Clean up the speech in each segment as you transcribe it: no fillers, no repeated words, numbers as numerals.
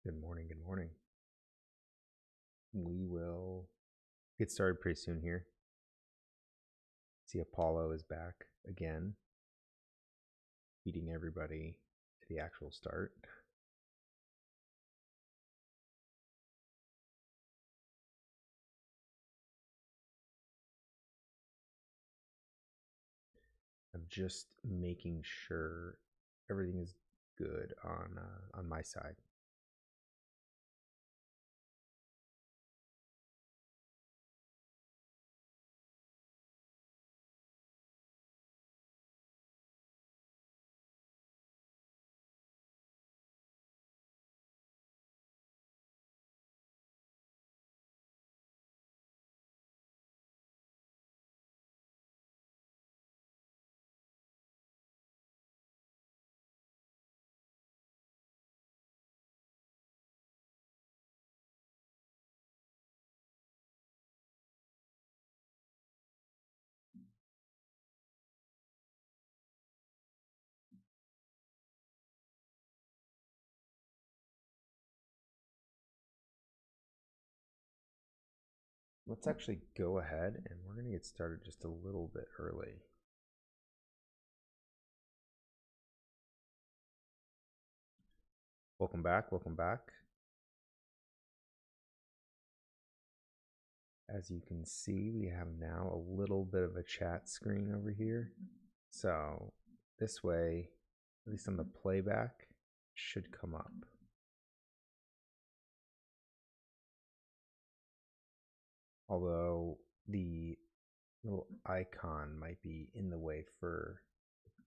Good morning. Good morning. We will get started pretty soon here. See, Apollo is back again, beating everybody to the actual start. I'm just making sure everything is good on my side. Let's actually go ahead and we're going to get started just a little bit early. Welcome back. Welcome back. As you can see, we have now a little bit of a chat screen over here. So this way, at least on the playback, should come up. Although the little icon might be in the way for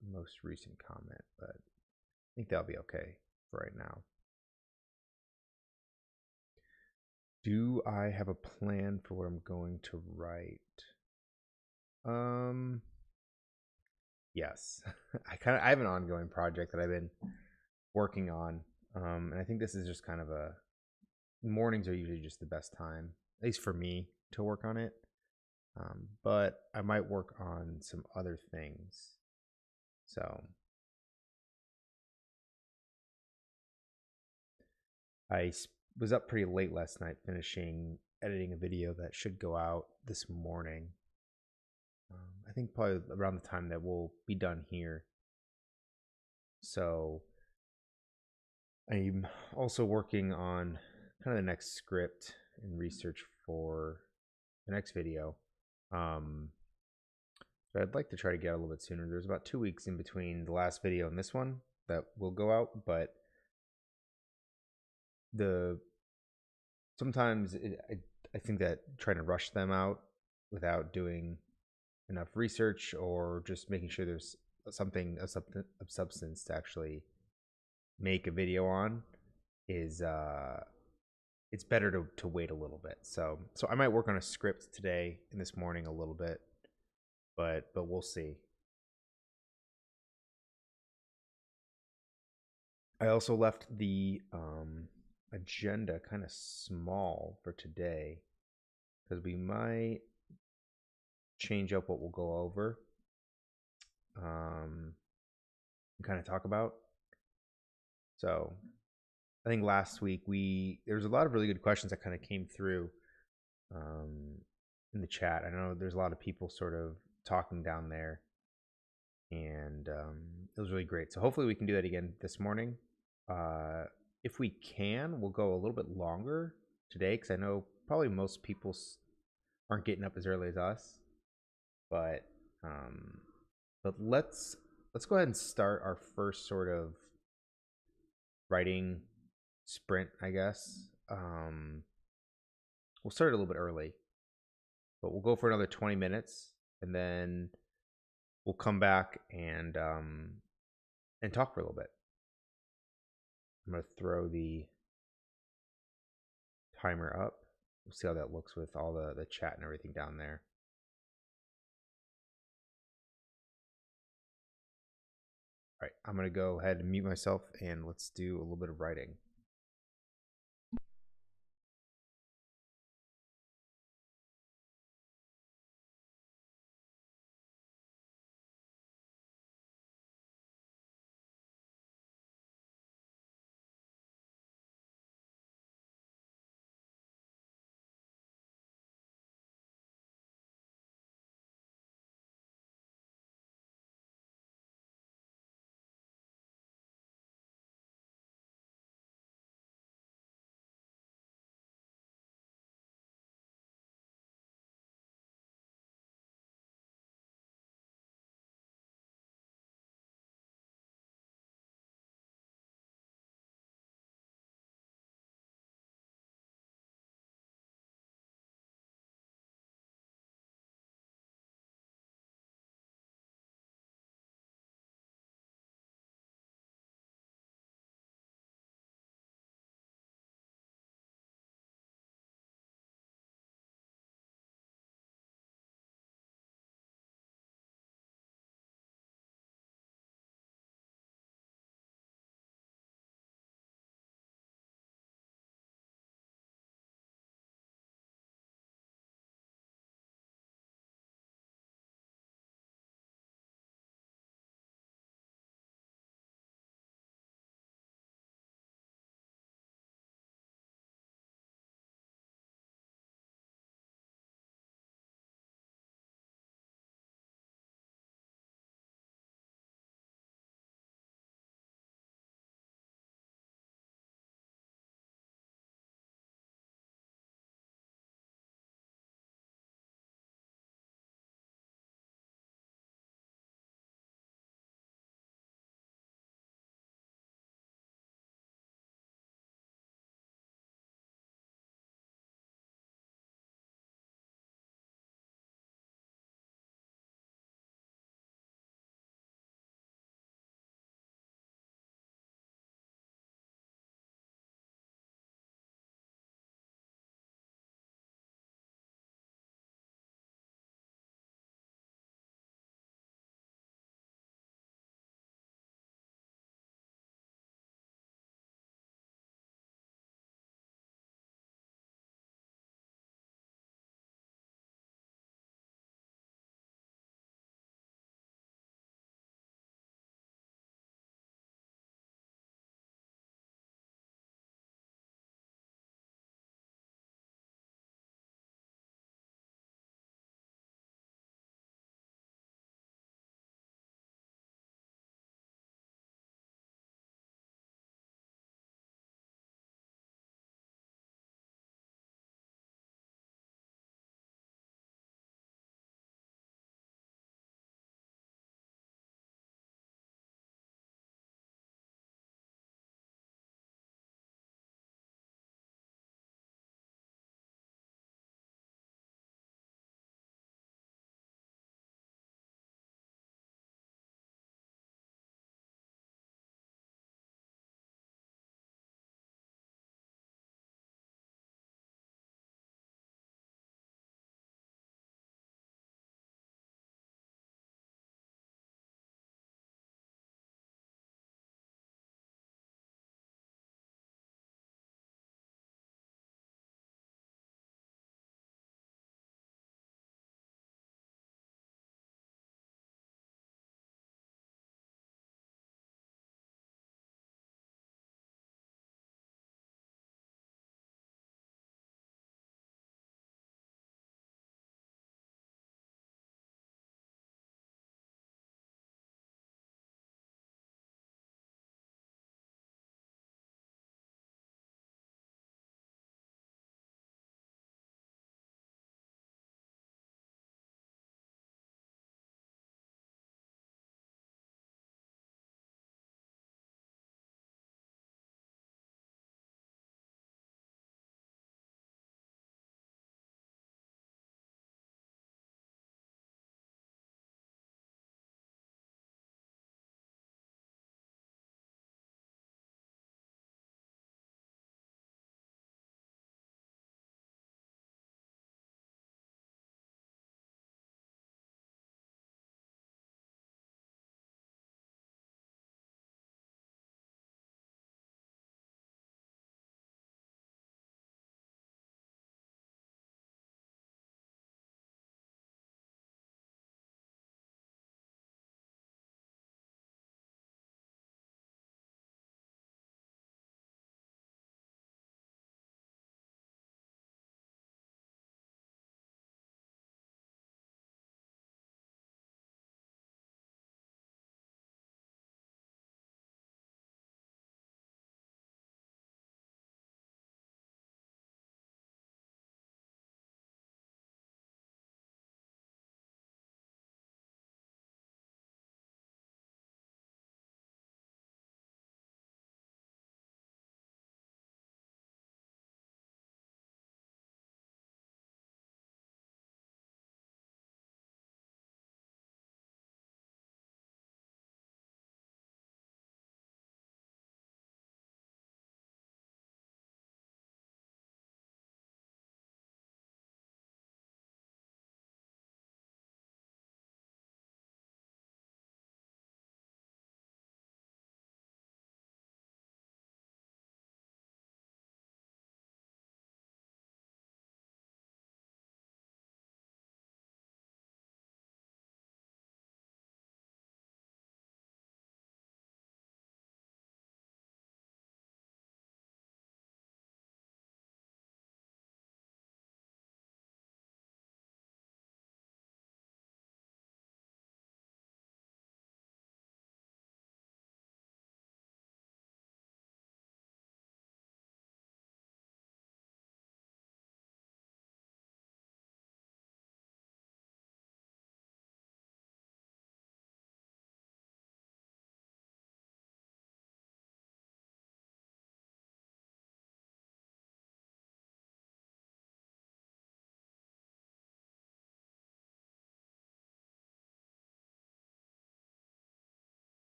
the most recent comment, but I think that'll be okay for right now. Do I have a plan for what I'm going to write? Yes. I have an ongoing project that I've been working on. And I think this is just kind of mornings are usually just the best time, at least for me, to work on it. But I might work on some other things. So I was up pretty late last night finishing editing a video that should go out this morning. I think probably around the time that we'll be done here. So I'm also working on kind of the next script and research for the next video. But I'd like to try to get a little bit sooner. There's about 2 weeks in between the last video and this one that will go out, but sometimes I think that trying to rush them out without doing enough research or just making sure there's something of substance to actually make a video on is it's better to wait a little bit. So I might work on a script today and this morning a little bit, but we'll see. I also left the agenda kind of small for today because we might change up what we'll go over and kind of talk about. So I think last week there was a lot of really good questions that kind of came through in the chat. I know there's a lot of people sort of talking down there, and it was really great. So hopefully we can do that again this morning. If we can, we'll go a little bit longer today because I know probably most people aren't getting up as early as us. But let's go ahead and start our first sort of writing sprint, I guess. We'll start a little bit early, but we'll go for another 20 minutes, and then we'll come back and talk for a little bit. I'm gonna throw the timer up. We'll see how that looks with all the chat and everything down there. All right, I'm gonna go ahead and mute myself, and let's do a little bit of writing.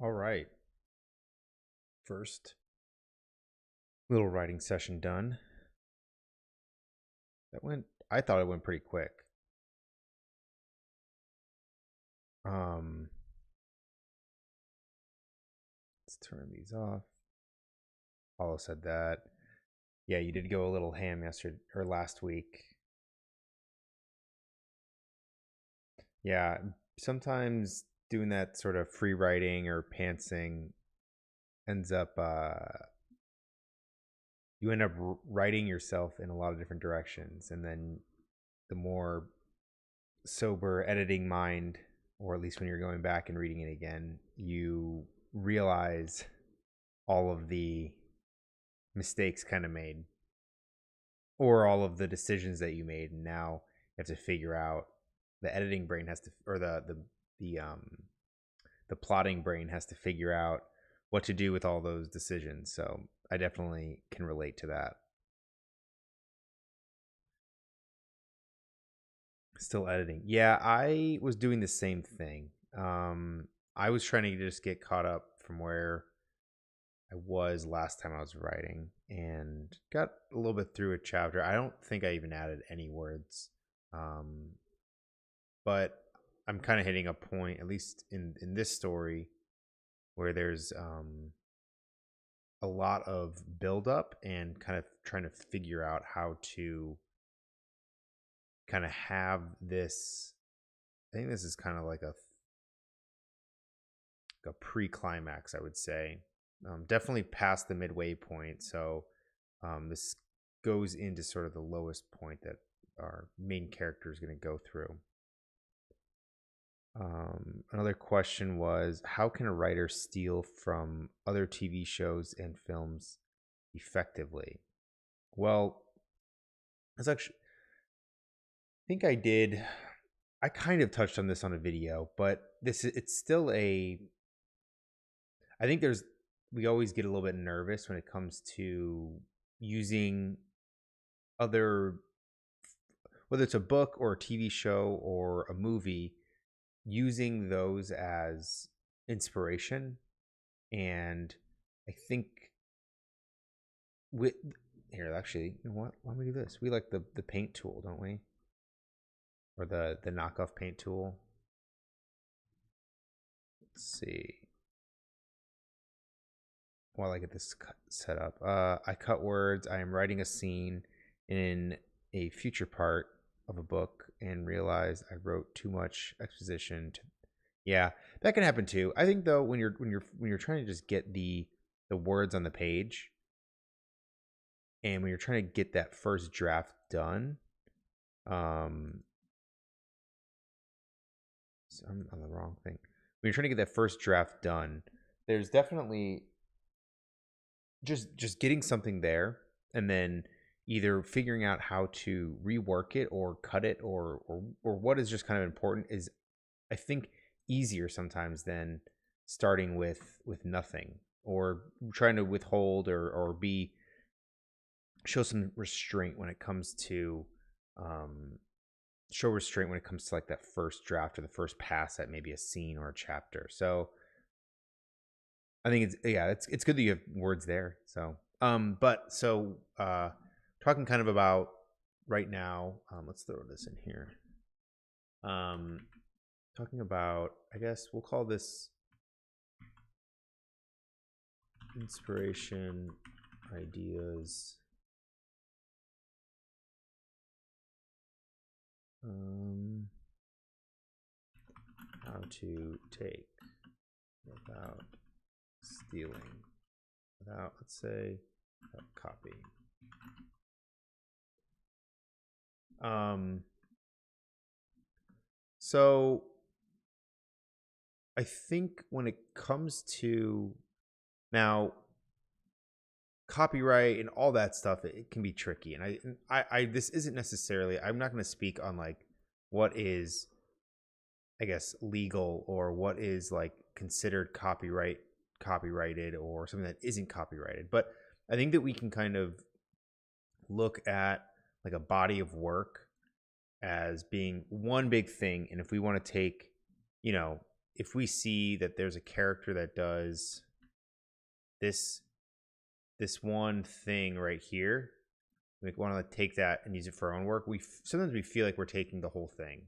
All right. First little writing session done. I thought it went pretty quick. Let's turn these off. Paulo said that. Yeah, you did go a little ham yesterday or last week. Yeah, sometimes doing that sort of free writing or pantsing ends up you end up writing yourself in a lot of different directions, and then the more sober editing mind, or at least when you're going back and reading it again, you realize all of the mistakes kind of made, or all of the decisions that you made, and now you have to figure out, the editing brain has to, or the plotting brain has to figure out what to do with all those decisions. So I definitely can relate to that. Still editing. Yeah, I was doing the same thing. I was trying to just get caught up from where I was last time I was writing, and got a little bit through a chapter. I don't think I even added any words. But I'm kind of hitting a point, at least in this story, where there's a lot of buildup and kind of trying to figure out how to kind of have this. I think this is kind of like a pre-climax, I would say. Definitely past the midway point. So this goes into sort of the lowest point that our main character is going to go through. Another question was, how can a writer steal from other TV shows and films effectively? Well, it's actually, I think I kind of touched on this on a video, but it's still I think we always get a little bit nervous when it comes to using other, whether it's a book or a TV show or a movie, using those as inspiration. And I think with here, actually, you know what? Why don't we do this? We like the paint tool, don't we? Or the knockoff paint tool. Let's see. While I get this set up, I cut words. I am writing a scene in a future part of a book and realized I wrote too much exposition. Yeah, that can happen too. I think though, when you're trying to just get the words on the page, and when you're trying to get that first draft done, so I'm on the wrong thing. When you're trying to get that first draft done, there's definitely just getting something there, and then either figuring out how to rework it or cut it, or what is just kind of important, is, I think, easier sometimes than starting with nothing, or trying to withhold or show some restraint when it comes to like that first draft or the first pass at maybe a scene or a chapter. So I think it's good that you have words there. So talking kind of about right now, let's throw this in here. Talking about, I guess we'll call this inspiration, ideas, how to take without stealing, without, let's say, copying. So I think when it comes to now copyright and all that stuff, it can be tricky. And I this isn't necessarily, I'm not going to speak on like what is, I guess, legal, or what is like considered copyrighted, or something that isn't copyrighted. But I think that we can kind of look at like a body of work as being one big thing. And if we want to take, if we see that there's a character that does this one thing right here, we want to like take that and use it for our own work. Sometimes we feel like we're taking the whole thing,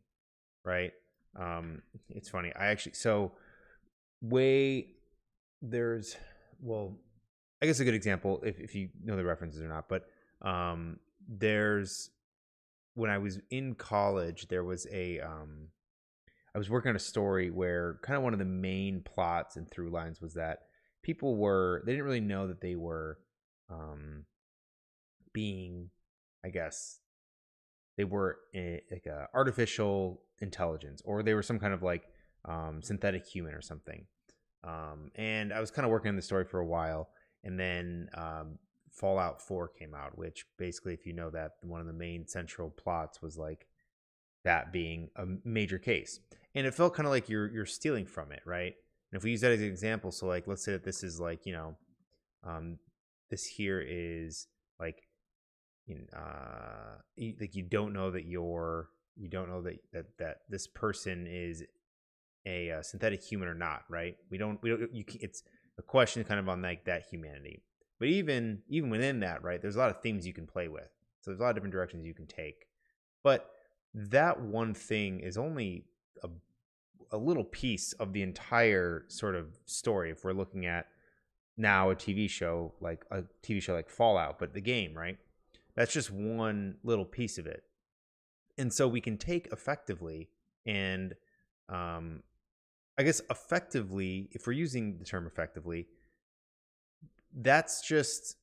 right? It's funny. I guess a good example, if you know the references or not, but there's, when I was in college, there was I was working on a story where kind of one of the main plots and through lines was that they didn't really know that they were being, I guess, they were like a artificial intelligence, or they were some kind of like synthetic human or something. And I was kind of working on the story for a while, and then Fallout 4 came out, which basically, if you know that, one of the main central plots was like that being a major case, and it felt kind of like you're stealing from it, right? And if we use that as an example, so like let's say that this is like, this here is like, like you don't know that this person is a synthetic human or not, right? It's a question kind of on like that humanity. But even within that, right, there's a lot of themes you can play with. So there's a lot of different directions you can take. But that one thing is only a little piece of the entire sort of story. If we're looking at now a TV show like Fallout, but the game, right? That's just one little piece of it. And so we can take effectively, and I guess effectively, if we're using the term effectively, that's just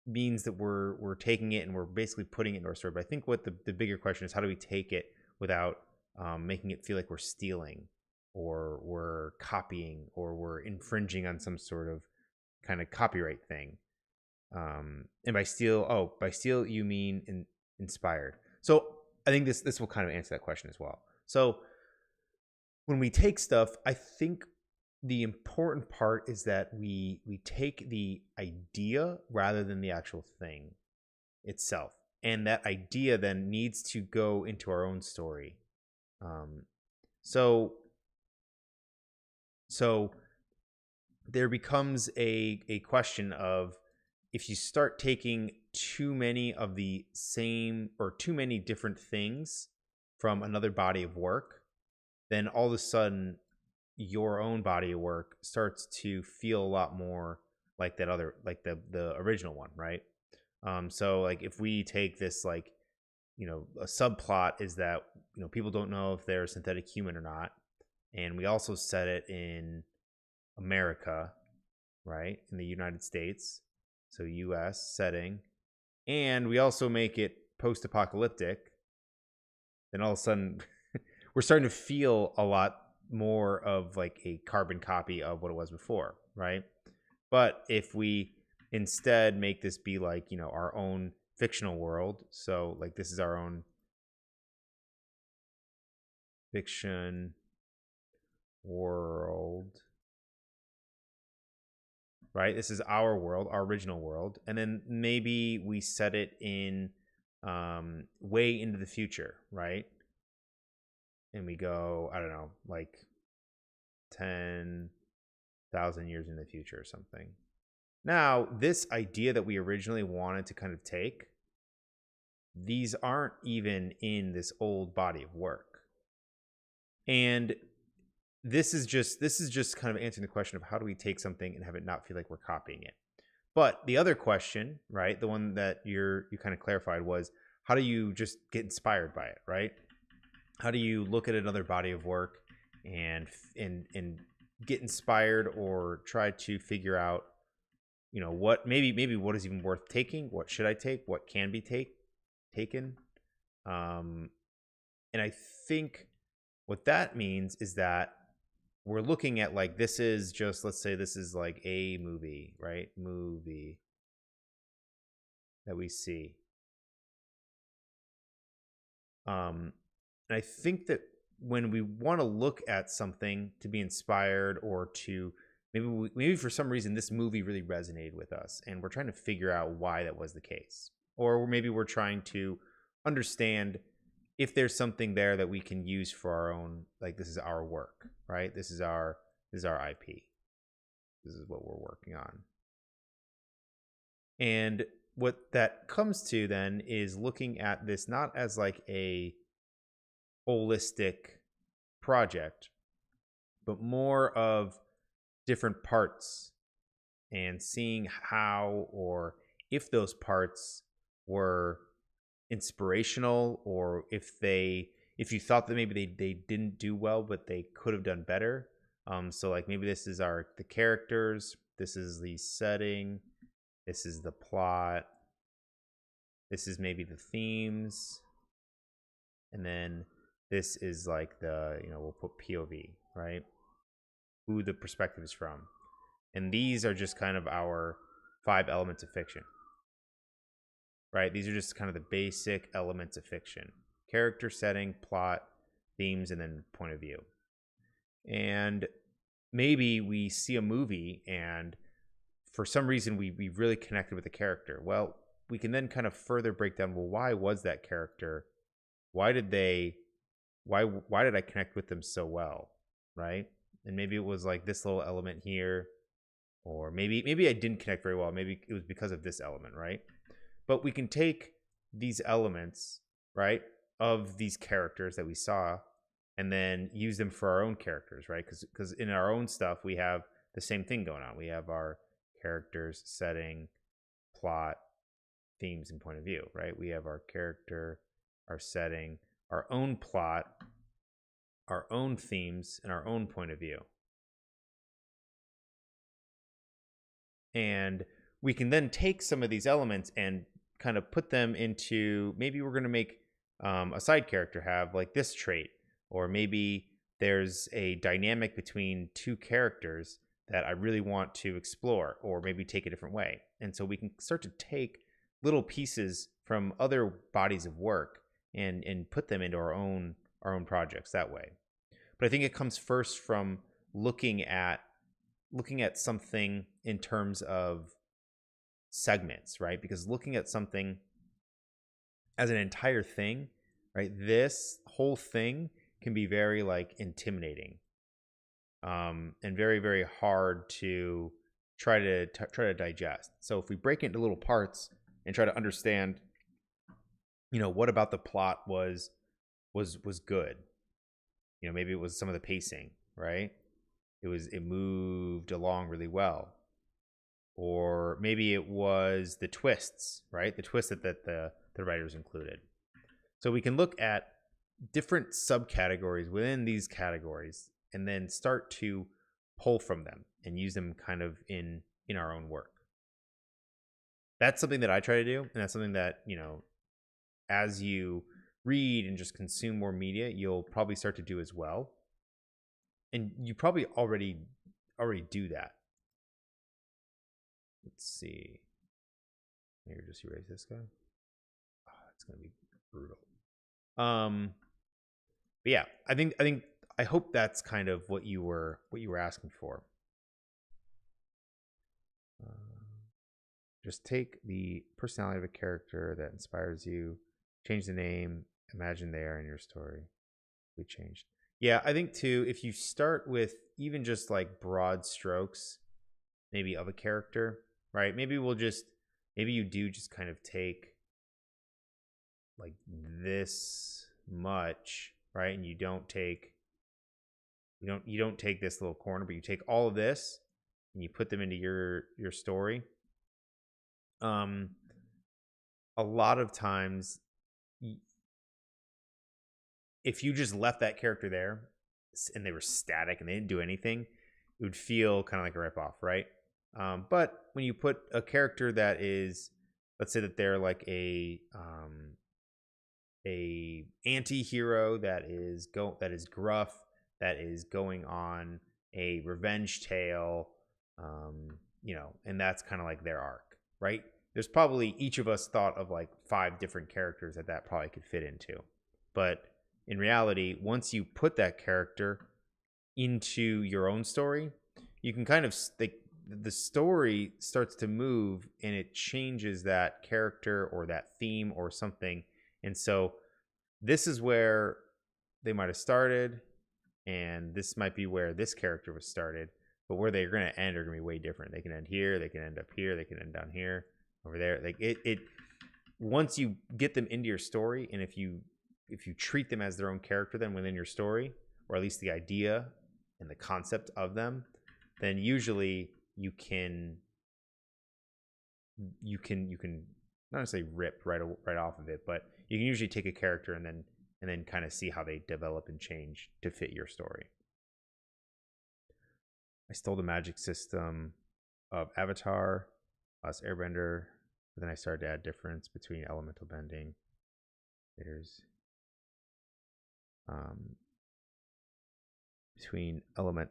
means that we're taking it and we're basically putting it into our story. But I think what the bigger question is, how do we take it without making it feel like we're stealing, or we're copying, or we're infringing on some sort of kind of copyright thing. And by steal you mean inspired. So I think this will kind of answer that question as well. So when we take stuff, I think the important part is that we take the idea rather than the actual thing itself, and that idea then needs to go into our own story. So there becomes a question of, if you start taking too many of the same or too many different things from another body of work, then all of a sudden your own body of work starts to feel a lot more like that other, like the original one, right? So like if we take this, like, a subplot is that, people don't know if they're a synthetic human or not, and we also set it in America, right, in the United States, so US setting, and we also make it post-apocalyptic, then all of a sudden we're starting to feel a lot more of like a carbon copy of what it was before, right? But if we instead make this be like, our own fictional world, so like this is our own fiction world, right? This is our world, our original world, and then maybe we set it in way into the future, right? And we go, I don't know, like 10,000 years in the future or something. Now, this idea that we originally wanted to kind of take, these aren't even in this old body of work. And this is just kind of answering the question of, how do we take something and have it not feel like we're copying it? But the other question, right, the one that you kind of clarified, was, how do you just get inspired by it, right? How do you look at another body of work and get inspired, or try to figure out, what maybe what is even worth taking? What should I take? What can be taken? And I think what that means is that we're looking at, like, this is just, let's say this is like a movie, right? Movie that we see. And I think that when we want to look at something to be inspired, or to maybe for some reason this movie really resonated with us, and we're trying to figure out why that was the case, or maybe we're trying to understand if there's something there that we can use for our own, like this is our work, right? This is our IP. This is what we're working on. And what that comes to then is looking at this not as like a holistic project, but more of different parts and seeing how or if those parts were inspirational, or if you thought that maybe they didn't do well but they could have done better. So like maybe this is the characters, this is the setting, this is the plot, this is maybe the themes, and then this is like the, we'll put POV, right? Who the perspective is from. And these are just kind of our 5 elements of fiction, right? These are just kind of the basic elements of fiction: character, setting, plot, themes, and then point of view. And maybe we see a movie and for some reason we really connected with the character. Well, we can then kind of further break down, well, why was that character? Why did I connect with them so well, right? And maybe it was like this little element here, or maybe I didn't connect very well. Maybe it was because of this element, right? But we can take these elements, right, of these characters that we saw and then use them for our own characters, right? Because in our own stuff, we have the same thing going on. We have our characters, setting, plot, themes, and point of view, right? We have our character, our setting, our own plot, our own themes, and our own point of view. And we can then take some of these elements and kind of put them into, maybe we're going to make a side character have like this trait, or maybe there's a dynamic between 2 characters that I really want to explore, or maybe take a different way. And so we can start to take little pieces from other bodies of work and put them into our own projects that way. But I think it comes first from looking at something in terms of segments, right? Because looking at something as an entire thing, right? This whole thing can be very like intimidating, and very, very hard to try to digest. So if we break it into little parts and try to understand, what about the plot was good? Maybe it was some of the pacing, right? It moved along really well. Or maybe it was the twists, right? The twists that the writers included. So we can look at different subcategories within these categories and then start to pull from them and use them kind of in our own work. That's something that I try to do, and that's something that, as you read and just consume more media, you'll probably start to do as well. And you probably already do that. Let's see. Maybe just erase this guy. Oh, it's gonna be brutal. But yeah, I hope that's kind of what you were asking for. Just take the personality of a character that inspires you, change the name, imagine they are in your story. We changed. Yeah, I think too, if you start with even just like broad strokes, maybe of a character, right? Maybe you do just kind of take like this much, right? And you don't take this little corner, but you take all of this and you put them into your story. A lot of times, if you just left that character there and they were static and they didn't do anything, it would feel kind of like a ripoff, right? But when you put a character that is, let's say that they're like a anti-hero that is gruff, that is going on a revenge tale, and that's kind of like their arc, right? There's probably, each of us thought of like 5 different characters that probably could fit into. But in reality, once you put that character into your own story, you can kind of, the story starts to move and it changes that character or that theme or something. And so this is where they might have started, and this might be where this character was started, but where they're going to end are going to be way different. They can end here, they can end up here, they can end down here, over there. Like it once you get them into your story, and if you treat them as their own character then within your story, or at least the idea and the concept of them, then usually you can not necessarily rip right off of it, but you can usually take a character and then kind of see how they develop and change to fit your story. I stole the magic system of Avatar, Last Airbender, but then I started to add difference between elemental bending. There's between element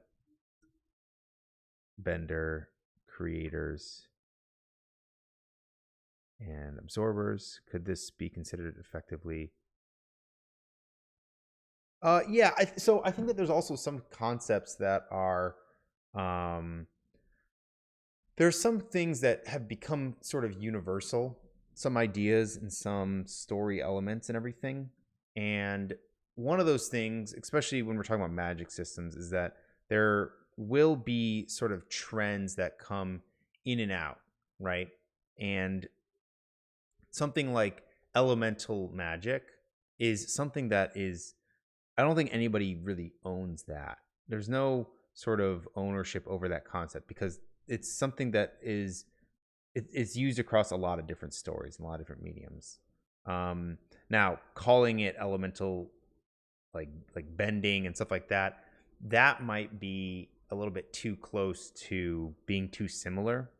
bender creators and absorbers. Could this be considered effectively? Yeah. So I think that there's also some concepts that are, there's some things that have become sort of universal, some ideas and some story elements and everything. And one of those things, especially when we're talking about magic systems, is that there will be sort of trends that come in and out, right? And something like elemental magic is something that is, I don't think anybody really owns that. There's no sort of ownership over that concept because it's something that is, it's used across a lot of different stories and a lot of different mediums. Now calling it elemental, like bending and stuff like that, that might be a little bit too close to being too similar.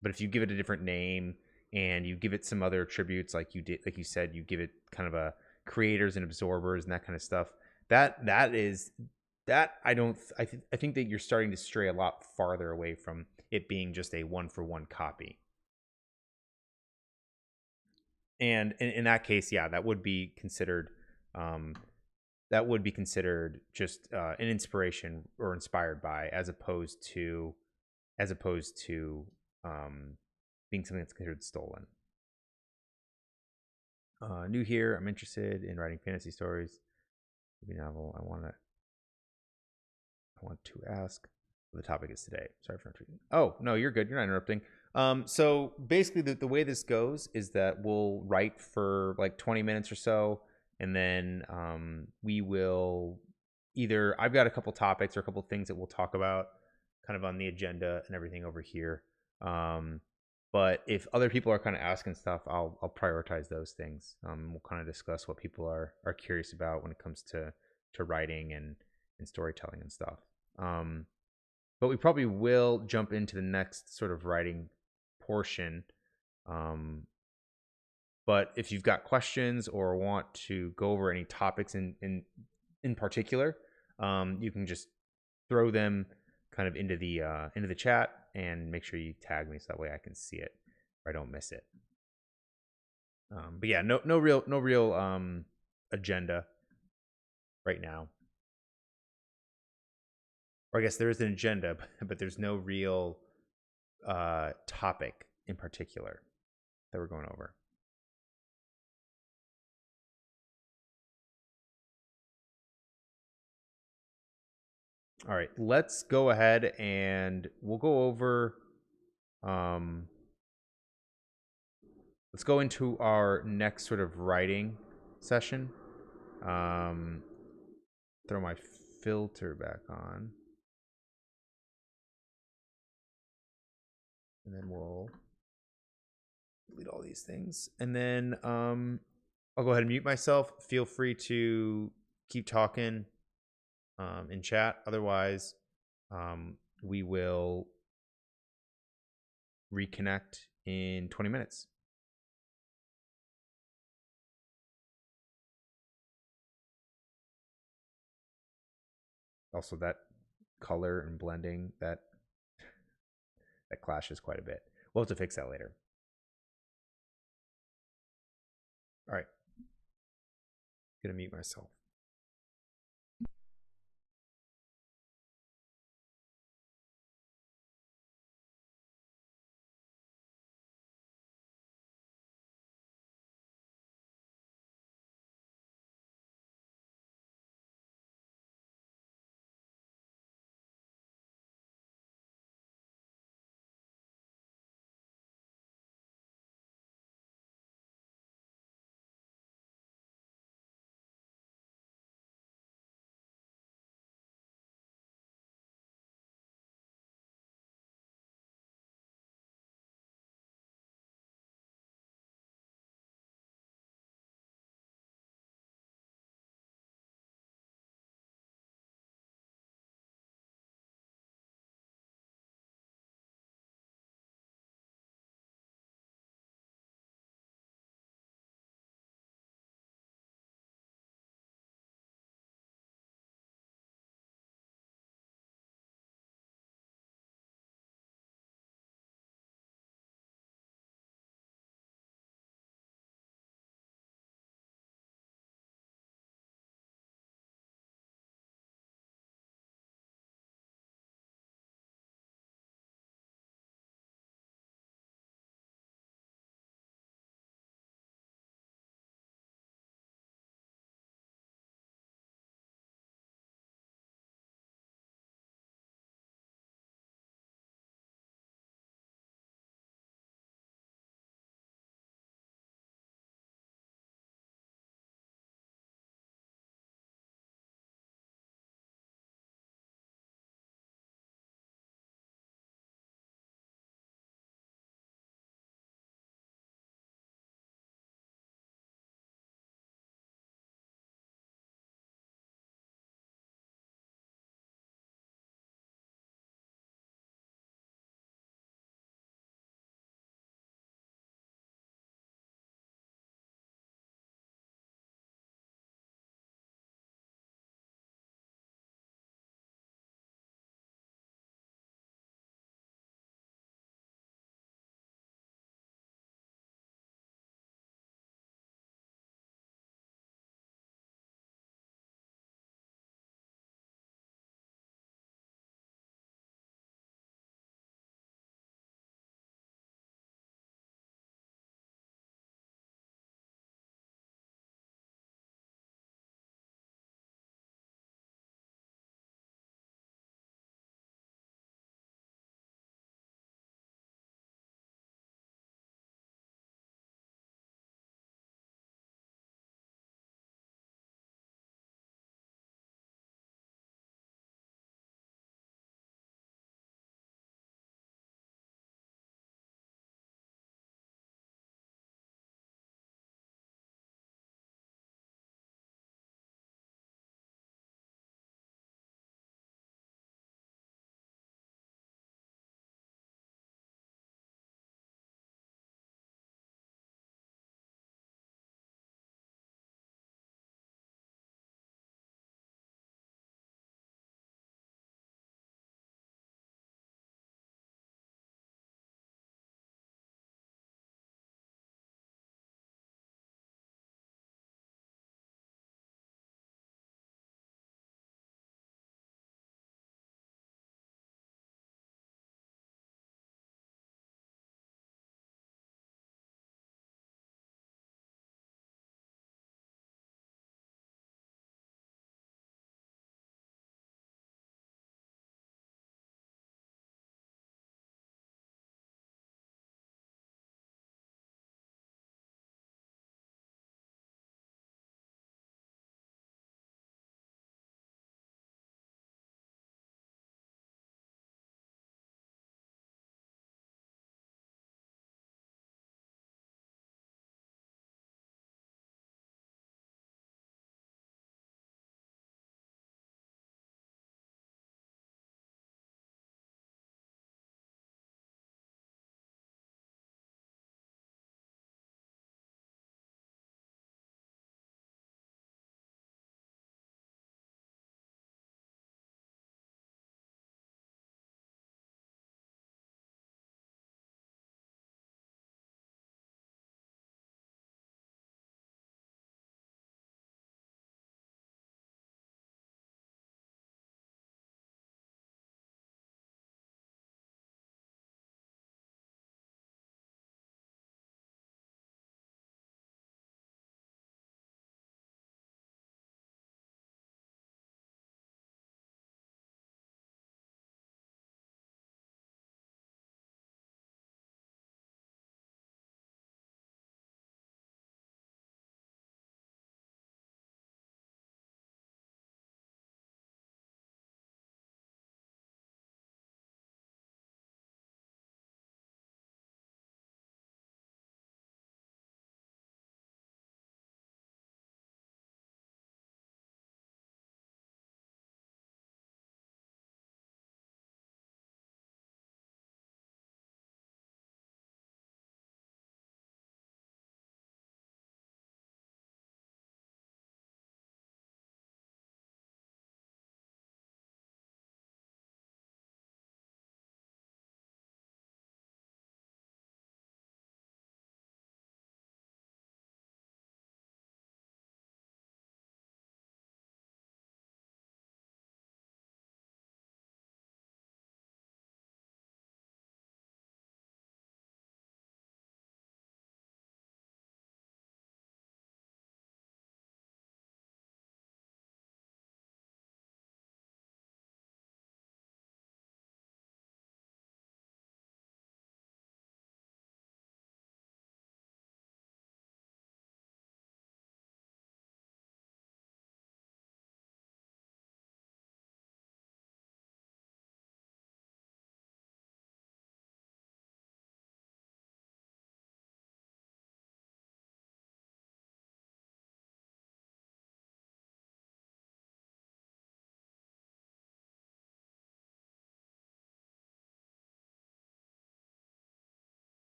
But if you give it a different name and you give it some other attributes, like you did, like you said, you give it kind of a creators and absorbers and that kind of stuff, that is that I think that you're starting to stray a lot farther away from it being just a one for one copy. And in that case, yeah, that would be considered, just an inspiration or inspired by, as opposed to being something that's considered stolen. New here, I'm interested in writing fantasy stories. Maybe novel. I want to ask what the topic is today. Sorry for interrupting. Oh no, you're good. You're not interrupting. So basically, the way this goes is that we'll write for like 20 minutes or so, and then we will either, I've got a couple topics or a couple things that we'll talk about, kind of on the agenda and everything over here. But if other people are kind of asking stuff, I'll prioritize those things. We'll kind of discuss what people are curious about when it comes to writing and storytelling and stuff. But we probably will jump into the next sort of writing portion. But if you've got questions or want to go over any topics in particular, you can just throw them kind of into the chat and make sure you tag me so that way I can see it or I don't miss it. But yeah, no real agenda right now. Or I guess there is an agenda, but there's no real topic in particular that we're going over. All right, let's go ahead and we'll go over, let's go into our next sort of writing session. Throw my filter back on. And then we'll delete all these things. And then I'll go ahead and mute myself. Feel free to keep talking in chat. Otherwise, we will reconnect in 20 minutes. Also, that color and blending, that clashes quite a bit. We'll have to fix that later. All right. Gonna mute myself.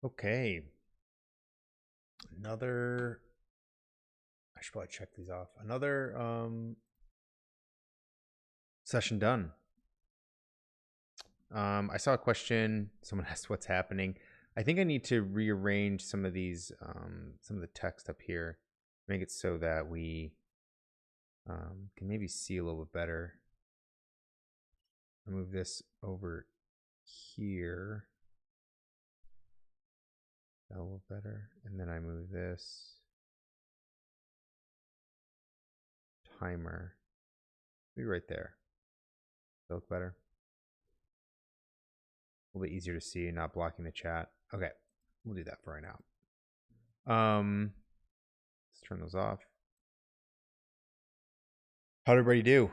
Okay. Another. I should probably check these off. Another session done. I saw a question. Someone asked what's happening. I think I need to rearrange some of these, some of the text up here, make it so that we can maybe see a little bit better. I'll move this over here. A little better. And then I move this timer. Be right there. Does that look better? A little bit easier to see, not blocking the chat. Okay, we'll do that for right now. Let's turn those off. How'd everybody do?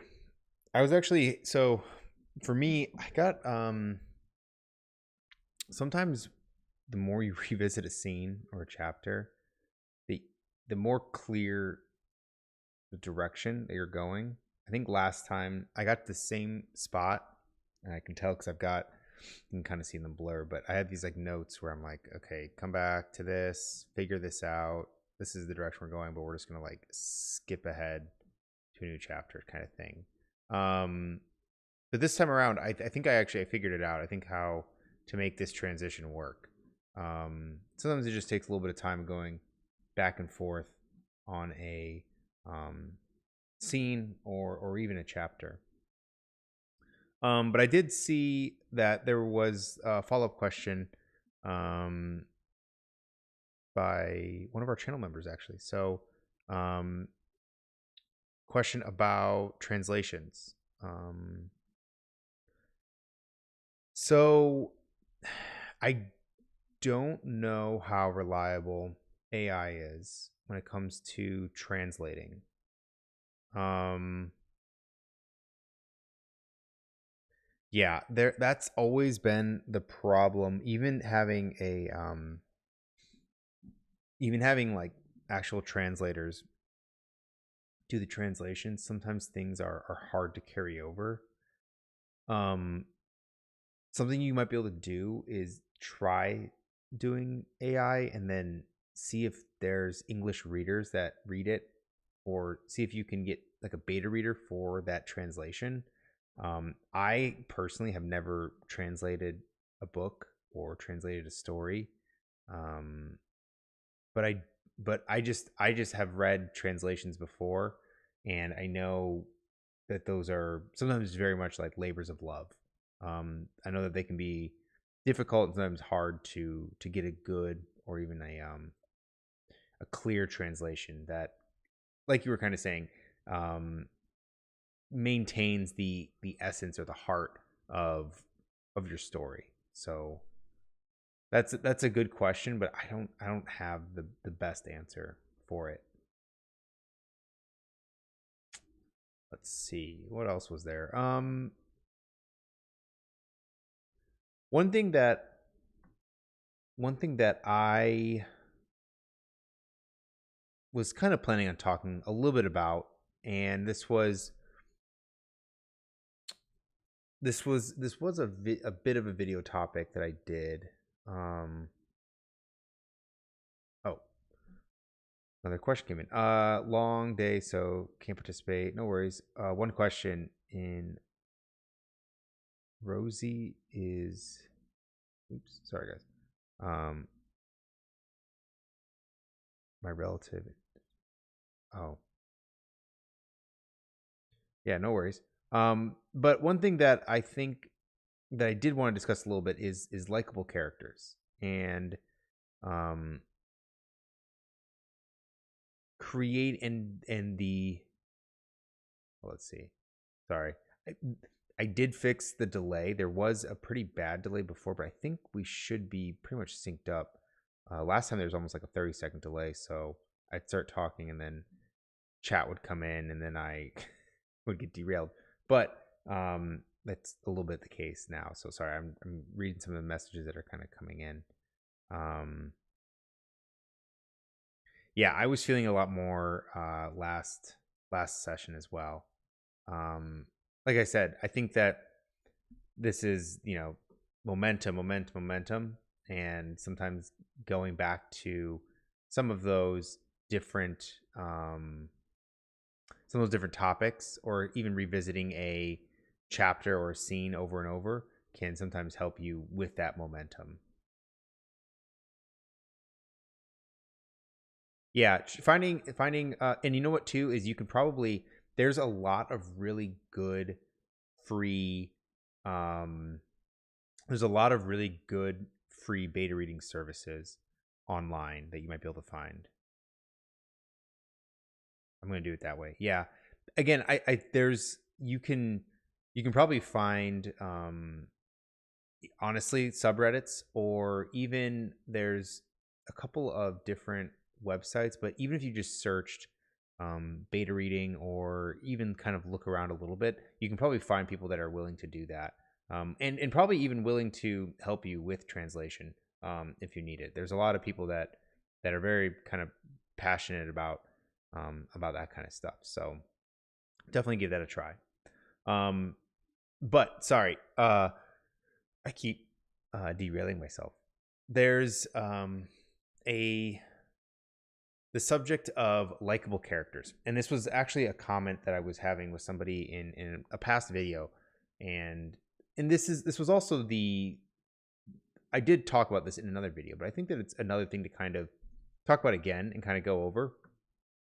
I was actually, so for me, I got sometimes the more you revisit a scene or a chapter, the more clear the direction that you're going. I think last time I got the same spot, and I can tell because you can kind of see them blur, but I had these like notes where I'm like, okay, come back to this, figure this out. This is the direction we're going, but we're just gonna like skip ahead to a new chapter kind of thing. But this time around, I think I figured it out. I think how to make this transition work. Sometimes it just takes a little bit of time going back and forth on a scene or even a chapter. But I did see that there was a follow-up question by one of our channel members, actually. So, question about translations. So I don't know how reliable AI is when it comes to translating. Yeah, that's always been the problem. Even having like actual translators do the translations, sometimes things are hard to carry over. Something you might be able to do is try doing AI and then see if there's English readers that read it, or see if you can get like a beta reader for that translation. I personally have never translated a book or translated a story, but I just have read translations before, and I know that those are sometimes very much like labors of love. I know that they can be difficult and sometimes hard to get a good or even a clear translation that, like you were kind of saying, maintains the essence or the heart of your story. So that's a good question, but I don't have the best answer for it. Let's see, what else was there. One thing that I was kind of planning on talking a little bit about, and this was a bit of a video topic that I did. Oh, another question came in. Long day, so can't participate. No worries. One question in Rosie is, oops, sorry guys. My relative. Oh, yeah, no worries. But one thing that I think that I did want to discuss a little bit is likable characters and create and the, well, let's see. Sorry. I did fix the delay. There was a pretty bad delay before, but I think we should be pretty much synced up. Last time there was almost like a 30-second delay, so I'd start talking and then chat would come in and then I would get derailed. But that's a little bit the case now. So sorry, I'm reading some of the messages that are kind of coming in. Yeah, I was feeling a lot more last session as well. Like I said, I think that this is, momentum, and sometimes going back to some of those different topics, or even revisiting a chapter or a scene over and over, can sometimes help you with that momentum. Yeah, finding and you know what too is, you can probably, there's a lot of really good free um there's a lot of really good free beta reading services online that you might be able to find. I'm going to do it that way. Yeah. Again, I there's you can probably find honestly subreddits, or even there's a couple of different websites, but even if you just searched beta reading, or even kind of look around a little bit, you can probably find people that are willing to do that, and probably even willing to help you with translation if you need it. There's a lot of people that are very kind of passionate about that kind of stuff. So definitely give that a try. But sorry, I keep derailing myself. There's a the subject of likable characters, and this was actually a comment that I was having with somebody in a past video, and this was also I did talk about this in another video, but I think that it's another thing to kind of talk about again and kind of go over,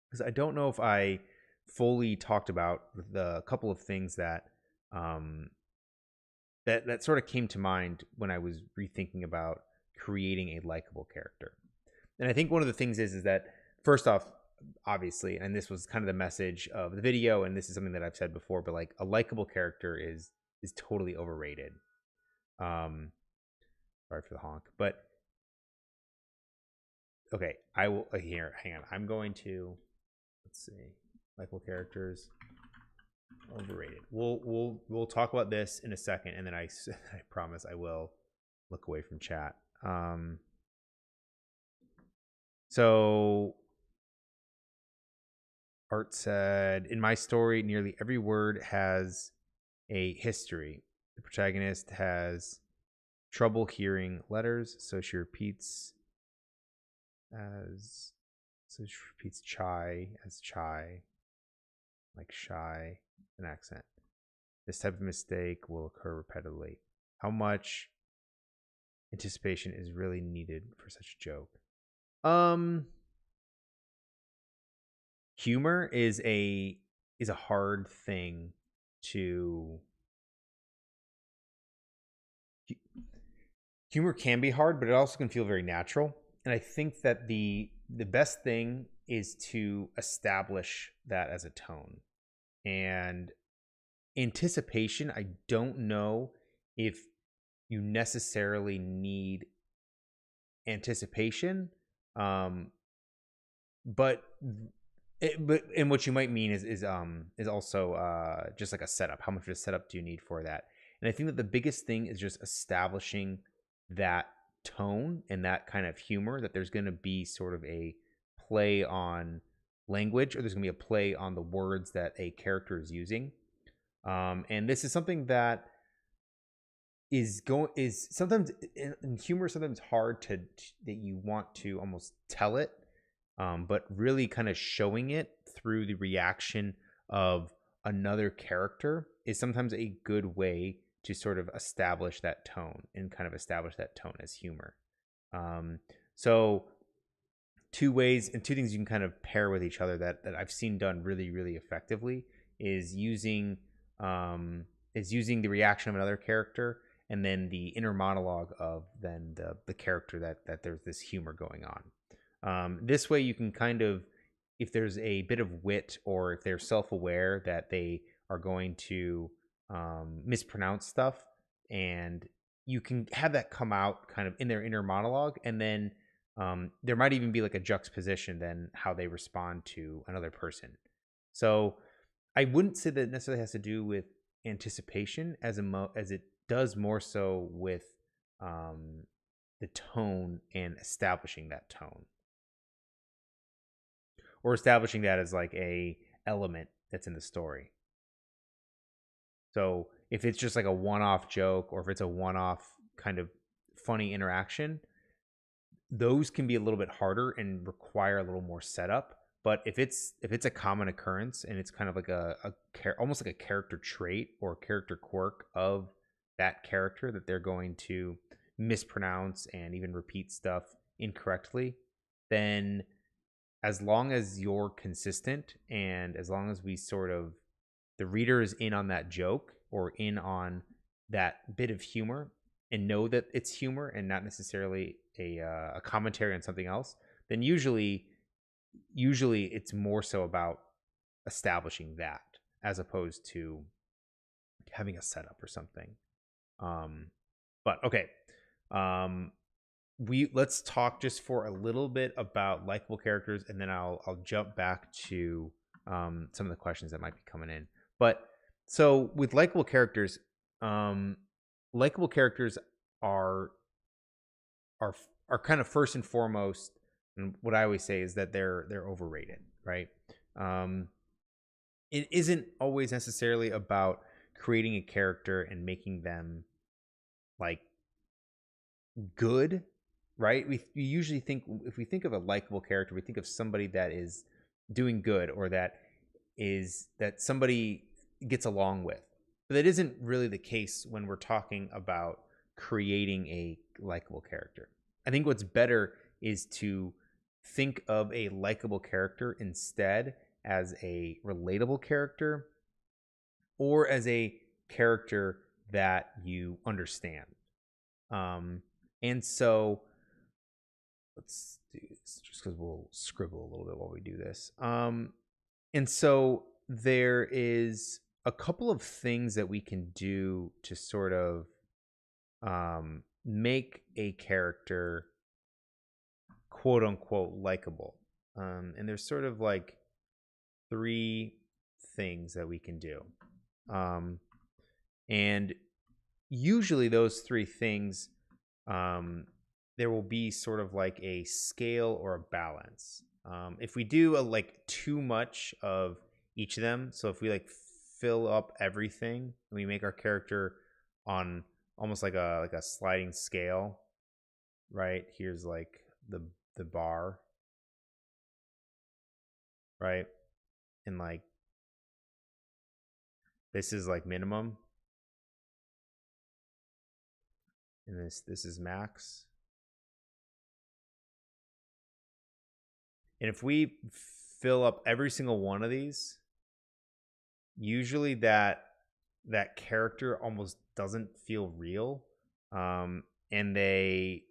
because I don't know if I fully talked about the couple of things that that sort of came to mind when I was rethinking about creating a likable character. And I think one of the things is that, first off, obviously, and this was kind of the message of the video, and this is something that I've said before, but like, a likable character is totally overrated. Sorry for the honk, but okay, I will here. Hang on, I'm going to, let's see, likable characters overrated. We'll talk about this in a second, and then I promise I will look away from chat. So Art said, in my story, nearly every word has a history. The protagonist has trouble hearing letters, so she repeats chai as chai, like shy, an accent. This type of mistake will occur repetitively. How much anticipation is really needed for such a joke? Humor is a hard thing to humor can be hard, but it also can feel very natural. And I think that the best thing is to establish that as a tone. And anticipation, I don't know if you necessarily need anticipation, but and what you might mean is also just like a setup. How much of a setup do you need for that? And I think that the biggest thing is just establishing that tone and that kind of humor, that there's going to be sort of a play on language, or there's going to be a play on the words that a character is using. And this is something that is sometimes in humor, sometimes hard to that you want to almost tell it, but really kind of showing it through the reaction of another character is sometimes a good way to sort of establish that tone and kind of establish that tone as humor. So two ways and two things you can kind of pair with each other that I've seen done really, really effectively is using the reaction of another character, and then the inner monologue of then the character that there's this humor going on. This way you can kind of, if there's a bit of wit, or if they're self-aware that they are going to mispronounce stuff, and you can have that come out kind of in their inner monologue, and then there might even be like a juxtaposition then how they respond to another person. So I wouldn't say that it necessarily has to do with anticipation as it does more so with the tone and establishing that tone, or establishing that as like a element that's in the story. So if it's just like a one-off joke, or if it's a one-off kind of funny interaction, those can be a little bit harder and require a little more setup. But if it's a common occurrence and it's kind of like almost like a character trait or character quirk of that character that they're going to mispronounce and even repeat stuff incorrectly, then as long as you're consistent and as long as we sort of the reader is in on that joke or in on that bit of humor and know that it's humor and not necessarily a commentary on something else, then usually it's more so about establishing that as opposed to having a setup or something. But okay, let's talk just for a little bit about likable characters, and then I'll jump back to some of the questions that might be coming in. But so with likable characters are are kind of first and foremost, and what I always say is that they're overrated, right? Um, it isn't always necessarily about creating a character and making them like good, right? We usually think, if we think of a likable character, we think of somebody that is doing good or that somebody gets along with. But that isn't really the case when we're talking about creating a likable character. I think what's better is to think of a likable character instead as a relatable character or as a character that you understand. And so let's do this just because we'll scribble a little bit while we do this. And so there is a couple of things that we can do to sort of make a character quote unquote likable. And there's sort of like 3 things that we can do. And usually those 3 things, there will be sort of like a scale or a balance. If we do like too much of each of them, so if we like fill up everything and we make our character on almost like a sliding scale, right? Here's like the bar, right? And like this is like minimum, and this is max. And if we fill up every single one of these, usually that character almost doesn't feel real, and they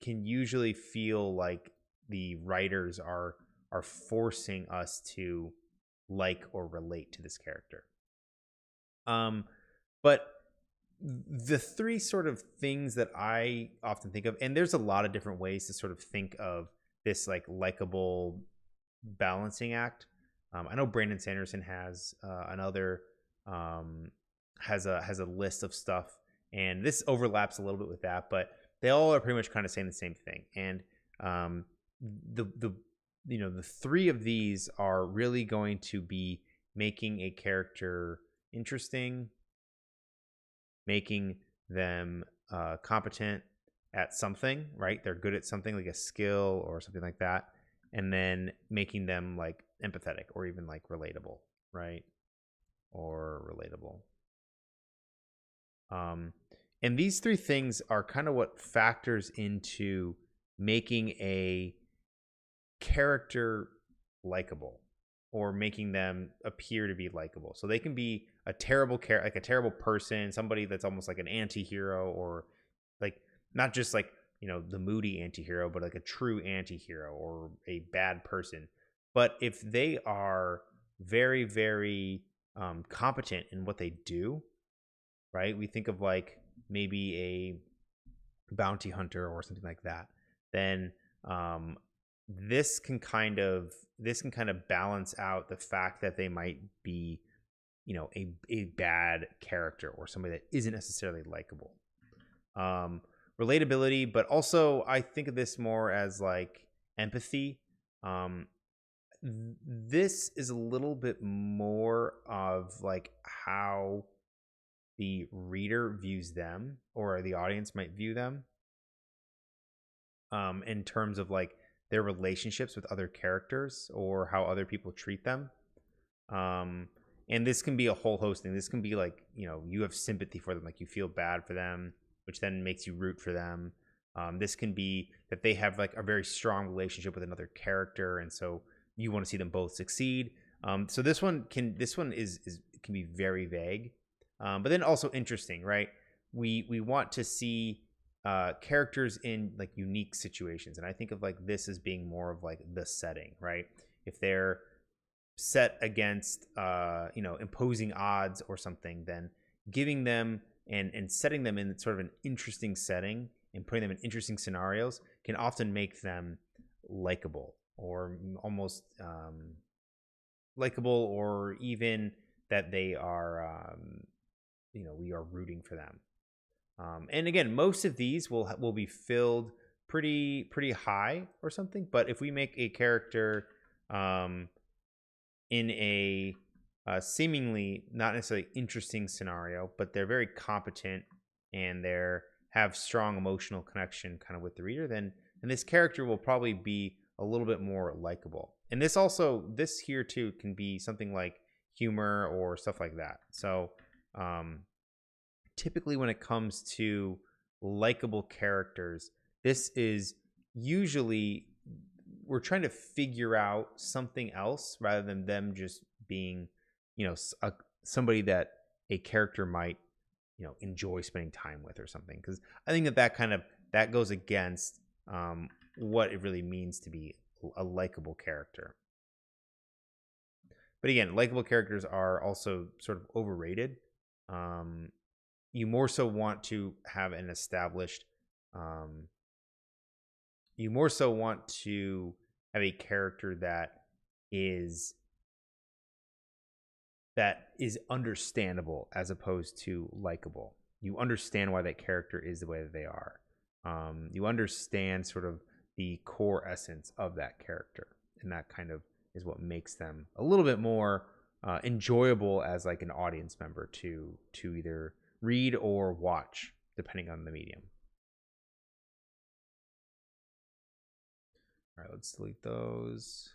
can usually feel like the writers are forcing us to like or relate to this character. But the 3 sort of things that I often think of, and there's a lot of different ways to sort of think of this like likable balancing act. I know Brandon Sanderson has another has a list of stuff, and this overlaps a little bit with that, but they all are pretty much kind of saying the same thing. And the 3 of these are really going to be making a character interesting, making them competent at something, right? They're good at something like a skill or something like that, and then making them like empathetic or even like relatable, right? Or relatable. And these 3 things are kind of what factors into making a character likable or making them appear to be likable. So they can be a terrible like a terrible person, somebody that's almost like an anti-hero, or like not just like, the moody anti-hero, but like a true anti-hero or a bad person. But if they are very, very competent in what they do, right? We think of like maybe a bounty hunter or something like that. Then this can kind of balance out the fact that they might be, a bad character or somebody that isn't necessarily likable. Relatability, but also I think of this more as like empathy. This is a little bit more of like how the reader views them or the audience might view them. in terms of like their relationships with other characters or how other people treat them. Um, and this can be a whole host thing. This can be like, you have sympathy for them, like you feel bad for them, which then makes you root for them. This can be that they have like a very strong relationship with another character, and so you want to see them both succeed. So this one can be very vague, but then also interesting, right? We want to see characters in like unique situations, and I think of like this as being more of like the setting, right? If they're set against imposing odds or something, then giving them and setting them in sort of an interesting setting and putting them in interesting scenarios can often make them likable or almost likable, or even that they are we are rooting for them. And again, most of these will be filled pretty high or something, but if we make a character in a seemingly not necessarily interesting scenario, but they're very competent and they have strong emotional connection kind of with the reader, then and this character will probably be a little bit more likable. And this here too can be something like humor or stuff like that. So typically when it comes to likable characters, this is usually we're trying to figure out something else rather than them just being, somebody that a character might, enjoy spending time with or something. Because I think that goes against what it really means to be a likable character. But again, likable characters are also sort of overrated. You more so want to have an established you more so want to have a character that is understandable as opposed to likable. You understand why that character is the way that they are. You understand sort of the core essence of that character, and that kind of is what makes them a little bit more enjoyable as like an audience member to either read or watch, depending on the medium. All right, let's delete those.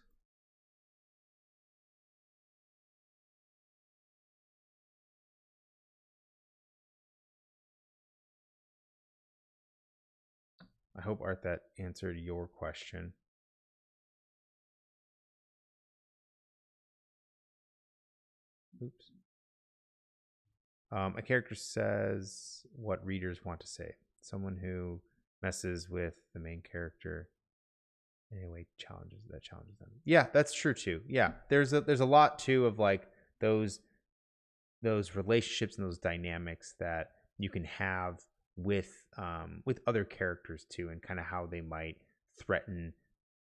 I hope, Art, that answered your question. Oops. A character says what readers want to say. Someone who messes with the main character in a way challenges them. Yeah, that's true too. Yeah, there's a lot too of like those relationships and those dynamics that you can have with other characters too, and kind of how they might threaten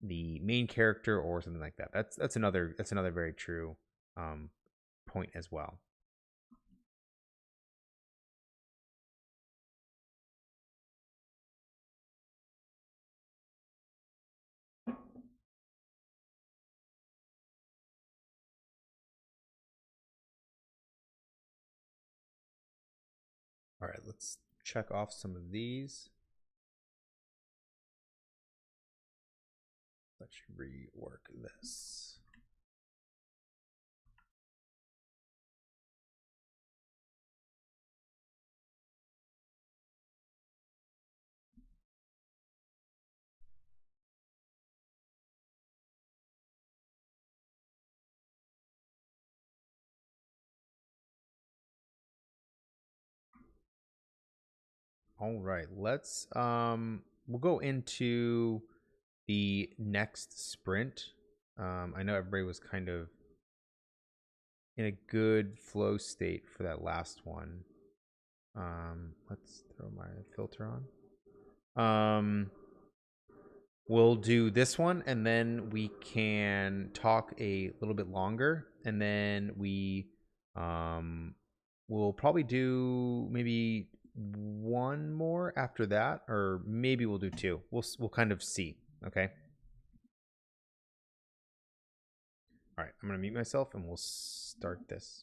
the main character or something like that. That's another very true point as well. All right, let's check off some of these. Let's rework this. All right, let's we'll go into the next sprint. I know everybody was kind of in a good flow state for that last one. Let's throw my filter on. We'll do this one, and then we can talk a little bit longer, and then we'll probably do maybe one more after that, or maybe we'll do two. We'll kind of see. Okay. All right. I'm gonna mute myself, and we'll start this.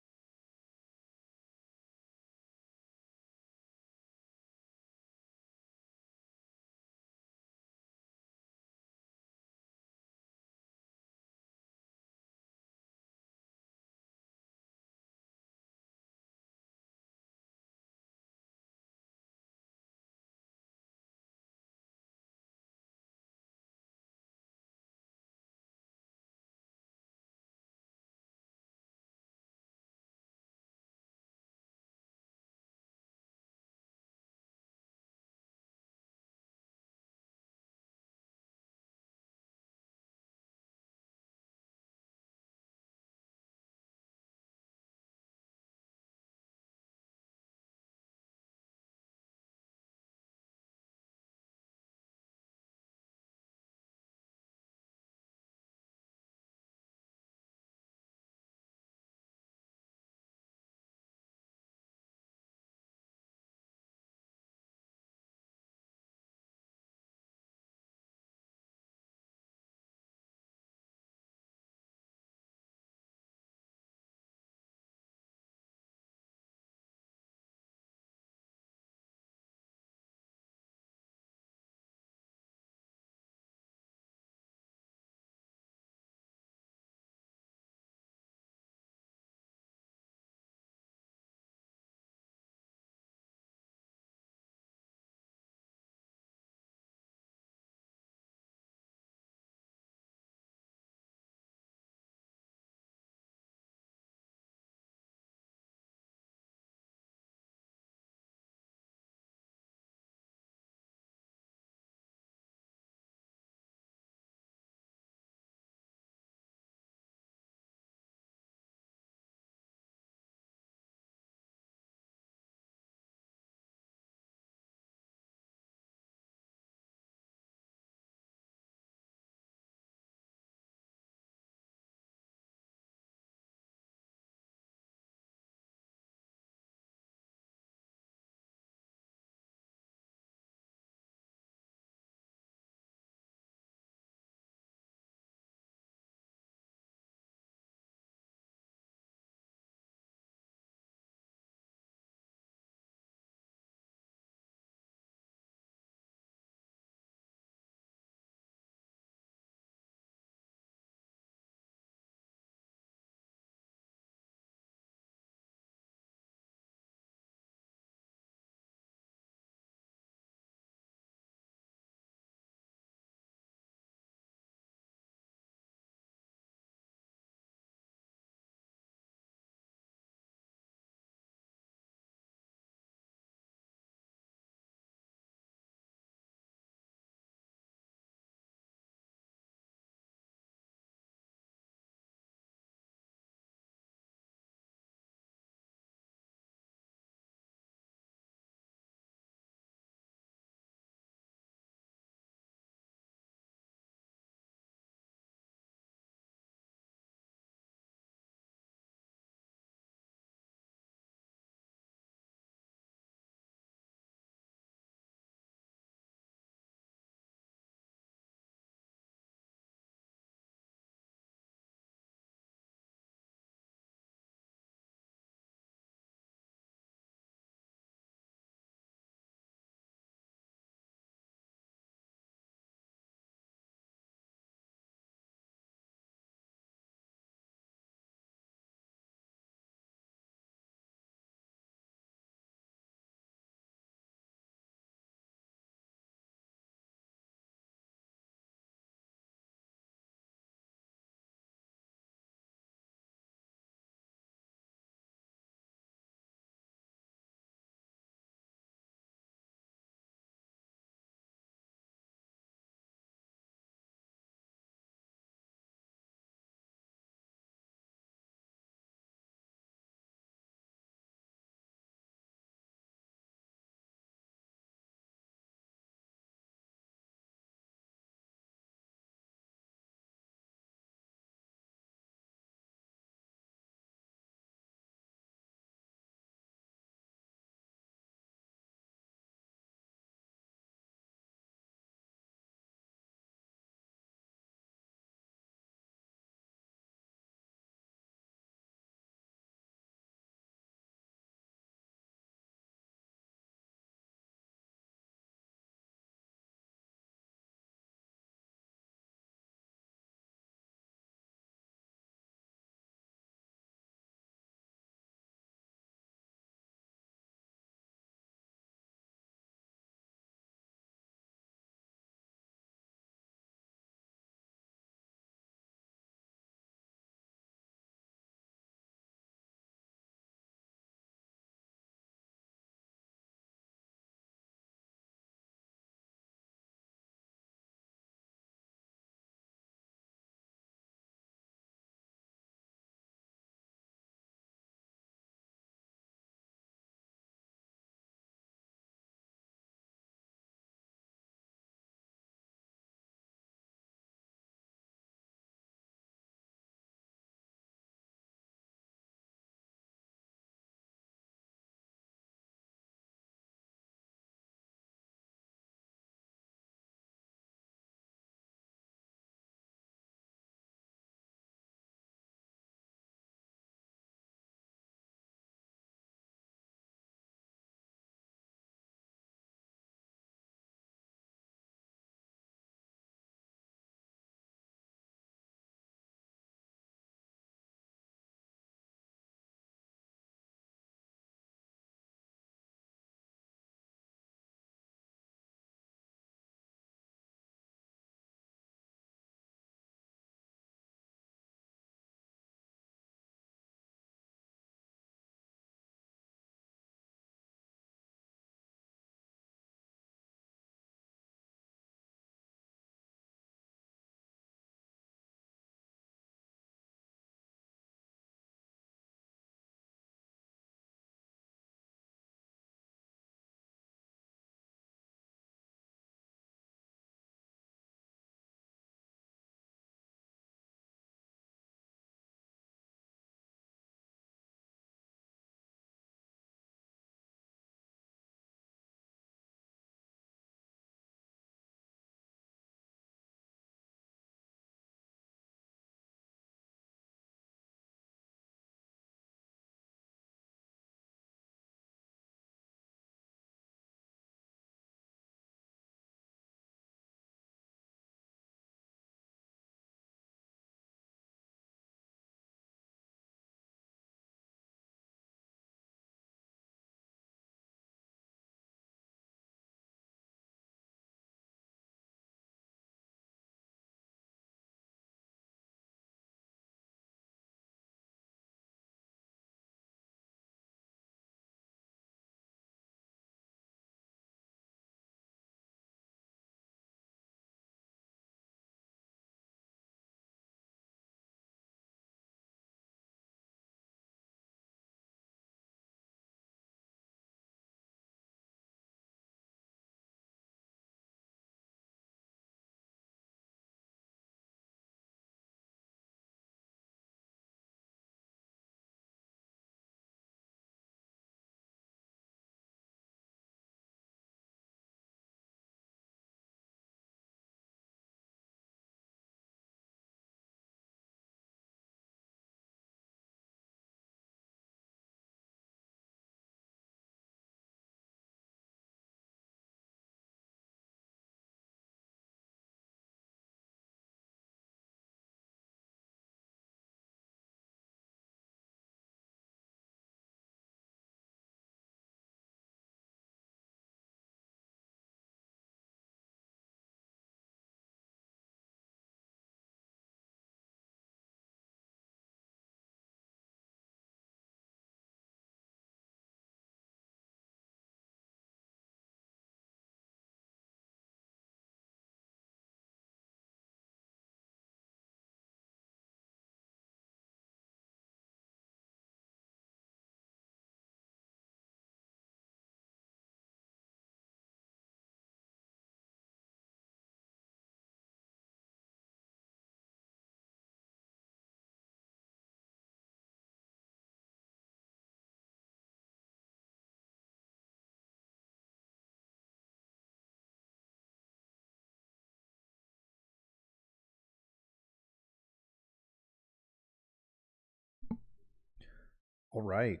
All right.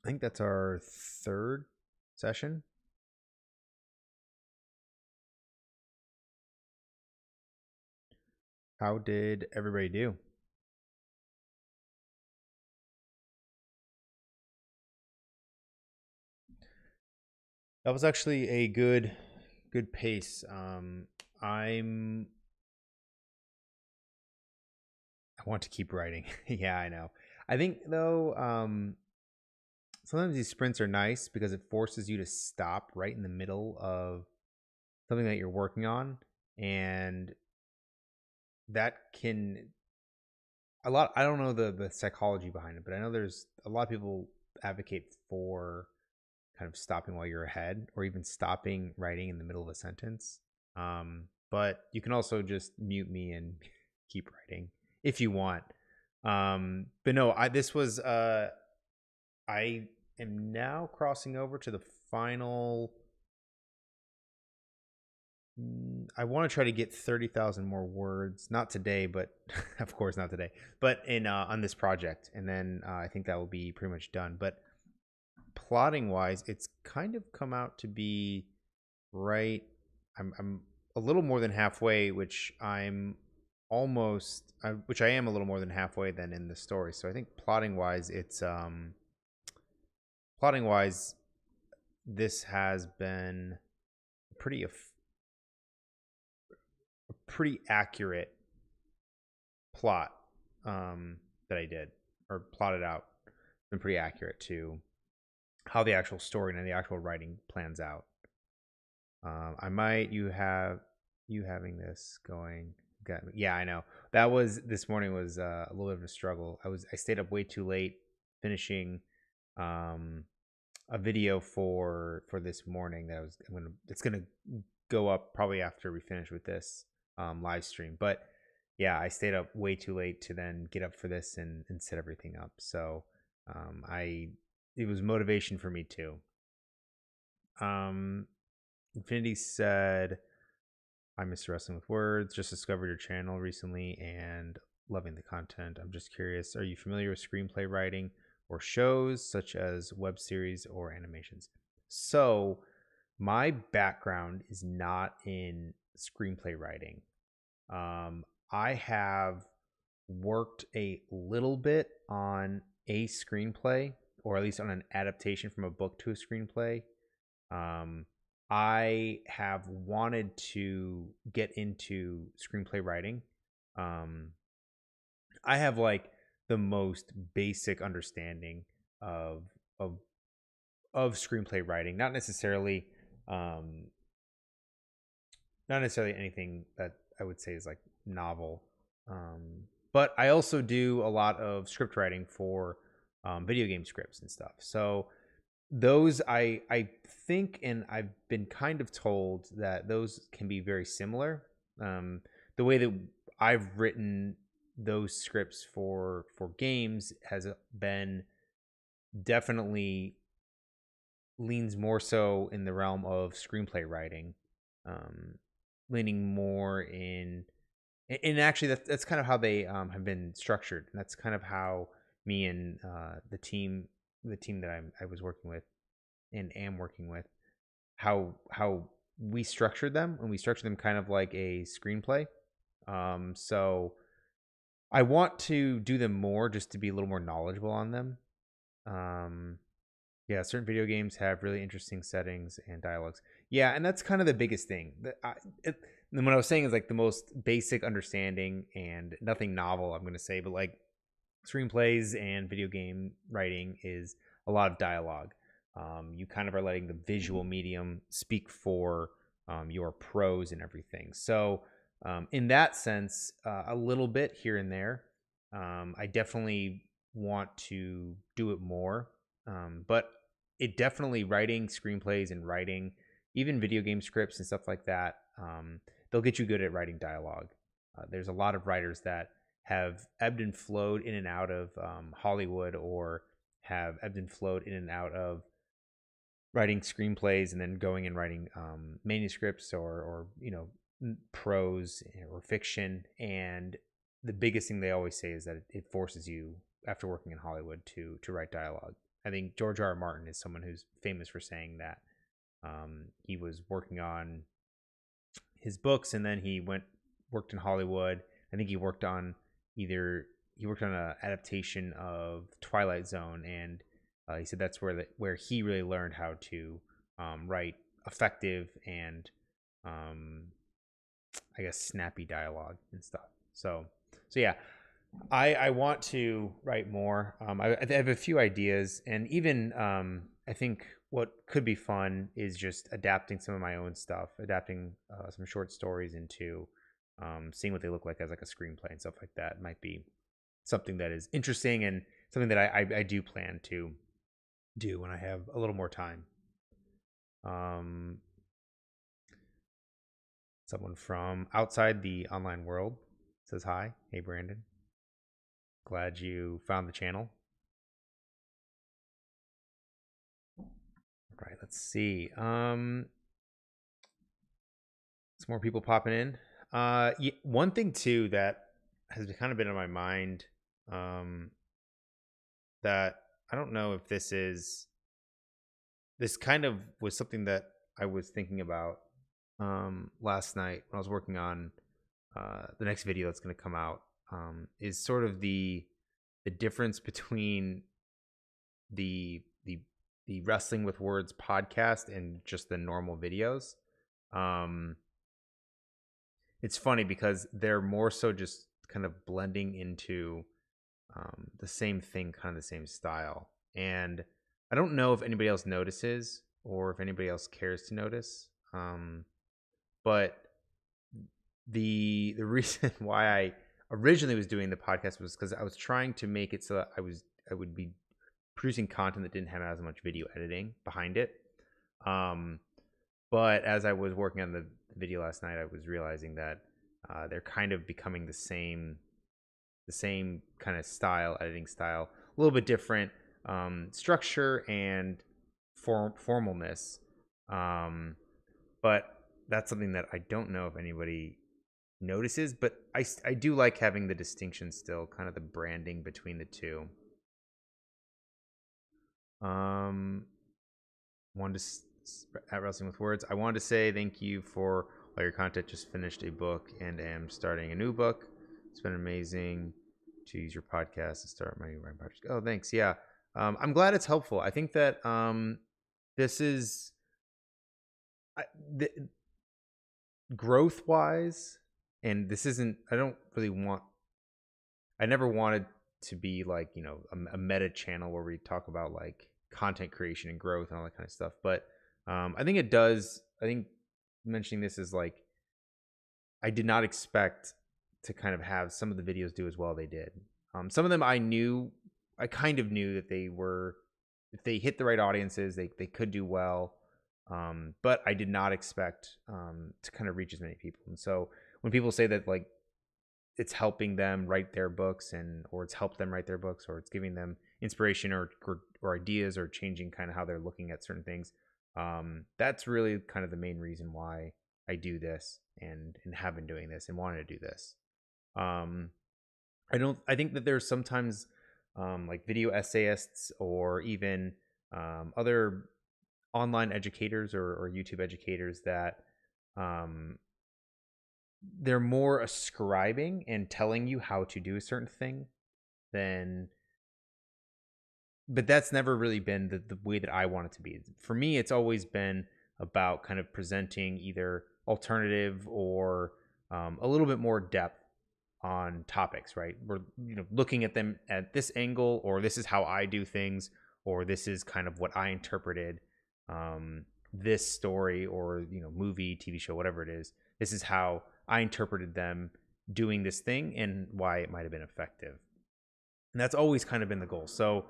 I think that's our third session. How did everybody do? That was actually a good pace. I want to keep writing. Yeah, I know. I think though, sometimes these sprints are nice because it forces you to stop right in the middle of something that you're working on, and that can a lot. I don't know the psychology behind it, but I know there's a lot of people advocate for kind of stopping while you're ahead, or even stopping writing in the middle of a sentence. But you can also just mute me and keep writing if you want. But no, I this was I am now crossing over to the final. I want to try to get 30,000 more words. Not today, but of course not today. But in on this project, and then I think that will be pretty much done. But plotting wise, it's kind of come out to be right. I'm a little more than halfway, which which I am a little more than halfway than in the story. So I think plotting wise, this has been pretty a pretty accurate plot that I did or plotted out. It's been pretty accurate to how the actual story and the actual writing plans out. I might you having this going. Yeah, I know. That was this morning was a little bit of a struggle. I stayed up way too late finishing um, a video for this morning that it's gonna go up probably after we finish with this live stream. But yeah, I stayed up way too late to then get up for this and set everything up. So I it was motivation for me too. Um, Infinity said, "I miss wrestling with words. Just discovered your channel recently and loving the content. I'm just curious, are you familiar with screenplay writing or shows such as web series or animations?" So, my background is not in screenplay writing. I have worked a little bit on a screenplay, or at least on an adaptation from a book to a screenplay. Um, I have wanted to get into screenplay writing. Um, I have like the most basic understanding of of of screenplay writing, um, not necessarily anything that I would say is like novel. But I also do a lot of script writing for video game scripts and stuff. So those I think, and I've been kind of told that those can be very similar. The way that I've written those scripts for games has been definitely leans more so in the realm of screenplay writing, um, leaning more in. And actually, that's kind of how they have been structured. And that's kind of how me and the team that I was working with and am working with, how we structured them, and we structured them kind of like a screenplay. So I want to do them more just to be a little more knowledgeable on them. Um, yeah, certain video games have really interesting settings and dialogues. Yeah, and that's kind of the biggest thing. And what I was saying is like the most basic understanding and nothing novel, I'm going to say, but like screenplays and video game writing is a lot of dialogue. You kind of are letting the visual medium speak for your prose and everything. So, in that sense, a little bit here and there. I definitely want to do it more, but it definitely writing screenplays and writing even video game scripts and stuff like that. They'll get you good at writing dialogue. There's a lot of writers that have ebbed and flowed in and out of Hollywood, or have ebbed and flowed in and out of writing screenplays and then going and writing manuscripts, or prose or fiction. And the biggest thing they always say is that it forces you after working in Hollywood to write dialogue. I think George R. R. Martin is someone who's famous for saying that. He was working on his books, and then he worked in Hollywood. I think he worked on an adaptation of Twilight Zone, and he said that's where he really learned how to write effective and I guess snappy dialogue and stuff. So yeah, I want to write more. I have a few ideas, and even I think what could be fun is just adapting some of my own stuff, adapting some short stories into seeing what they look like as like a screenplay and stuff like that. Might be something that is interesting and something that I do plan to do when I have a little more time. Someone from outside the online world says hi. Hey, Brandon. Glad you found the channel. All right, let's see. Some more people popping in. One thing too that has kind of been on my mind, that I don't know if this kind of was something that I was thinking about last night when I was working on the next video that's going to come out, is sort of the difference between the Wrestling with Words podcast and just the normal videos. It's funny because they're more so just kind of blending into the same thing, kind of the same style. And I don't know if anybody else notices or if anybody else cares to notice. But the reason why I originally was doing the podcast was because I was trying to make it so that I would be producing content that didn't have as much video editing behind it. But as I was working on the video last night, I was realizing that they're kind of becoming the same kind of style, editing style, a little bit different structure and formalness. But that's something that I don't know if anybody notices, but I do like having the distinction still, kind of the branding between the two. Wanted to at Wrestling with Words, I wanted to say thank you for all your content. Just finished a book and am starting a new book. It's been amazing to use your podcast to start my writing project. Oh, thanks. Yeah. I'm glad it's helpful. I think that this is growth wise, and this isn't, I never wanted to be like, a meta channel where we talk about like content creation and growth and all that kind of stuff. But I think mentioning this is like, I did not expect to kind of have some of the videos do as well they did. Some of them I kind of knew that if they hit the right audiences, they could do well. But I did not expect to kind of reach as many people. And so when people say that like it's helping them write their books or it's helped them write their books, or it's giving them inspiration or ideas or changing kind of how they're looking at certain things, that's really kind of the main reason why I do this and have been doing this and wanted to do this. I think that there's sometimes like video essayists or even other online educators or YouTube educators that they're more ascribing and telling you how to do a certain thing but that's never really been the way that I want it to be. For me, it's always been about kind of presenting either alternative or a little bit more depth on topics, right? We're looking at them at this angle, or this is how I do things, or this is kind of what I interpreted this story or movie, TV show, whatever it is. This is how I interpreted them doing this thing and why it might have been effective. And that's always kind of been the goal. So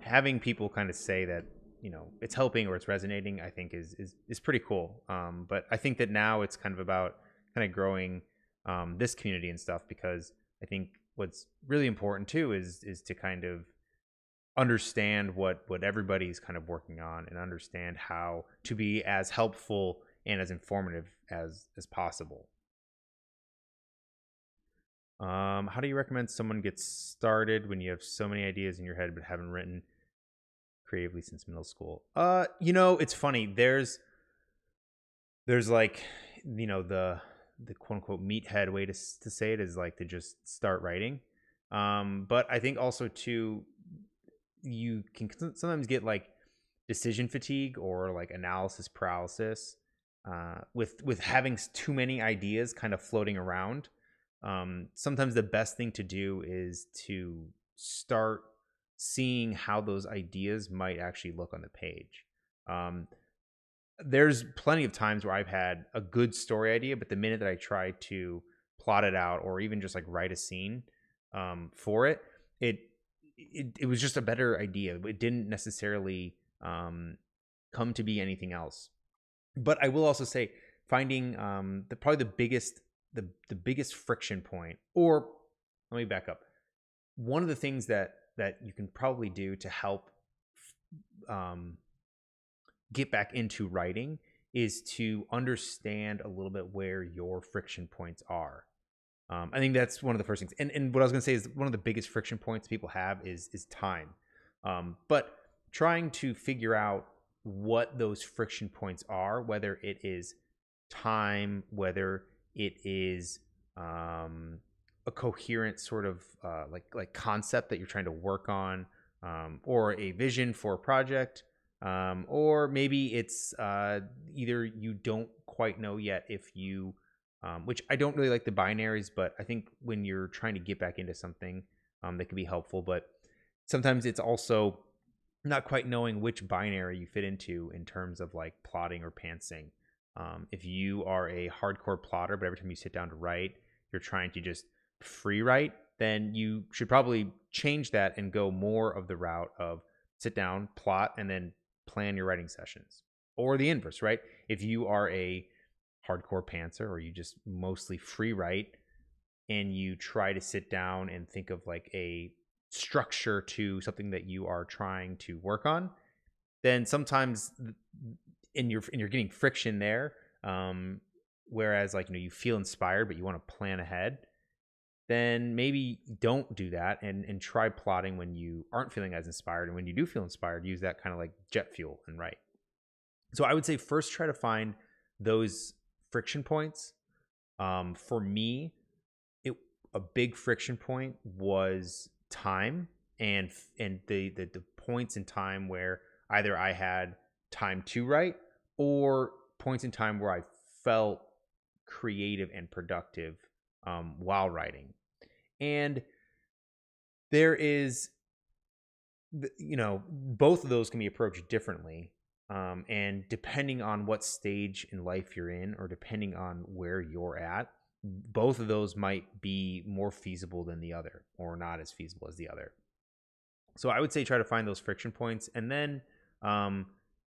having people kind of say that it's helping or it's resonating, I think is pretty cool. But I think that now it's kind of about kind of growing this community and stuff, because I think what's really important too is to kind of understand what everybody's kind of working on and understand how to be as helpful and as informative as possible. How do you recommend someone gets started when you have so many ideas in your head but haven't written creatively since middle school? It's funny. There's like, the quote unquote meathead way to say it is like to just start writing. But I think also too, you can sometimes get like decision fatigue or like analysis paralysis with having too many ideas kind of floating around. Sometimes the best thing to do is to start seeing how those ideas might actually look on the page. Um, there's plenty of times where I've had a good story idea, but the minute that I try to plot it out or even just like write a scene for it, it, it was just a better idea. It didn't necessarily come to be anything else. But I will also say finding probably the biggest friction point, or let me back up. One of the things that you can probably do to help um, get back into writing is to understand a little bit where your friction points are. I think that's one of the first things. And what I was going to say is one of the biggest friction points people have is time. But trying to figure out what those friction points are, whether it is time, whether it is a coherent sort of like concept that you're trying to work on, or a vision for a project, or maybe it's either you don't quite know yet if you, which I don't really like the binaries, but I think when you're trying to get back into something, that can be helpful. But sometimes it's also not quite knowing which binary you fit into in terms of like plotting or pantsing. If you are a hardcore plotter, but every time you sit down to write, you're trying to just free write, then you should probably change that and go more of the route of sit down, plot, and then plan your writing sessions. Or the inverse, right? If you are a hardcore pantser or you just mostly free write and you try to sit down and think of like a structure to something that you are trying to work on, then sometimes and you're getting friction there. Whereas like you feel inspired but you want to plan ahead, then maybe don't do that and try plotting when you aren't feeling as inspired, and when you do feel inspired, use that kind of like jet fuel and write. So I would say first try to find those friction points. For me, a big friction point was time, and the points in time where either I had time to write or points in time where I felt creative and productive while writing. And there is, both of those can be approached differently. And depending on what stage in life you're in, or depending on where you're at, both of those might be more feasible than the other, or not as feasible as the other. So I would say try to find those friction points, and then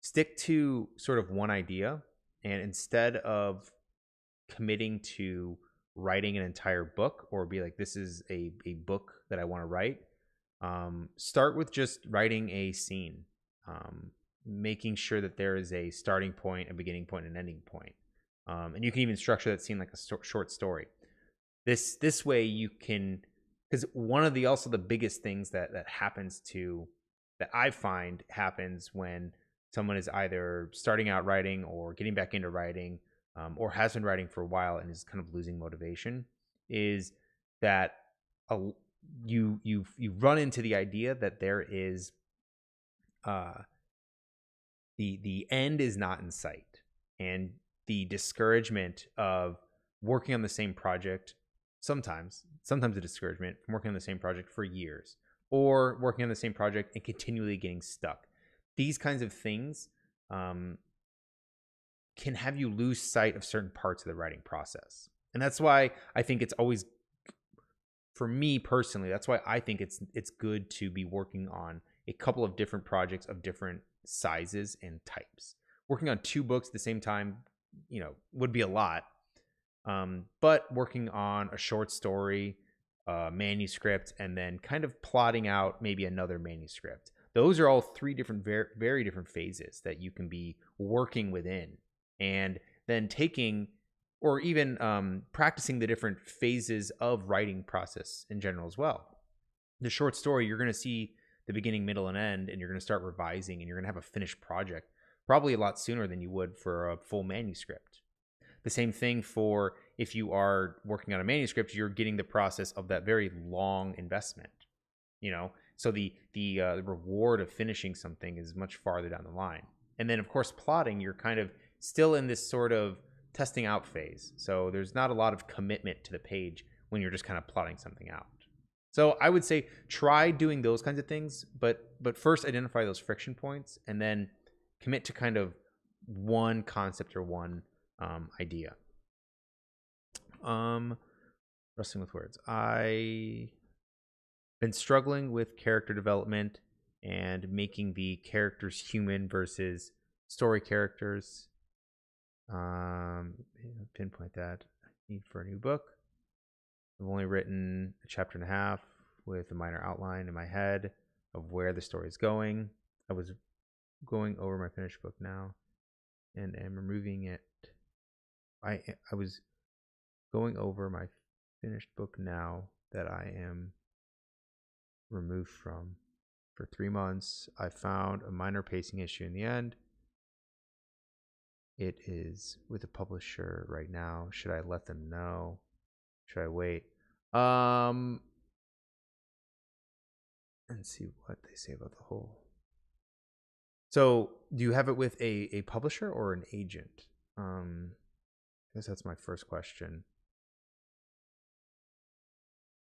stick to sort of one idea. And instead of committing to writing an entire book, or be like, this is a book that I want to write, start with just writing a scene, making sure that there is a starting point, a beginning point, an ending point. And you can even structure that scene like a short story. This way you can, because one of the also the biggest things that happens to, that I find happens when someone is either starting out writing or getting back into writing, or has been writing for a while and is kind of losing motivation, is that you run into the idea that there is the end is not in sight, and the discouragement of working on the same project, sometimes the discouragement from working on the same project for years, or working on the same project and continually getting stuck. These kinds of things can have you lose sight of certain parts of the writing process. And that's why I think it's always, for me personally, that's why I think it's good to be working on a couple of different projects of different sizes and types. Working on 2 books at the same time, would be a lot. But working on a short story, manuscript, and then kind of plotting out maybe another manuscript. Those are all 3 different, very different phases that you can be working within. And then taking or even practicing the different phases of writing process in general as well. The short story, you're going to see the beginning, middle, and end, and you're going to start revising, and you're going to have a finished project probably a lot sooner than you would for a full manuscript. The same thing for if you are working on a manuscript, you're getting the process of that very long investment. So the reward of finishing something is much farther down the line. And then, of course, plotting, you're kind of still in this sort of testing out phase. So there's not a lot of commitment to the page when you're just kind of plotting something out. So I would say try doing those kinds of things, but first identify those friction points and then commit to kind of one concept or one idea. Wrestling with words. I been struggling with character development and making the characters human versus story characters. Pinpoint that. Need for a new book. I've only written a chapter and a half with a minor outline in my head of where the story is going. I was going over my finished book now and am removing it. I was going over my finished book now that I am removed from for 3 months. I found a minor pacing issue in the end. It is with a publisher right now. Should I let them know? Should I wait? And see what they say about the whole. So, do you have it with a publisher or an agent? I guess that's my first question.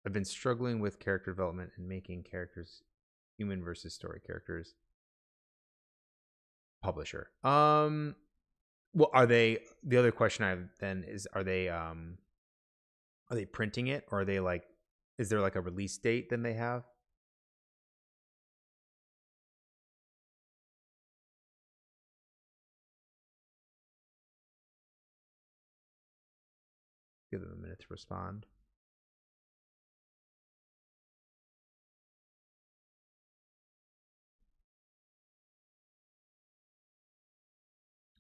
I've been struggling with character development and making characters human versus story characters. Publisher. Well, are they? The other question I have then is: are they printing it, or are they like? Is there like a release date then they have? Give them a minute to respond.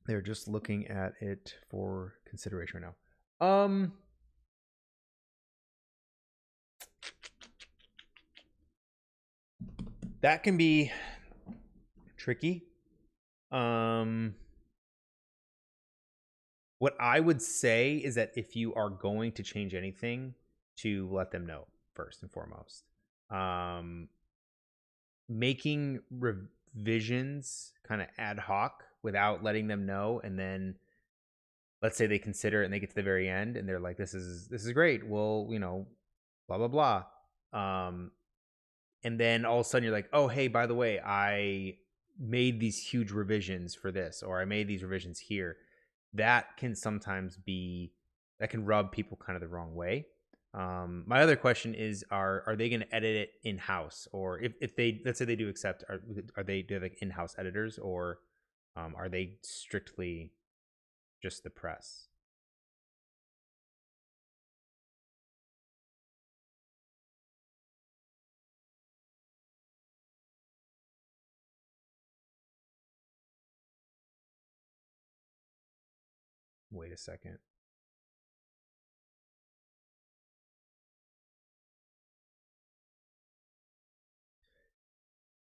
They're just looking at it for consideration right now. That can be tricky. What I would say is that if you are going to change anything, to let them know first and foremost. Making revisions kind of ad hoc without letting them know, and then let's say they consider it and they get to the very end and they're like, this is great. Well, blah blah blah. And then all of a sudden you're like, oh hey, by the way, I made these huge revisions for this, or I made these revisions here. That can sometimes that can rub people kind of the wrong way. My other question is, are they going to edit it in house, or if they, let's say they do accept, are they do like in-house editors, or are they strictly just the press? Wait a second.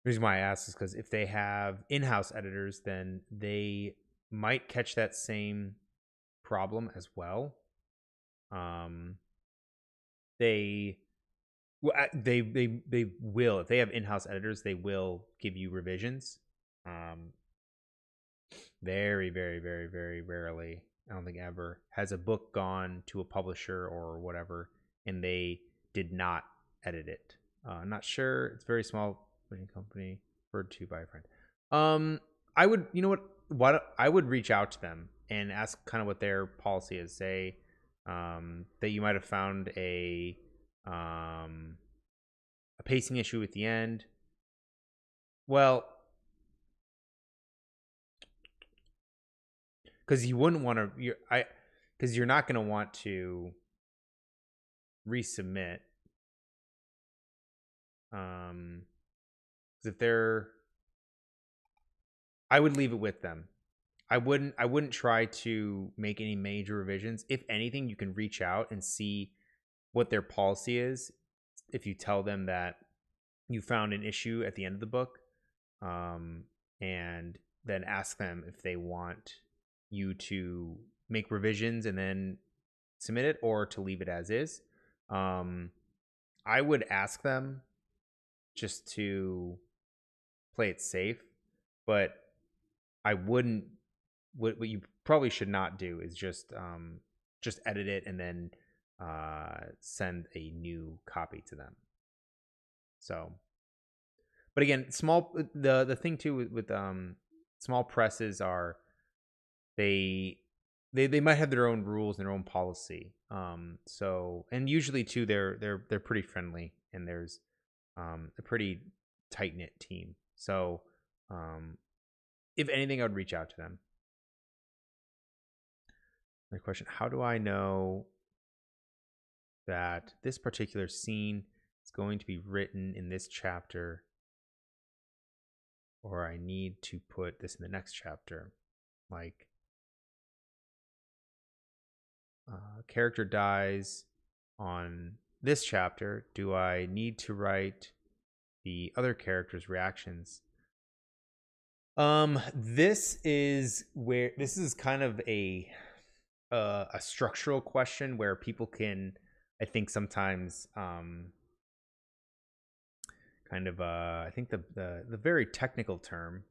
The reason why I ask is because if they have in-house editors, then they might catch that same problem as well. They will, if they have in-house editors, they will give you revisions. Very, very, very, very rarely, I don't think ever, has a book gone to a publisher or whatever and they did not edit it. I'm not sure. It's a very small company, referred to by a friend. I would, what I would reach out to them and ask kind of what their policy is. Say that you might have found a pacing issue at the end. Well, because you wouldn't want to, because you're not going to want to resubmit. If they're, I would leave it with them. I wouldn't try to make any major revisions. If anything, you can reach out and see what their policy is. If you tell them that you found an issue at the end of the book, and then ask them if they want you to make revisions and then submit it, or to leave it as is. I would ask them just to play it safe, but I wouldn't. What you probably should not do is just edit it and then send a new copy to them. So, but again, the thing too with small presses are they might have their own rules and their own policy. So, and usually too they're pretty friendly, and there's a pretty tight knit team. So, if anything, I would reach out to them. Another question: how do I know that this particular scene is going to be written in this chapter, or I need to put this in the next chapter? Like, character dies on this chapter. Do I need to write the other character's reactions? This is kind of a structural question where people can, I think, sometimes kind of I think the very technical term,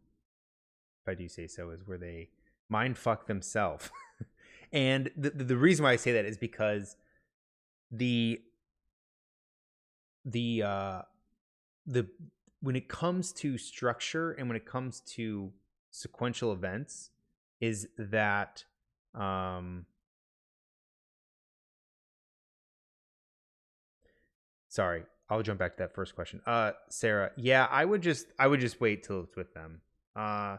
if I do say so, is where they mind fuck themselves. And the reason why I say that is because the when it comes to structure and when it comes to sequential events, is that sorry, I'll jump back to that first question. Sarah, yeah, I would just wait till it's with them. I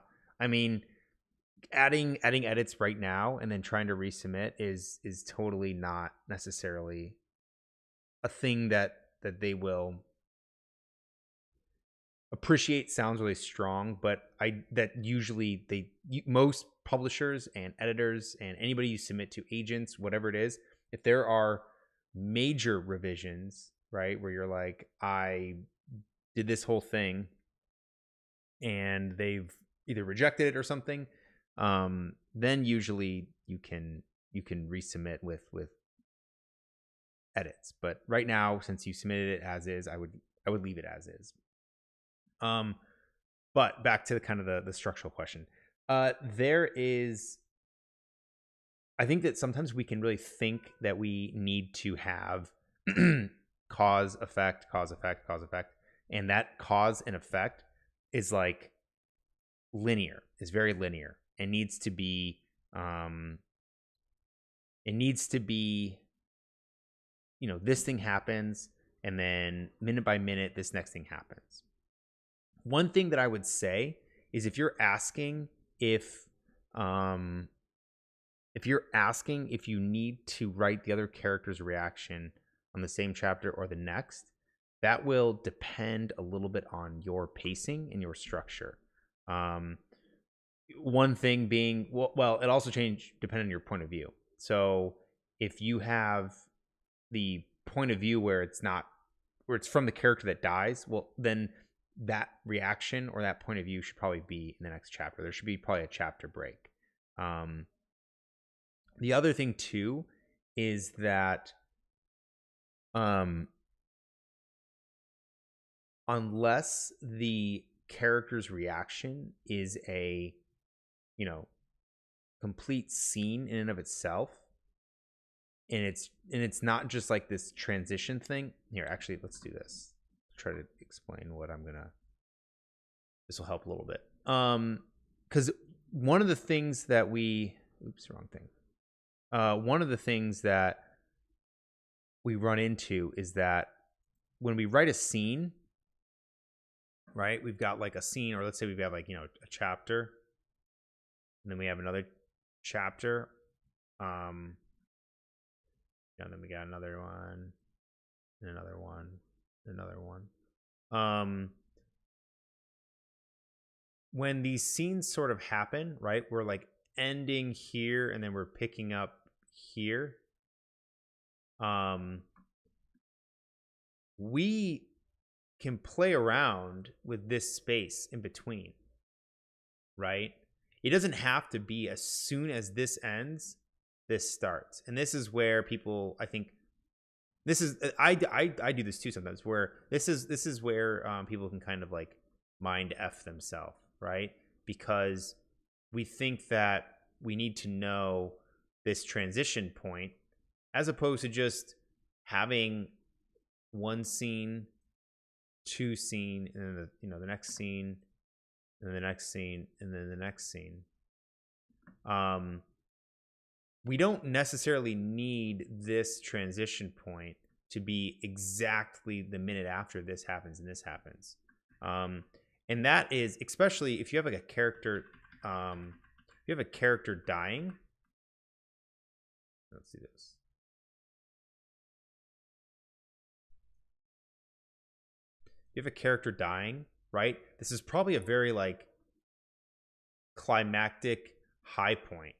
mean, adding edits right now and then trying to resubmit is totally not necessarily a thing that they will appreciate. Sounds really strong, but usually most publishers and editors and anybody you submit to, agents, whatever it is, if there are major revisions, right, where you're like, I did this whole thing and they've either rejected it or something, then usually you can resubmit with edits. But right now, since you submitted it as is, I would leave it as is. But back to the kind of the structural question. There is, I think that sometimes we can really think that we need to have cause, effect, and that cause and effect is like linear, is very linear, and needs to be this thing happens, and then minute by minute this next thing happens. One thing that I would say is if you're asking if you need to write the other character's reaction on the same chapter or the next, that will depend a little bit on your pacing and your structure. One thing being, well, it also changes depending on your point of view. So if you have the point of view where it's from the character that dies, well, then that reaction or that point of view should probably be in the next chapter. There should be probably a chapter break. The other thing too is that unless the character's reaction is a complete scene in and of itself, and it's not just like this transition thing. Here, actually, let's do this. Try to explain what this will help a little bit. Because one of the things that one of the things that we run into is that when we write a scene, right, we've got like a scene, or let's say we've got like, a chapter, and then we have another chapter, and then we got another one, and another one, and another one. When these scenes sort of happen, right, we're like ending here and then we're picking up here, we can play around with this space in between, right? It doesn't have to be as soon as this ends, this starts. And this is where people, I think, this is I do this too sometimes, where this is where people can kind of like mind F themselves, right? Because we think that we need to know this transition point as opposed to just having one scene, two scene, and then the next scene, and then the next scene, and then the next scene. We don't necessarily need this transition point to be exactly the minute after this happens and this happens. And that is, especially if you have like a character, if you have a character dying. Let's see this. You have a character dying, right? This is probably a very like climactic high point,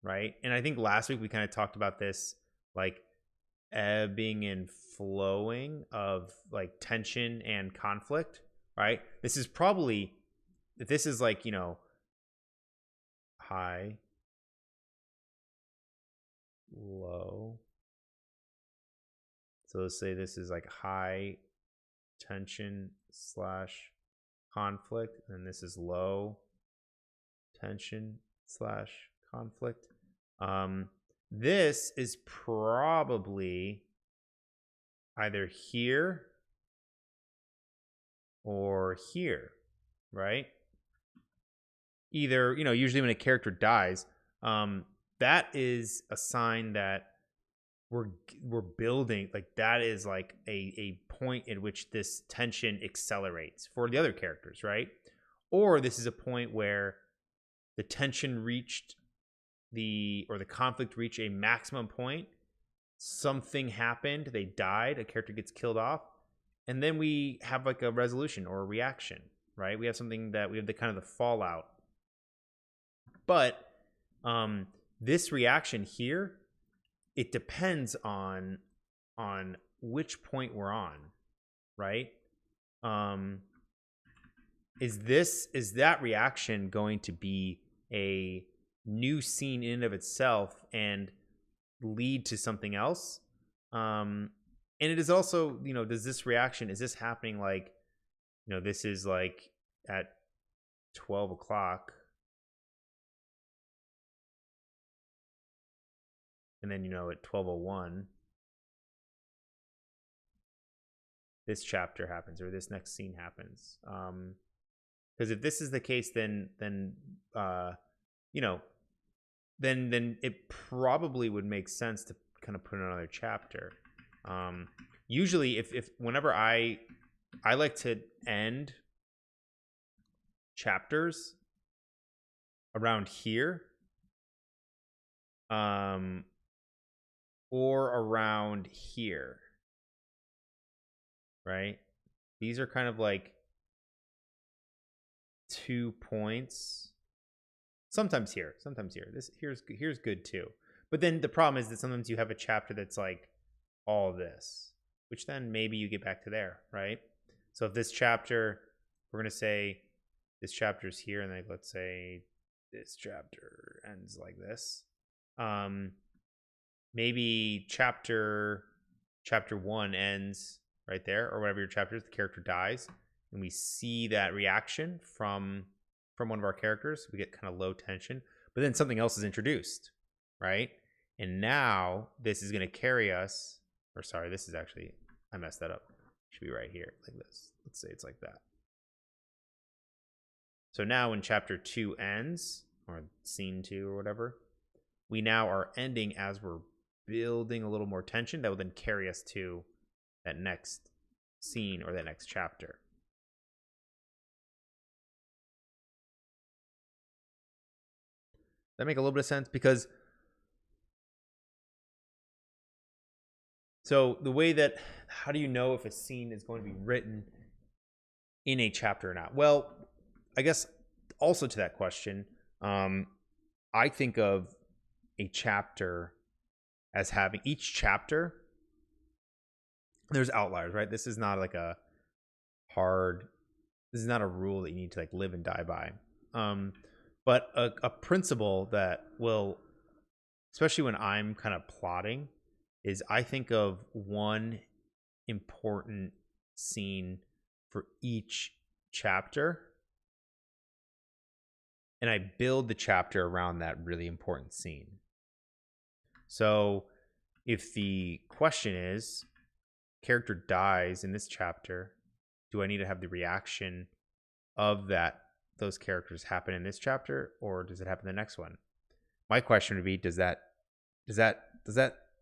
right? And I think last week we kind of talked about this, like ebbing and flowing of like tension and conflict, right? This is probably, if this is like, high, low. So let's say this is like high tension / conflict, and this is low tension / conflict. This is probably either here or here, right? Either, usually when a character dies, that is a sign that we're building, like that is like a point at which this tension accelerates for the other characters, right? Or this is a point where the tension reached the conflict reached a maximum point, something happened, they died, a character gets killed off, and then we have like a resolution or a reaction, right? We have something that we have the kind of the fallout. But this reaction here, it depends on which point we're on, right? Is that reaction going to be a new scene in and of itself and lead to something else? And it is also, does this reaction, is this happening like, this is like at 12 o'clock, and then, at 12:01, this chapter happens, or this next scene happens. Because if this is the case, then it probably would make sense to kind of put another chapter. Usually, if whenever I like to end chapters around here, or around here, right? These are kind of like 2 points. Sometimes here. This here's good too. But then the problem is that sometimes you have a chapter that's like all this, which then maybe you get back to there, right? So if this chapter, we're gonna say this chapter's here, and like let's say this chapter ends like this. Maybe chapter 1 ends right there, or whatever your chapter is, the character dies, and we see that reaction from one of our characters. We get kind of low tension, but then something else is introduced, right? And now this is going to carry us, or sorry, this is actually, I messed that up. It should be right here, like this. Let's say it's like that. So now when chapter 2 ends, or scene 2 or whatever, we now are ending as we're building a little more tension that will then carry us to that next scene or that next chapter. That make a little bit of sense? Because so the way that, how do you know if a scene is going to be written in a chapter or not? Well, I guess also to that question, I think of a chapter as having each chapter. There's outliers, right? This is not like a hard. This is not a rule that you need to like live and die by. But a principle that will, especially when I'm kind of plotting, is I think of one important scene for each chapter, and I build the chapter around that really important scene. So if the question is, character dies in this chapter, do I need to have the reaction of those characters happen in this chapter, or does it happen in the next one? My question would be, does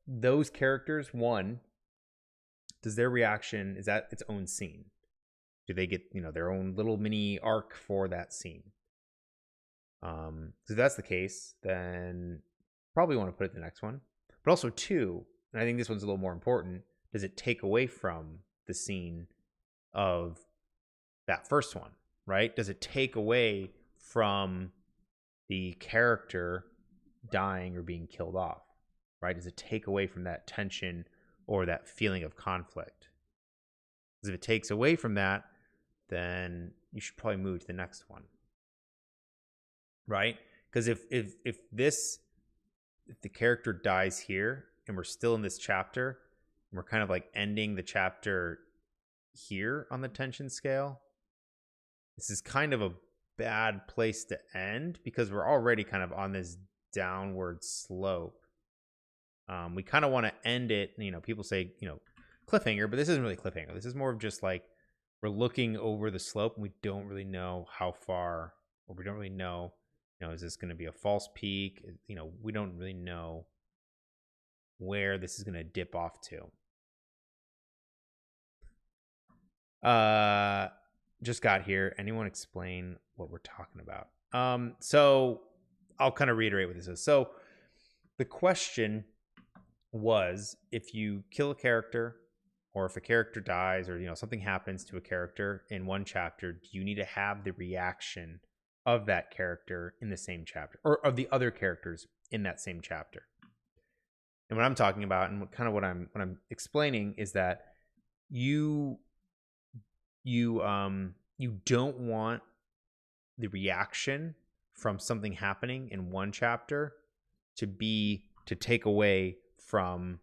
those characters, one, does their reaction, is that its own scene? Do they get, their own little mini arc for that scene? So if that's the case, then probably want to put it in the next one. But also two, and I think this one's a little more important, does it take away from the scene of that first one, right? Does it take away from the character dying or being killed off, right? Does it take away from that tension or that feeling of conflict? Because if it takes away from that, then you should probably move to the next one, right? Because if the character dies here and we're still in this chapter and we're kind of like ending the chapter here on the tension scale, this is kind of a bad place to end because we're already kind of on this downward slope. We kind of want to end it, people say, cliffhanger, but this isn't really cliffhanger. This is more of just like we're looking over the slope and we don't really know how far, or we don't really know, is this going to be a false peak? We don't really know where this is going to dip off to. Just got here. Anyone explain what we're talking about? So I'll kind of reiterate what this is. So the question was, if you kill a character, or if a character dies, or something happens to a character in one chapter, do you need to have the reaction of that character in the same chapter, or of the other characters in that same chapter? And what I'm talking about, and what I'm explaining, is that you don't want the reaction from something happening in one chapter to take away from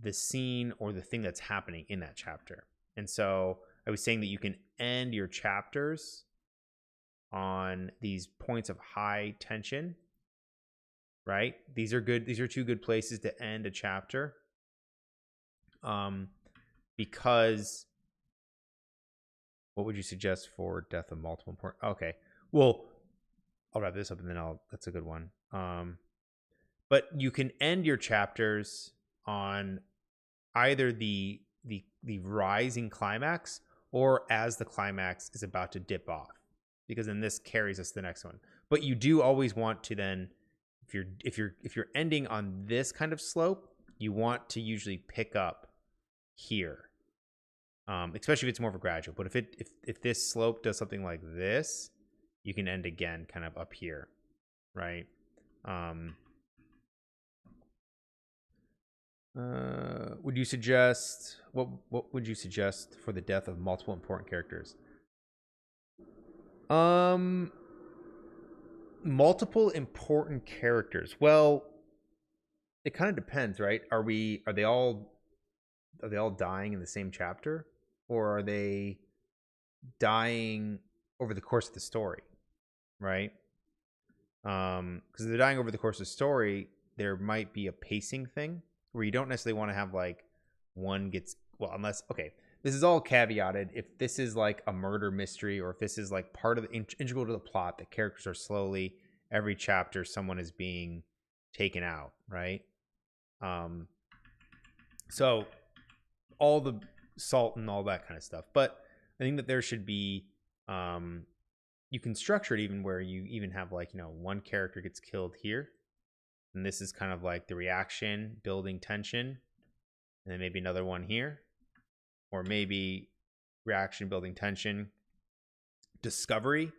the scene or the thing that's happening in that chapter. And so I was saying that you can end your chapters on these points of high tension, right? These are good. These are two good places to end a chapter. Because what would you suggest for death of multiple important? Okay, well, I'll wrap this up and then that's a good one. But you can end your chapters on either the rising climax or as the climax is about to dip off, because then this carries us to the next one. But you do always want to then, if you're ending on this kind of slope, you want to usually pick up here, especially if it's more of a gradual. But if this slope does something like this, you can end again kind of up here, right? Would you suggest what would you suggest for the death of multiple important characters? Multiple important characters. Well, it kind of depends, right? Are they all dying in the same chapter, or are they dying over the course of the story, right? Because if they're dying over the course of the story, there might be a pacing thing where you don't necessarily want to have like one gets, well, unless, okay, this is all caveated. If this is like a murder mystery, or if this is like part of the integral to the plot, that characters are slowly, every chapter someone is being taken out, right? So all the salt and all that kind of stuff. But I think that there should be, you can structure it even where you even have like, one character gets killed here, and this is kind of like the reaction building tension, and then maybe another one here, or maybe reaction building tension, discovery,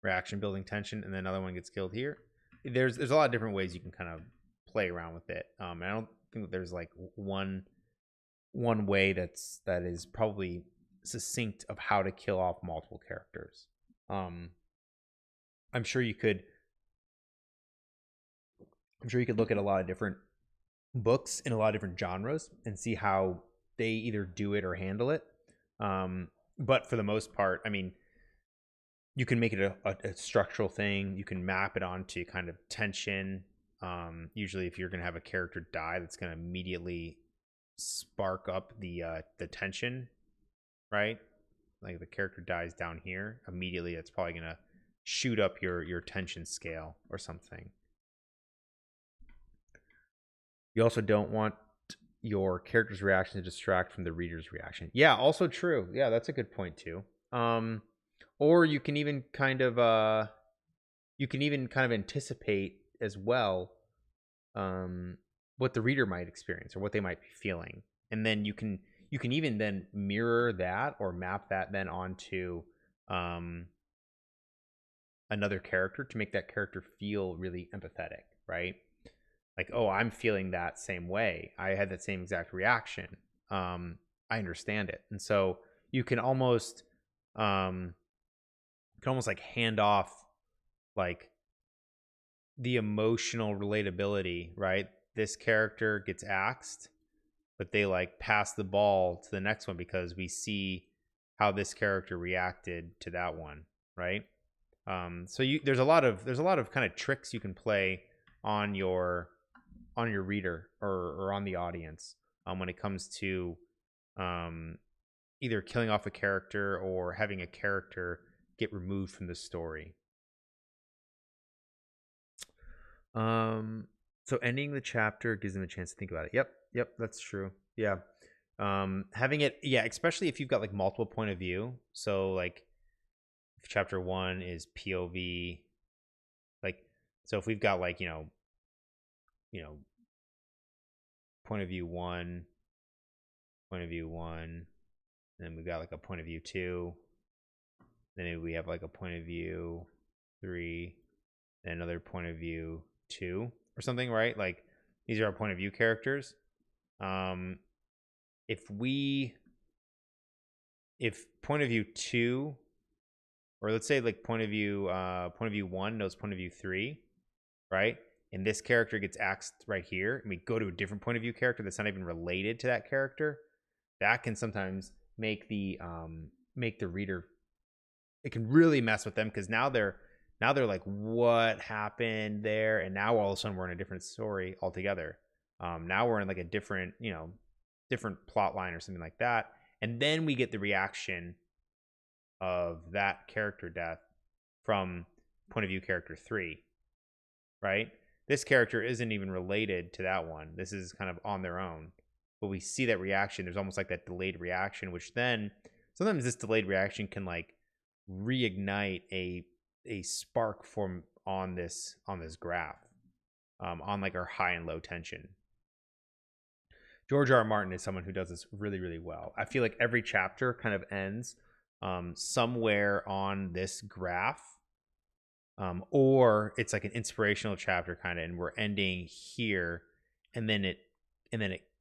reaction building tension, and then another one gets killed here. there's a lot of different ways you can kind of play around with it. And I don't think that there's like one way that is probably succinct of how to kill off multiple characters. I'm sure you could look at a lot of different books in a lot of different genres and see how they either do it or handle it. But for the most part, I mean, you can make it a structural thing. You can map it onto kind of tension. Usually, if you're going to have a character die, that's going to immediately spark up the tension, right? Like the character dies down here, immediately it's probably going to shoot up your tension scale or something. You also don't want your character's reaction to distract from the reader's reaction. Yeah, also true. Yeah, that's a good point too. Or you can even kind of anticipate as well what the reader might experience or what they might be feeling, and then you can even then mirror that or map that then onto another character to make that character feel really empathetic, right? Like, oh, I'm feeling that same way. I had that same exact reaction. I understand it, and so you can almost like hand off like the emotional relatability, right? This character gets axed, but they like pass the ball to the next one because we see how this character reacted to that one, right? So there's a lot of kind of tricks you can play on your reader or on the audience when it comes to either killing off a character or having a character get removed from the story. So ending the chapter gives them a chance to think about it. Yep, that's true. Yeah. Having it, yeah, especially if you've got like multiple point of view. So like if chapter 1 is POV, like, so if we've got like, you know, point of view 1, then we've got like a point of view 2, then maybe we have like a point of view 3, then another point of view 2 or something, right? Like these are our point of view characters. If point of view 2, or let's say like point of view 1 knows point of view 3, right? And this character gets axed right here, and we go to a different point of view character that's not even related to that character, that can sometimes make the reader, it can really mess with them, because now they're like, what happened there? And now all of a sudden we're in a different story altogether. Now we're in like a different plot line or something like that, and then we get the reaction of that character death from point of view character 3, right? This character isn't even related to that one. This is kind of on their own, but we see that reaction. There's almost like that delayed reaction, which then sometimes this delayed reaction can like reignite a spark from on this graph, on like our high and low tension. George R. R. Martin is someone who does this really, really well. I feel like every chapter kind of ends somewhere on this graph, or it's like an inspirational chapter kind of, and we're ending here, and then it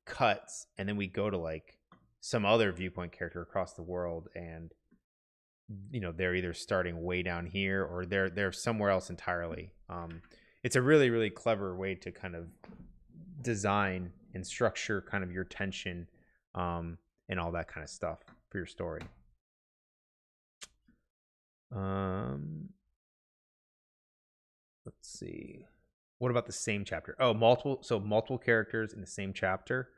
cuts, and then we go to like some other viewpoint character across the world, and they're either starting way down here or they're somewhere else entirely. It's a really, really clever way to kind of design and structure kind of your tension and all that kind of stuff for your story. Let's see. What about the same chapter? Oh, multiple characters in the same chapter.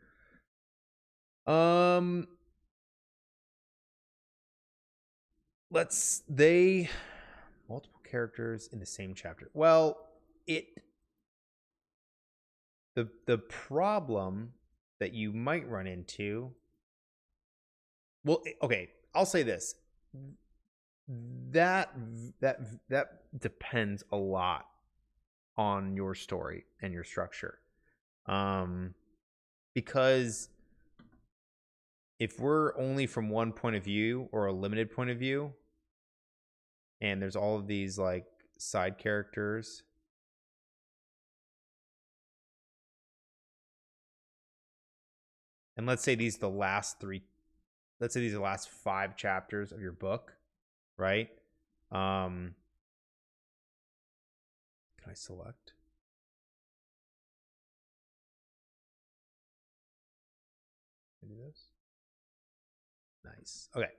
Multiple characters in the same chapter. Well, the problem that you might run into, well, okay, I'll say this, that depends a lot on your story and your structure, because if we're only from one point of view or a limited point of view, and there's all of these like side characters, and let's say these are the last three, let's say these are the last 5 chapters of your book, right? Can I select? Can I do this? Nice. Okay.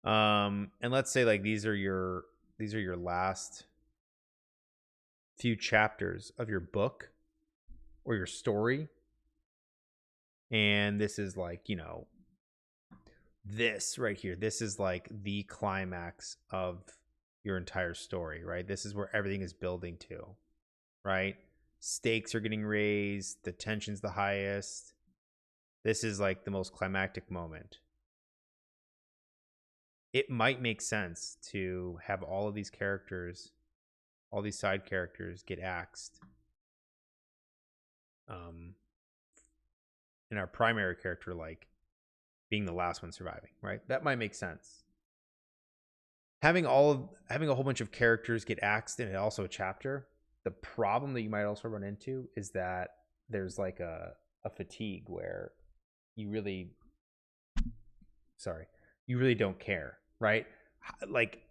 And let's say like these are your last few chapters of your book or your story, and this is like, you know, this right here, this is like the climax of your entire story, right? This is where everything is building to, right? Stakes are getting raised, the tension's the highest. This is like the most climactic moment. It might make sense to have all of these characters, all these side characters get axed. And our primary character like being the last one surviving, right? That might make sense. Having a whole bunch of characters get axed in also a chapter, the problem that you might also run into is that there's like a fatigue where you really don't care, right? Like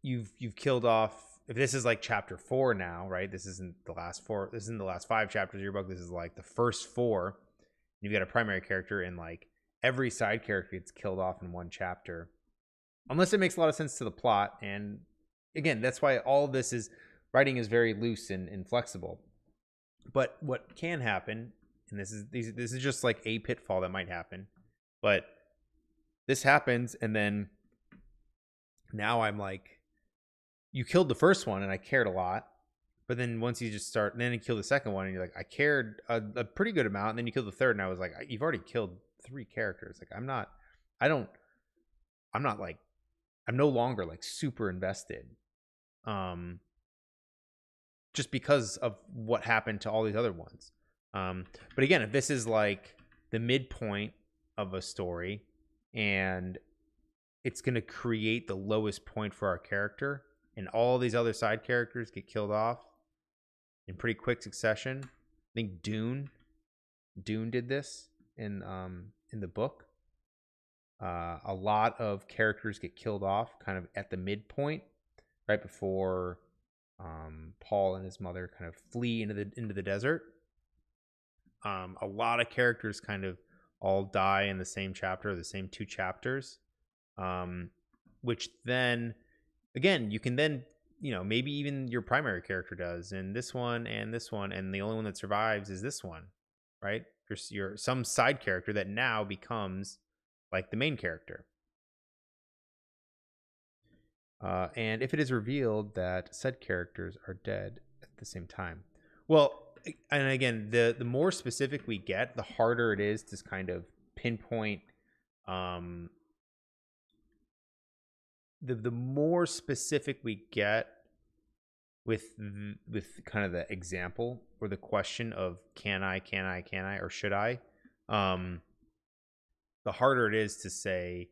you've killed off, if this is like chapter 4 now, right? This isn't the last 4, this isn't the last 5 chapters of your book, this is like the first 4. You've got a primary character, and like every side character gets killed off in one chapter, unless it makes a lot of sense to the plot. And again, that's why all this is, writing is very loose and flexible. But what can happen, and this is just like a pitfall that might happen, but this happens, and then now I'm like, you killed the first one and I cared a lot, but then once you just start, and then you kill the second one and you're like, I cared a pretty good amount, and then you kill the third and I was like, you've already killed 3 characters. Like I'm no longer like super invested, just because of what happened to all these other ones. But again, if this is like the midpoint of a story and it's going to create the lowest point for our character, and all these other side characters get killed off in pretty quick succession. I think Dune did this in the book. A lot of characters get killed off kind of at the midpoint, right before Paul and his mother kind of flee into the desert. A lot of characters kind of all die in the same chapter, the same 2 chapters, which then again, you can then, you know, maybe even your primary character does, and this one, and the only one that survives is this one, right? You're some side character that now becomes like the main character. And if it is revealed that said characters are dead at the same time, well, and again, the more specific we get, the harder it is to kind of pinpoint. The more specific we get with kind of the example or the question of can I, or should I, the harder it is to say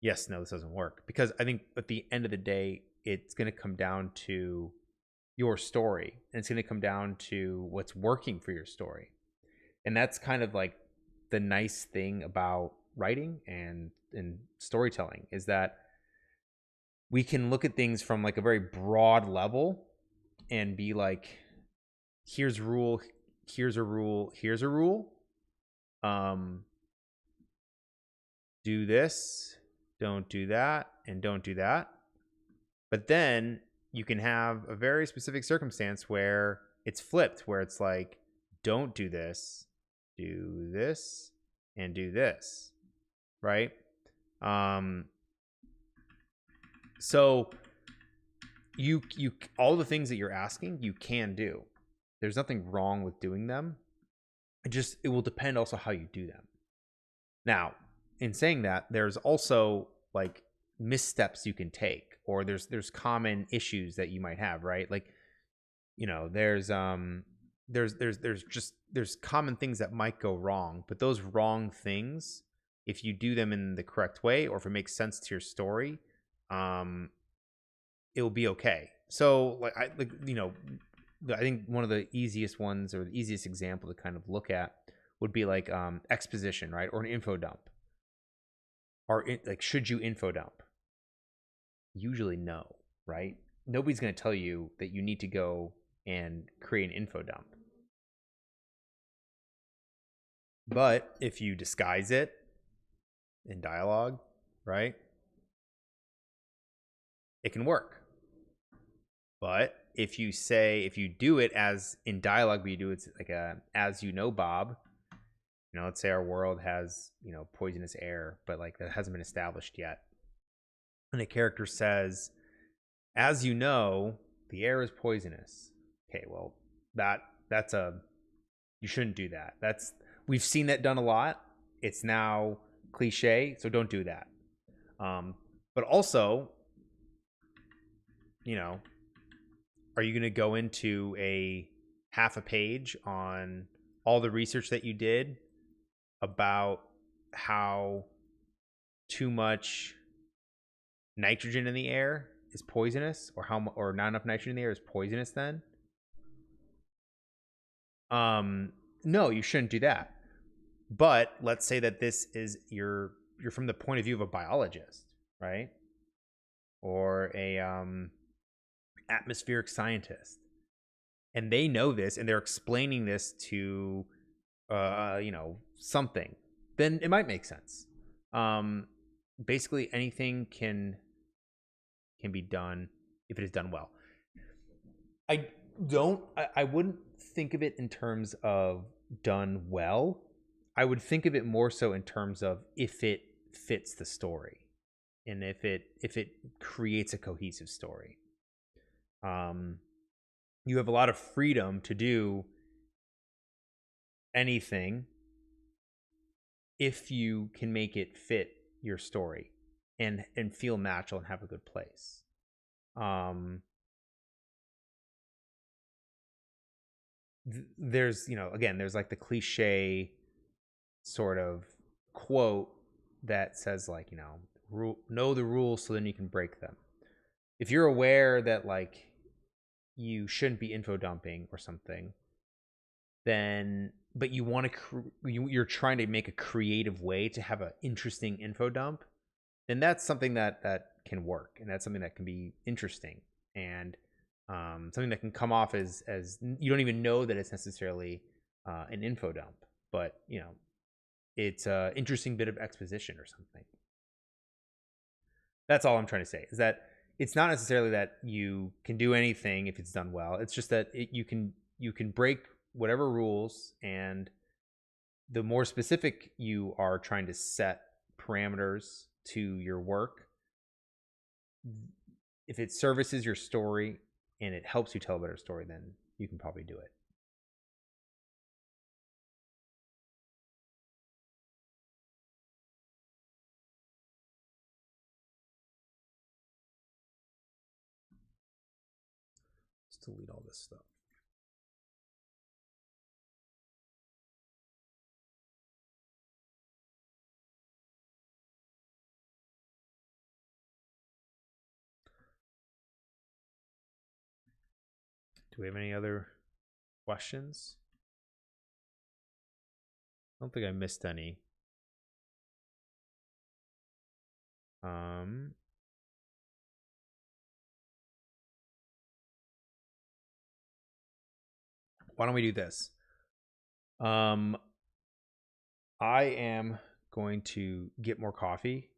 yes, no, this doesn't work. Because I think at the end of the day, it's going to come down to your story, and it's going to come down to what's working for your story. And that's kind of like the nice thing about writing and storytelling, is that we can look at things from like a very broad level and be like, here's a rule, here's a rule, here's a rule. Do this, don't do that, and don't do that. But then you can have a very specific circumstance where it's flipped, where it's like, don't do this, and do this, right? So you all the things that you're asking, you can do. There's nothing wrong with doing them. It will depend also how you do them. Now, in saying that, there's also like missteps you can take, or there's common issues that you might have, right? Like, you know, there's common things that might go wrong, but those wrong things, if you do them in the correct way, or if it makes sense to your story, it will be okay. So I think one of the easiest ones, or the easiest example to kind of look at, would be like exposition, right? Or an info dump. Like, should you info dump? Usually no, right? Nobody's going to tell you that you need to go and create an info dump. But if you disguise it in dialogue, right, it can work. But if you do it as in dialogue, but you do it like as you know, Bob, let's say our world has, poisonous air, but like that hasn't been established yet. And a character says, as you know, the air is poisonous. Okay, well, that's you shouldn't do that. We've seen that done a lot. It's now cliche, so don't do that. But also, are you going to go into a half a page on all the research that you did about how too much nitrogen in the air is poisonous, or not enough nitrogen in the air is poisonous then? No, you shouldn't do that. But let's say that this is you're from the point of view of a biologist, right? Or a atmospheric scientist. And they know this and they're explaining this to something. Then it might make sense. Basically anything can be done if it is done well. I wouldn't think of it in terms of done well. I would think of it more so in terms of if it fits the story and if it creates a cohesive story. You have a lot of freedom to do anything if you can make it fit your story and feel natural and have a good place. There's there's like the cliche sort of quote that says like, know the rules so then you can break them. If you're aware that like you shouldn't be info dumping or something, then but you want to you're trying to make a creative way to have an interesting info dump, then that's something that can work, and that's something that can be interesting, and something that can come off as you don't even know that it's necessarily an info dump, but it's a interesting bit of exposition or something. That's all I'm trying to say, is that it's not necessarily that you can do anything if it's done well. It's just that you can break whatever rules, and the more specific you are trying to set parameters to your work, if it services your story and it helps you tell a better story, then you can probably do it. Let's delete all this stuff. Do we have any other questions? I don't think I missed any. Why don't we do this? I am going to get more coffee.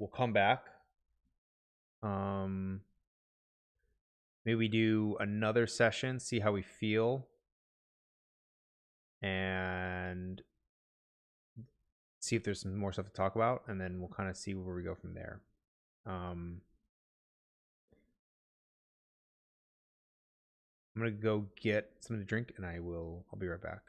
We'll come back. Maybe we do another session, see how we feel, and see if there's some more stuff to talk about, and then we'll kind of see where we go from there. I'm gonna go get something to drink, and I'll be right back.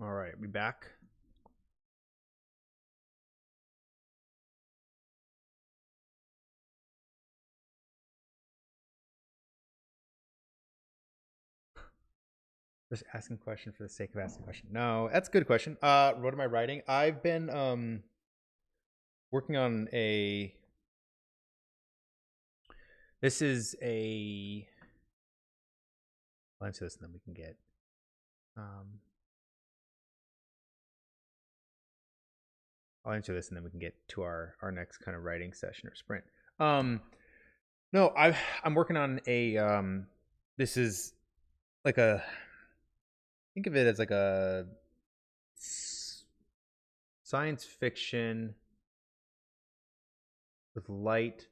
All right, we back. Just asking a question for the sake of asking a question. No, that's a good question. What am I writing? I've been working on a. This is a. I'll answer this and then we can get. I'll answer this and then we can get to our next kind of writing session or sprint. No, I'm working on a. This is like a. Think of it as like a science fiction with light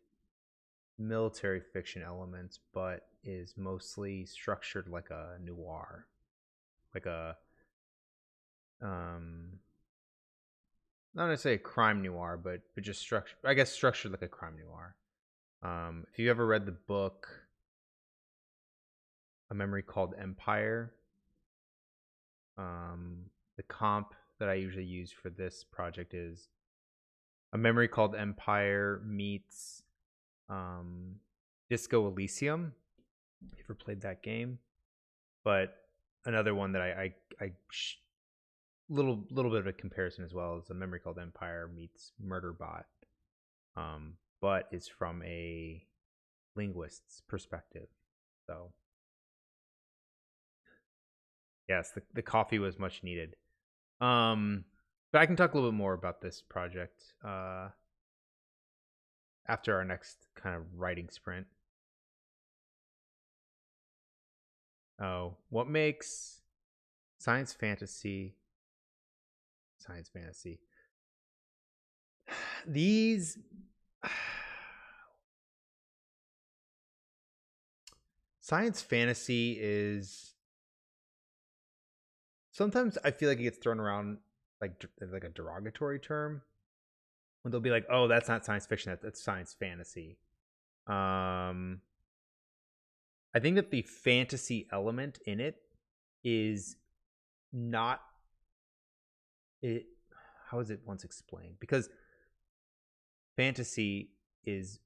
military fiction elements, but is mostly structured like a noir, like a not necessarily a crime noir, but just structured. I guess structured like a crime noir. If you ever read the book A Memory Called Empire, the comp that I usually use for this project is A Memory Called Empire meets Disco Elysium. If you ever played that game, but another one that I little bit of a comparison as well is A Memory Called Empire meets Murderbot, but it's from a linguist's perspective. So yes, the coffee was much needed. But I can talk a little bit more about this project after our next kind of writing sprint. Oh, what makes science fantasy? These science fantasy is sometimes I feel like it gets thrown around like a derogatory term when they'll be like, "Oh, that's not science fiction. That's science fantasy." I think that the fantasy element in it is not it. How is it once explained? Because fantasy is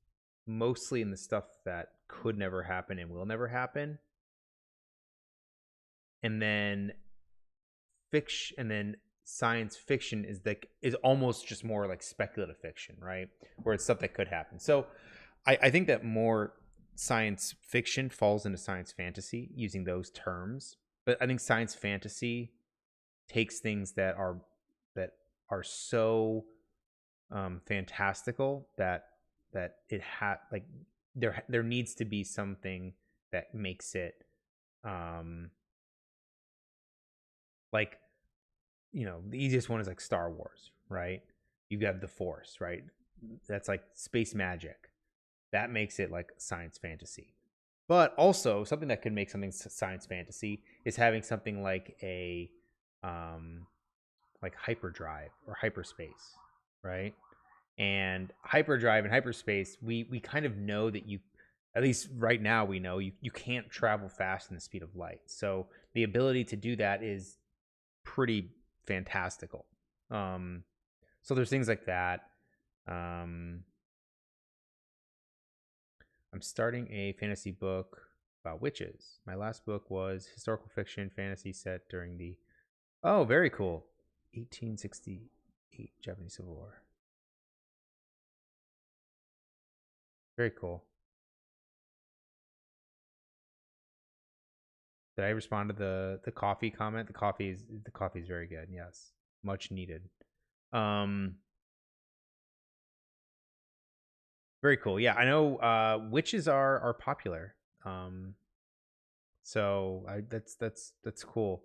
mostly in the stuff that could never happen and will never happen, and then fiction, and then science fiction is almost just more like speculative fiction, right? Where it's stuff that could happen. So I think that more science fiction falls into science fantasy using those terms, but I think science fantasy takes things that are so fantastical that it like there needs to be something that makes it like, you know, the easiest one is like Star Wars, right? You have the Force, right? That's like space magic. That makes it like science fantasy. But also something that could make something science fantasy is having something like a like hyperdrive or hyperspace, right? And hyperdrive and hyperspace, we kind of know that you, at least right now, we know you can't travel fast in the speed of light. So the ability to do that is pretty fantastical. So there's things like that. I'm starting a fantasy book about witches. My last book was historical fiction fantasy set during the very cool 1868 Japanese Civil War. Very cool. Did I respond to the coffee comment? The coffee is very good. Yes, much needed. Very cool. Yeah, I know witches are popular. So that's cool.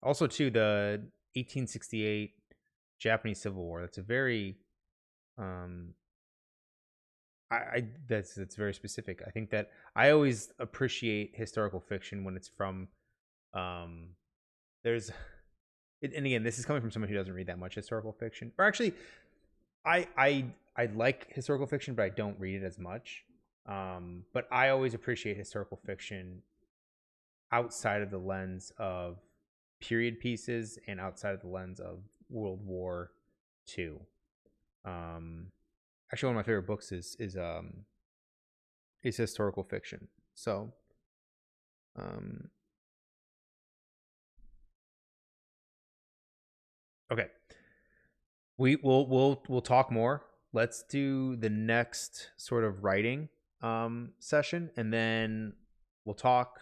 Also too, the 1868 Japanese Civil War. That's a very that's very specific. I think that I always appreciate historical fiction when it's from there's and again, this is coming from someone who doesn't read that much historical fiction. Or actually, I like historical fiction, but I don't read it as much. But I always appreciate historical fiction outside of the lens of period pieces and outside of the lens of World War II. Actually, one of my favorite books is historical fiction. So, um, okay, we'll talk more. Let's do the next sort of writing session, and then we'll talk,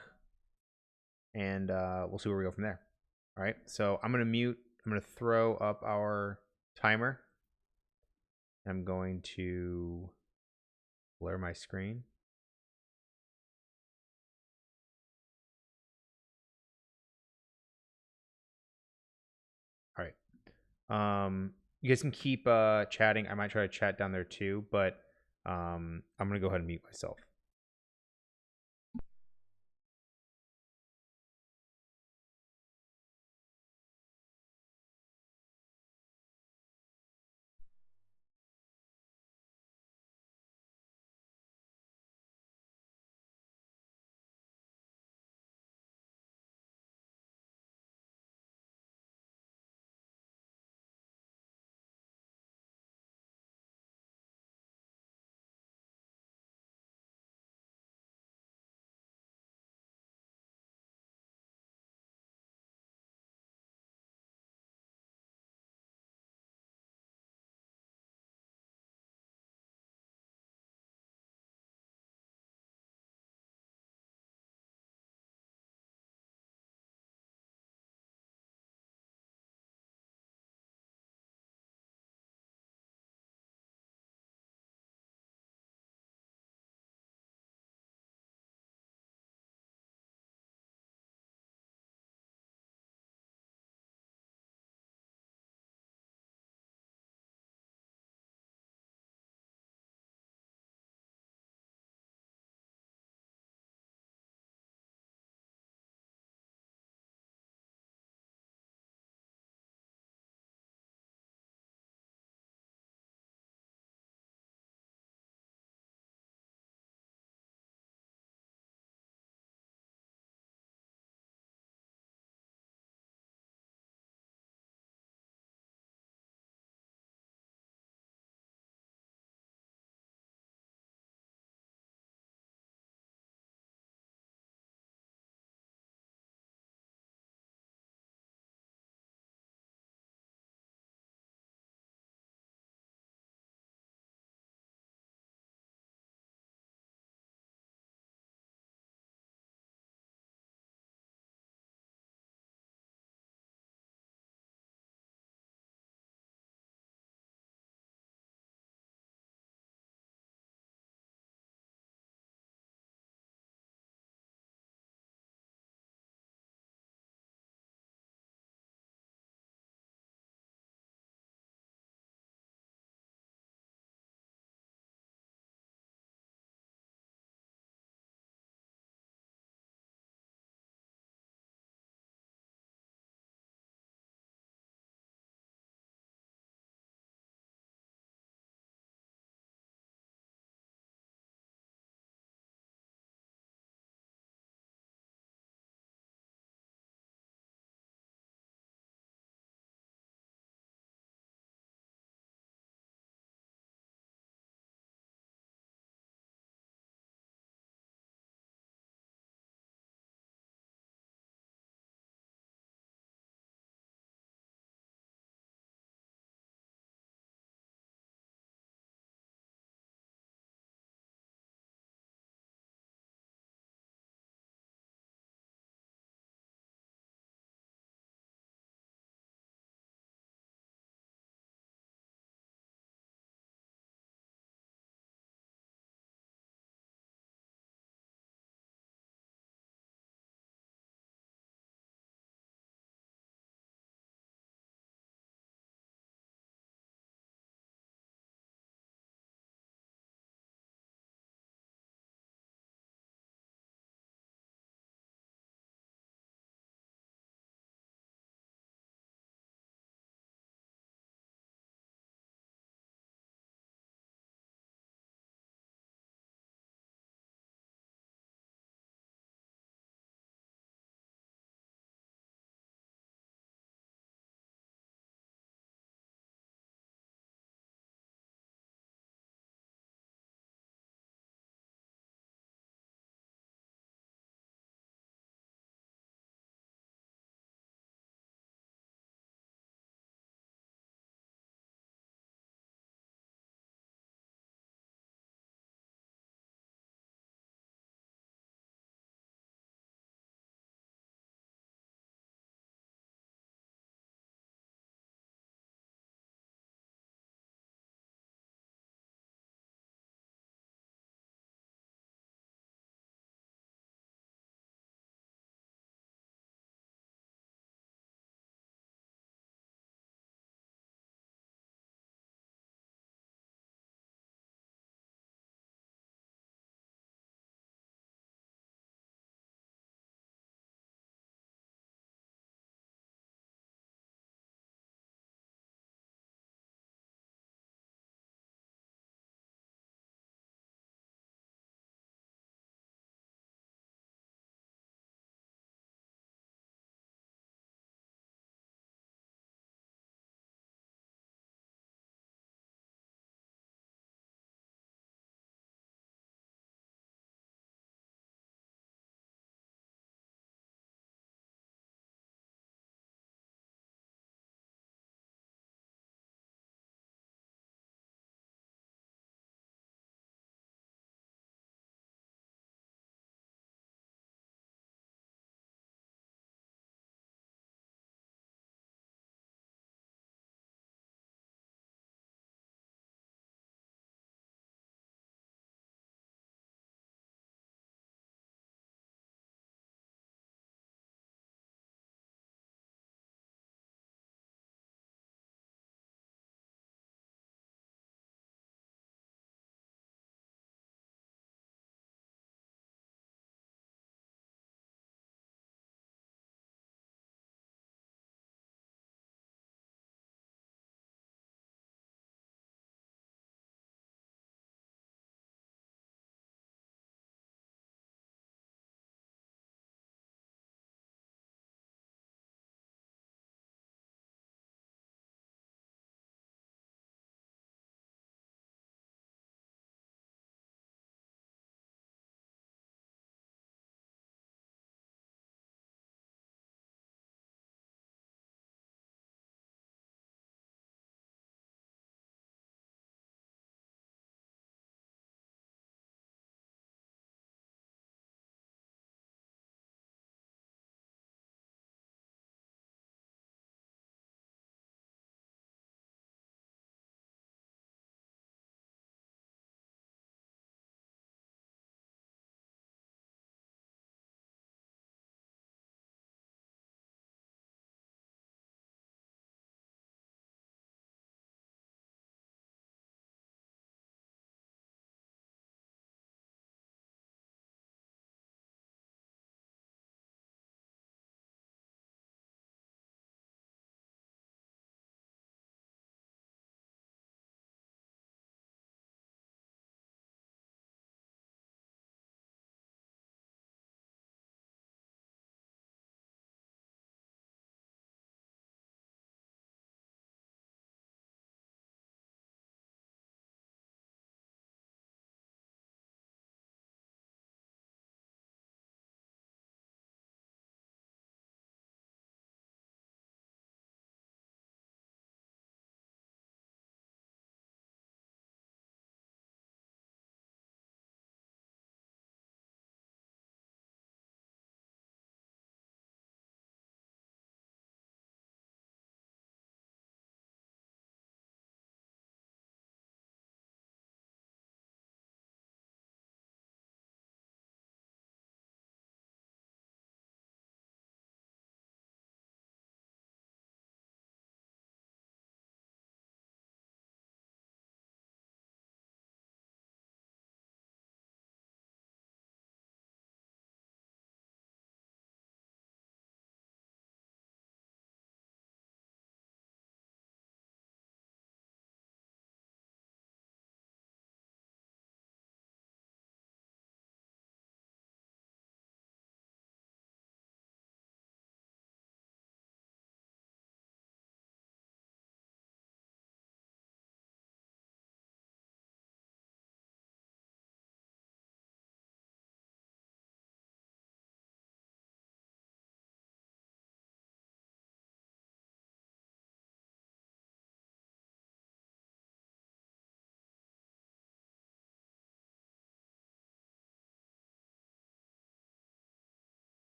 and we'll see where we go from there. All right. So I'm gonna mute. I'm gonna throw up our timer. I'm going to blur my screen. All right. You guys can keep chatting. I might try to chat down there too, but I'm gonna go ahead and mute myself.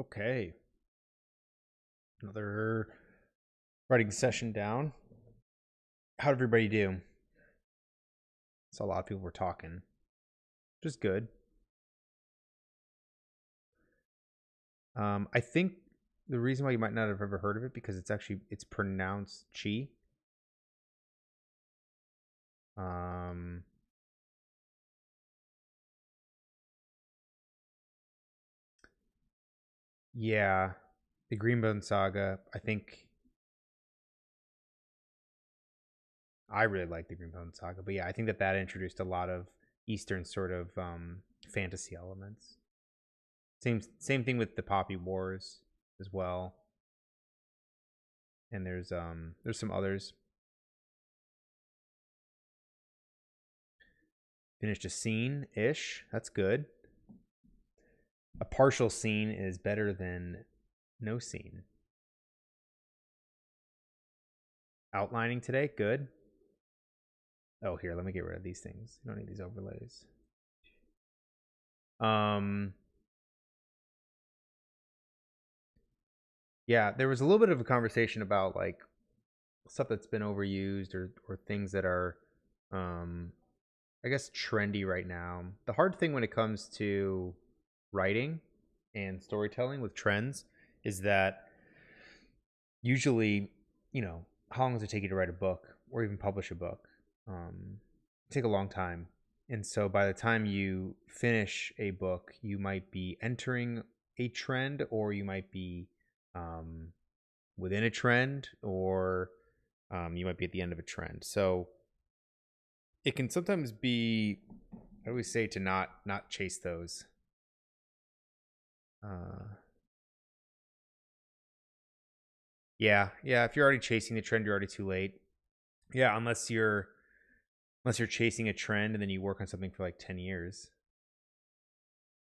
Okay. Another writing session down. How'd everybody do? Saw a lot of people were talking, which is good. I think the reason why you might not have ever heard of it because it's pronounced chi. Um, yeah, the Greenbone Saga. I think I really like the Greenbone Saga, but yeah, I think that introduced a lot of Eastern sort of fantasy elements. Same thing with the Poppy Wars as well, and there's some others. Finished a scene ish. That's good. A partial scene is better than no scene. Outlining today, good. Oh, here, let me get rid of these things. You don't need these overlays. Yeah, there was a little bit of a conversation about like stuff that's been overused or things that are I guess trendy right now. The hard thing when it comes to writing and storytelling with trends is that usually, how long does it take you to write a book or even publish a book? It take a long time. And so by the time you finish a book, you might be entering a trend or you might be um, within a trend or you might be at the end of a trend. So it can sometimes be, I always say to not chase those. Yeah. If you're already chasing the trend, you're already too late. Yeah, unless you're chasing a trend and then you work on something for like 10 years,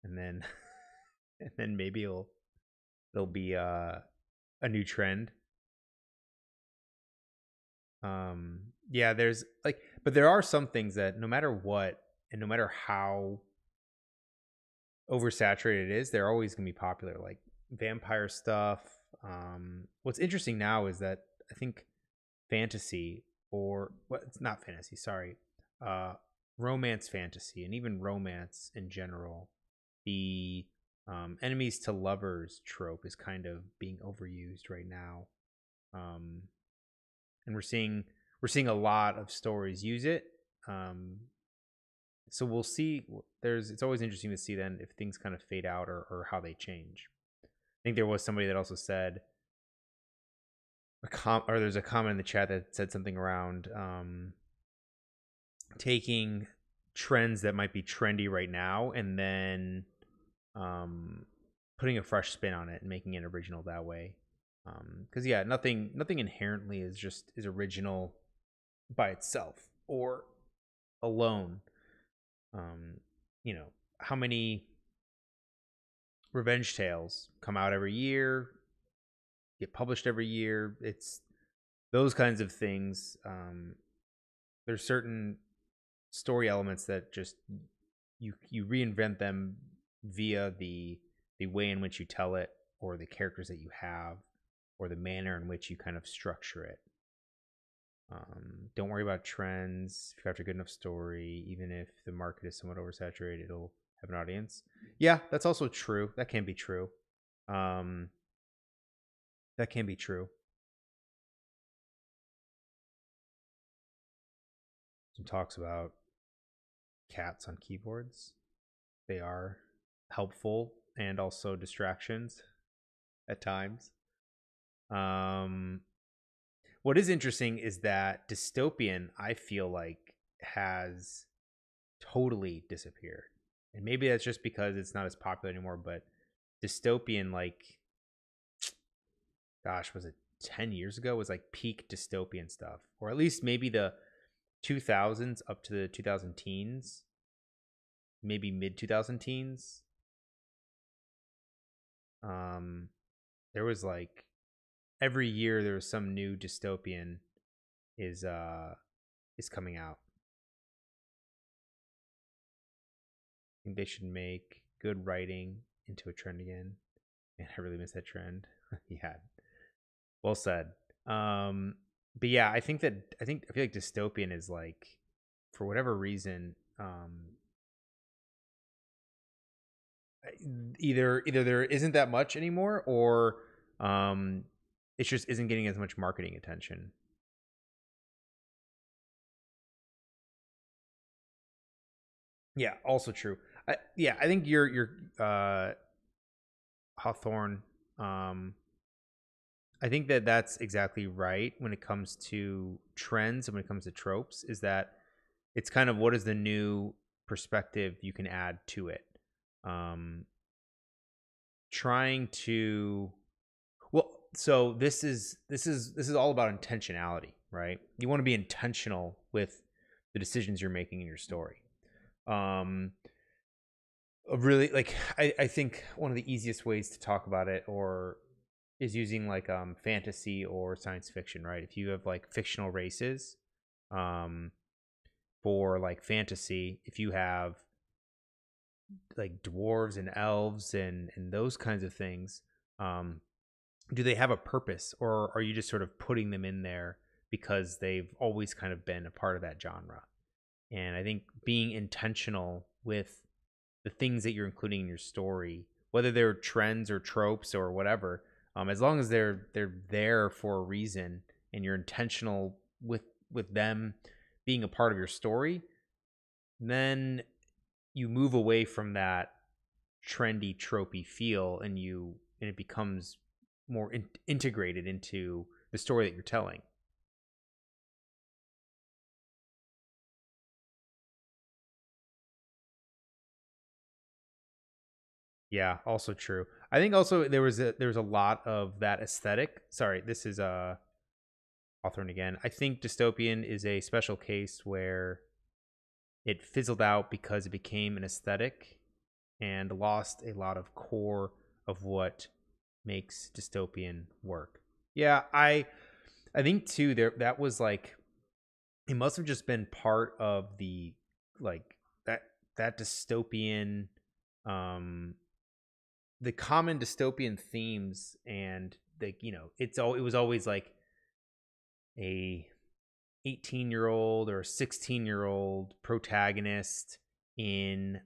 and then and then maybe there'll be a new trend. Yeah, there's like, but there are some things that no matter what and no matter how oversaturated it is, they're always going to be popular, like vampire stuff. What's interesting now is that I think fantasy, or what, it's not fantasy, sorry, uh romance fantasy and even romance in general, the enemies to lovers trope is kind of being overused right now. And we're seeing a lot of stories use it. So we'll see. It's always interesting to see then if things kind of fade out or how they change. I think there was somebody that also said or there's a comment in the chat that said something around taking trends that might be trendy right now and then putting a fresh spin on it and making it original that way. Because yeah, nothing inherently is original by itself or alone. Um, how many revenge tales come out every year, get published every year? It's those kinds of things. There's certain story elements that just you reinvent them via the way in which you tell it or the characters that you have or the manner in which you kind of structure it. Don't worry about trends. If you have a good enough story, even if the market is somewhat oversaturated, it'll have an audience. Yeah, that's also true. That can be true. Um, that can be true. Some talks about cats on keyboards. They are helpful and also distractions at times. What is interesting is that dystopian, I feel like, has totally disappeared. And maybe that's just because it's not as popular anymore, but dystopian, like, gosh, was it 10 years ago? Was like peak dystopian stuff. Or at least maybe the 2000s up to the 2000 teens, maybe mid 2000 teens. There was like every year there was some new dystopian is coming out. I think they should make good writing into a trend again. Man, I really miss that trend. Yeah, well said. Um, but yeah, I feel like dystopian is like, for whatever reason, either there isn't that much anymore, or um, it just isn't getting as much marketing attention. Yeah, also true. I think your Hawthorne. Um, I think that that's exactly right when it comes to trends and when it comes to tropes. Is that it's kind of what is the new perspective you can add to it. Um, trying to well, so this is all about intentionality, right? You want to be intentional with the decisions you're making in your story. Um, really, like I think one of the easiest ways to talk about it or is using like fantasy or science fiction, right? If you have like fictional races, um for like fantasy, if you have like dwarves and elves and those kinds of things, um do they have a purpose, or are you just sort of putting them in there because they've always kind of been a part of that genre? And I think being intentional with the things that you're including in your story, whether they're trends or tropes or whatever, as long as they're there for a reason and you're intentional with them being a part of your story, then you move away from that trendy tropey feel, and it becomes more integrated into the story that you're telling. Yeah, also true. I think also there was a lot of that aesthetic. Sorry, this is Hawthorne again. I think dystopian is a special case where it fizzled out because it became an aesthetic and lost a lot of core of what makes dystopian work. Yeah, I think too there that was like, it must have just been part of the, like, that dystopian, um the common dystopian themes, and the, it was always like a 18-year-old or a 16-year-old protagonist in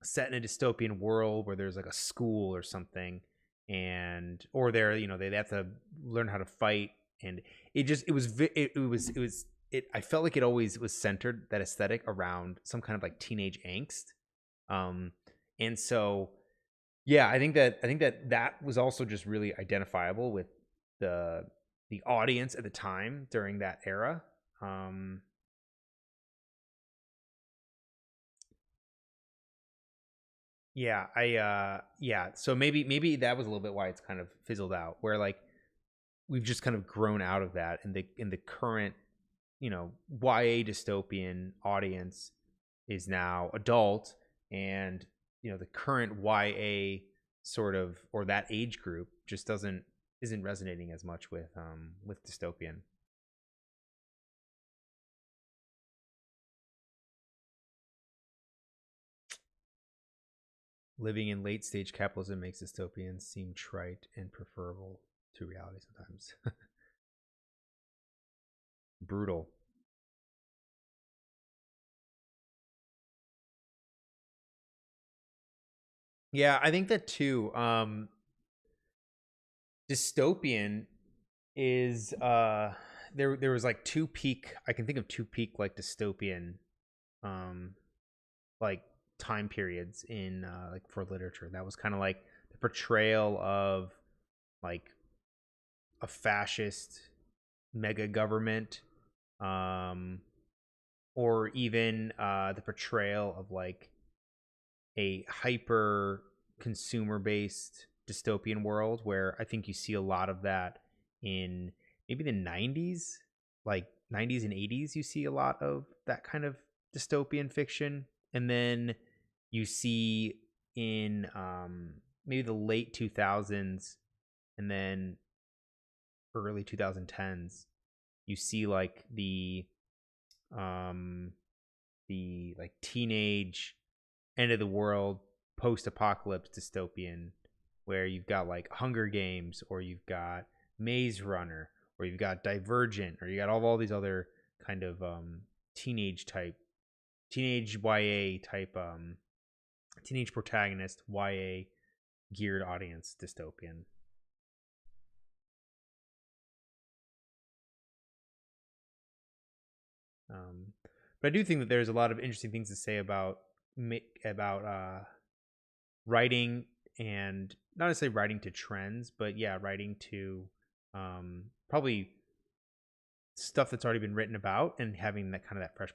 set in a dystopian world where there's like a school or something, and or they're, they have to learn how to fight. And it I felt like it always was centered, that aesthetic, around some kind of like teenage angst. um and so yeah, I think that was also just really identifiable with the the audience at the time during that era. um yeah, so maybe that was a little bit why it's kind of fizzled out, where like we've just kind of grown out of that in the current, YA dystopian audience is now adult, and the current YA sort of, or that age group, just doesn't isn't resonating as much with dystopian. Living in late stage capitalism makes dystopians seem trite and preferable to reality sometimes. Brutal. Yeah, I think that too. Dystopian is there was like two peak, I can think of two peak like dystopian um like time periods in like for literature. That was kind of like the portrayal of like a fascist mega government, um or even the portrayal of like a hyper consumer based dystopian world, where I think you see a lot of that in maybe the 90s, like 90s and 80s. You see a lot of that kind of dystopian fiction. And then you see in maybe the late 2000s, and then early 2010s, you see like um the like teenage end of the world post apocalypse dystopian where you've got like Hunger Games, or you've got Maze Runner, or you've got Divergent, or you got all these other kind of teenage YA type teenage protagonist YA geared audience dystopian. But I do think that there's a lot of interesting things to say about writing, and not necessarily writing to trends, but yeah, writing to probably stuff that's already been written about and having that kind of that fresh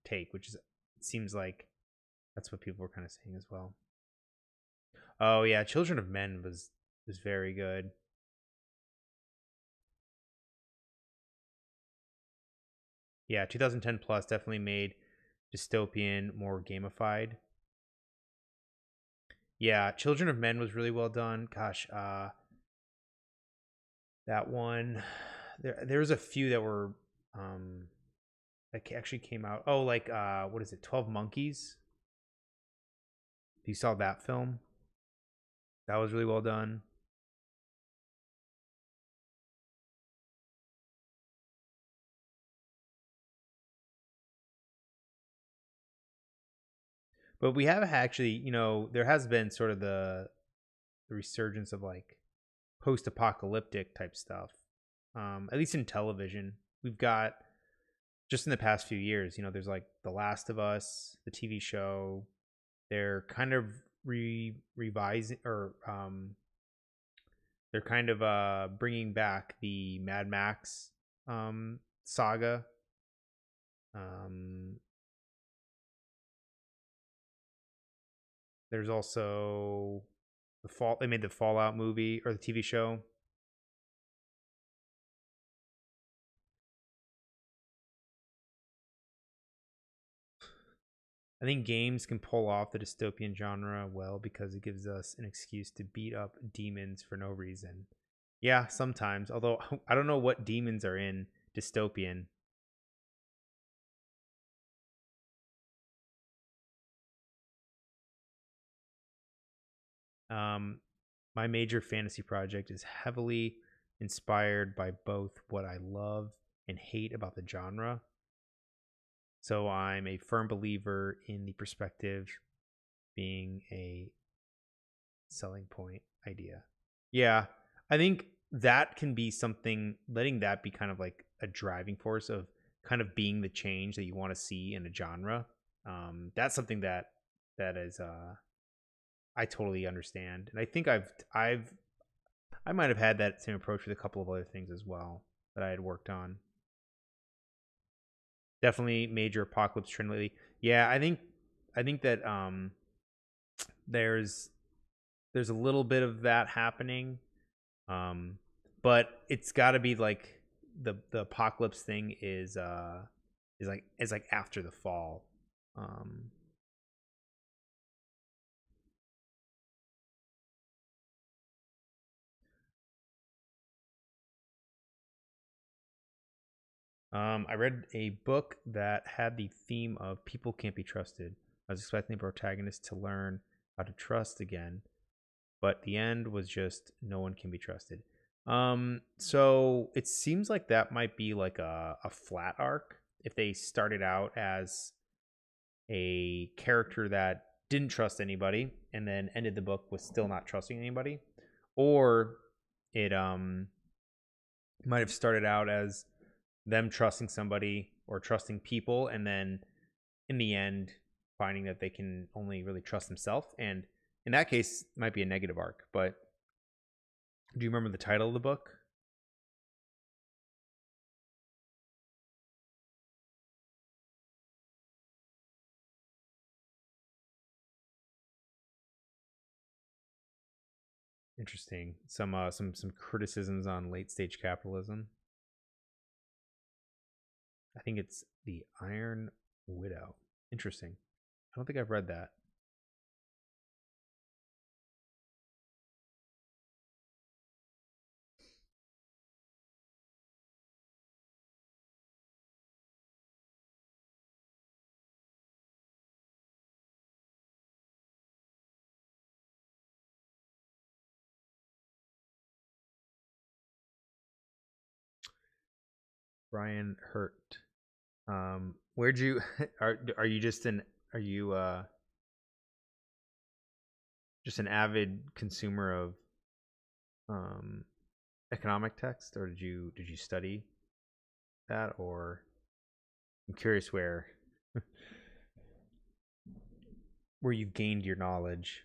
take, which is, it seems like that's what people were kind of saying as well. Oh yeah, Children of Men was very good. Yeah, 2010 plus definitely made dystopian more gamified. Yeah, Children of Men was really well done. Gosh, that one. There was a few that were that actually came out. Oh, like what is it? 12 Monkeys. You saw that film? That was really well done. But we have actually, there has been sort of the resurgence of like post-apocalyptic type stuff. At least in television, we've got just in the past few years. There's like The Last of Us, the TV show. They're kind of revising, or they're kind of bringing back the Mad Max saga. Um, there's also they made the Fallout movie or the TV show. I think games can pull off the dystopian genre well because it gives us an excuse to beat up demons for no reason. Yeah, sometimes. Although I don't know what demons are in dystopian. Um, my major fantasy project is heavily inspired by both what I love and hate about the genre. So I'm a firm believer in the perspective being a selling point idea. Yeah, I think that can be something, letting that be kind of like a driving force of kind of being the change that you want to see in a genre. That's something that is I totally understand, and I think I might have had that same approach with a couple of other things as well that I had worked on. Definitely major apocalypse trend lately. Yeah, I think that there's a little bit of that happening. Um, but it's got to be like the apocalypse thing is like after the fall. Um, I read a book that had the theme of people can't be trusted. I was expecting the protagonist to learn how to trust again, but the end was just no one can be trusted. So it seems like that might be like a flat arc if they started out as a character that didn't trust anybody and then ended the book with still not trusting anybody, or it might have started out as them trusting somebody or trusting people, and then in the end finding that they can only really trust themselves, and in that case it might be a negative arc. But do you remember the title of the book? Interesting. Some criticisms on late stage capitalism. I think it's The Iron Widow. Interesting. I don't think I've read that. Brian Hurt. Where'd you are you just an are you just an avid consumer of um economic text, or did you study that, or I'm curious where you've gained your knowledge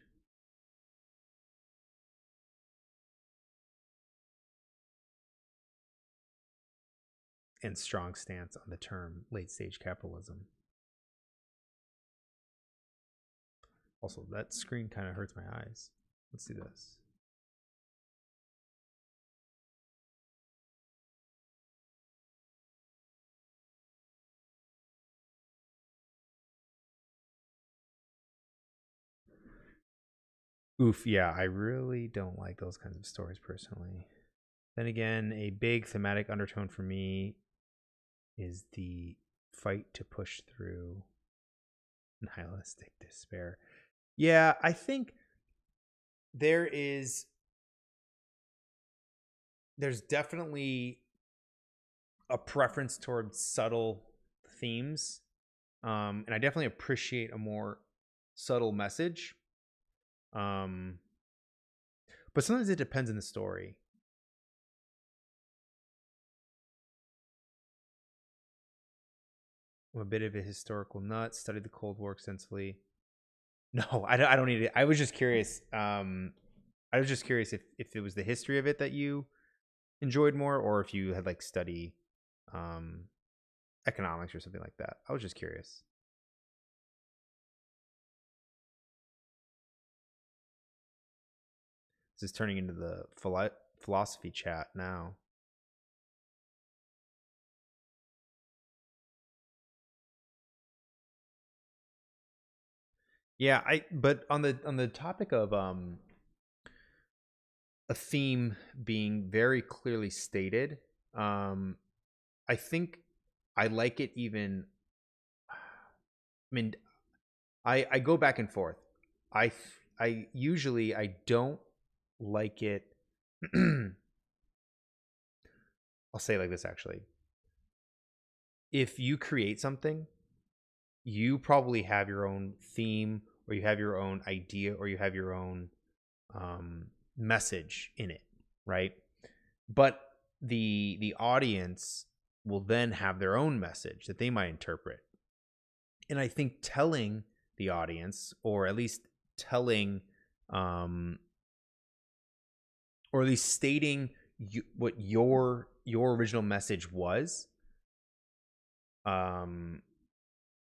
and strong stance on the term late stage capitalism. Also, that screen kind of hurts my eyes. Let's do this. Oof, yeah, I really don't like those kinds of stories personally. Then again, a big thematic undertone for me is the fight to push through nihilistic despair. Yeah, I think there is there's definitely a preference towards subtle themes. And I definitely appreciate a more subtle message. Um, but sometimes it depends on the story. I'm a bit of a historical nut. Studied the Cold War extensively. No, I don't need it. I was just curious. I was just curious if it was the history of it that you enjoyed more, or if you had like study um, economics or something like that. I was just curious. This is turning into the philosophy chat now. Yeah, but on the topic of a theme being very clearly stated, um I think I like it even. I mean, I go back and forth. I usually I don't like it. I'll say it like this actually. If you create something, you probably have your own theme, or you have your own idea, or you have your own message in it, right? But the audience will then have their own message that they might interpret. And I think telling the audience, or at least telling, um, or at least stating what your original message was, um,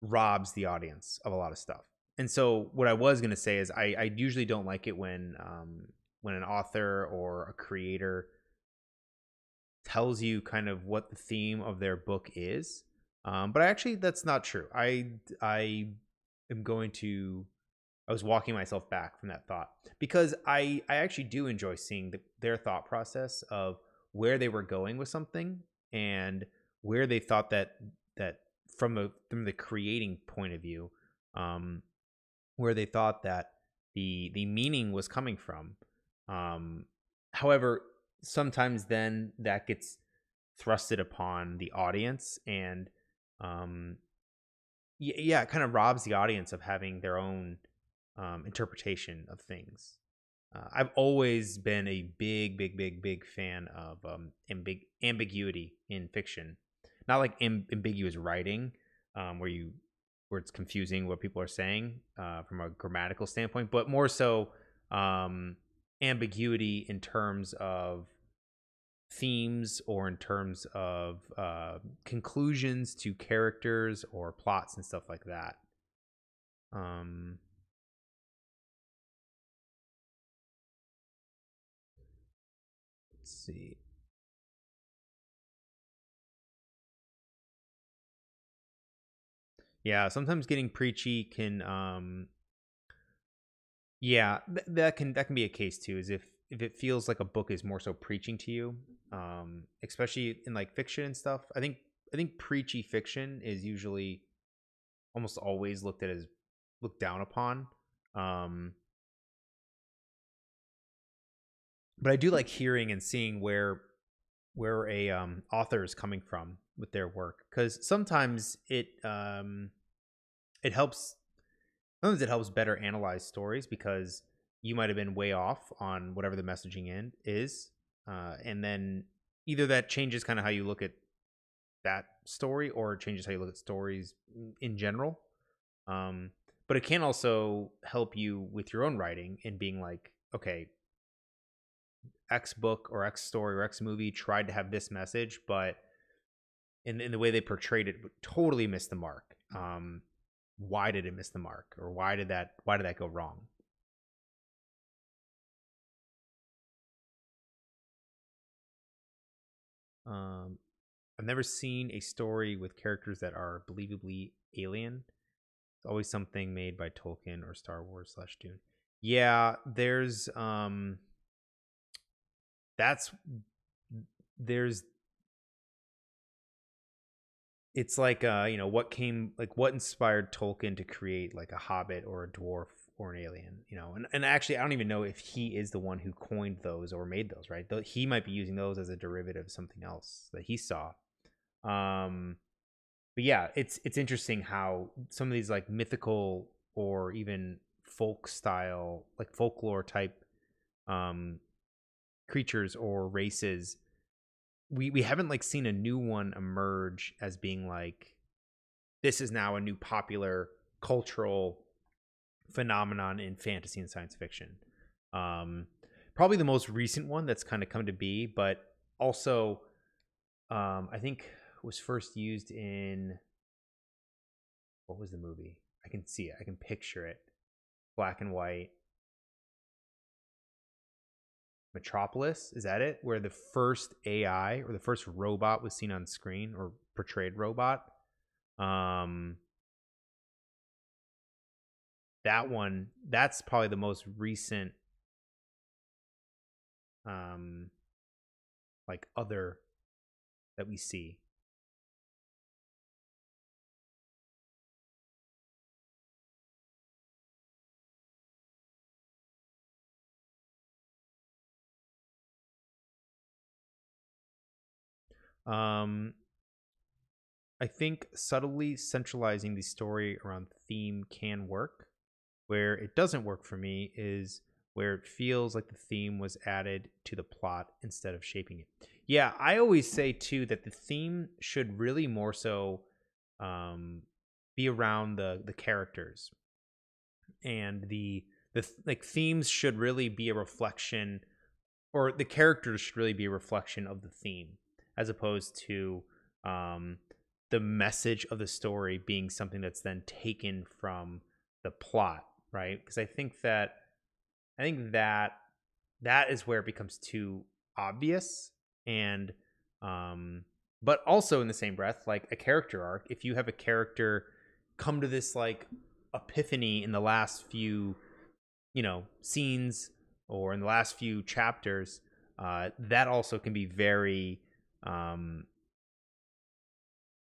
robs the audience of a lot of stuff. And so, what I was gonna say is, I usually don't like it when an author or a creator tells you kind of what the theme of their book is. But actually, that's not true. I am going to. I was walking myself back from that thought, because I actually do enjoy seeing their thought process of where they were going with something, and where they thought that from the creating point of view, um, where they thought that the meaning was coming from. Um, However, sometimes then that gets thrusted upon the audience, and um, yeah, it kind of robs the audience of having their own interpretation of things. I've always been a big fan of ambiguity in fiction. Not like ambiguous writing, where where it's confusing what people are saying from a grammatical standpoint, but more so um, ambiguity in terms of themes, or in terms of conclusions to characters or plots and stuff like that. Um, let's see. Yeah, sometimes getting preachy can yeah, that can be a case too, is if it feels like a book is more so preaching to you, especially in like fiction and stuff. I think preachy fiction is usually almost always looked down upon. Um but I do like hearing and seeing where a author is coming from, with their work, because sometimes it helps. Sometimes it helps better analyze stories because you might have been way off on whatever the messaging end is, and then either that changes kind of how you look at that story, or it changes how you look at stories in general. Um, but it can also help you with your own writing and being like, okay, X book or X story or X movie tried to have this message, but in the way they portrayed it, totally missed the mark. Why did it miss the mark, or why did that go wrong? Um, I've never seen a story with characters that are believably alien. It's always something made by Tolkien or Star Wars / Dune. Yeah, that's there's it's like what inspired Tolkien to create like a hobbit or a dwarf or an alien, and actually I don't even know if he is the one who coined those or made those, right? He might be using those as a derivative of something else that he saw. um but yeah, it's interesting how some of these like mythical or even folk style, like folklore type um creatures or races, we haven't like seen a new one emerge as being like, this is now a new popular cultural phenomenon in fantasy and science fiction. Um, Probably the most recent one that's kind of come to be, but also I think was first used in, what was the movie? I can see it. I can picture it. Black and white. Metropolis, is that it? Where the first AI or the first robot was seen on screen, or portrayed robot. Um, that one, that's probably the most recent um like other that we see. um I think subtly centralizing the story around theme can work. Where it doesn't work for me is where it feels like the theme was added to the plot instead of shaping it. Yeah, I always say too that the theme should really more so um, be around the characters, and like themes should really be a reflection, or the characters should really be a reflection of the theme, as opposed to um, the message of the story being something that's then taken from the plot, right? Because I think that is where it becomes too obvious. And but also in the same breath, like a character arc, if you have a character come to this like epiphany in the last few scenes, or in the last few chapters, that also can be very um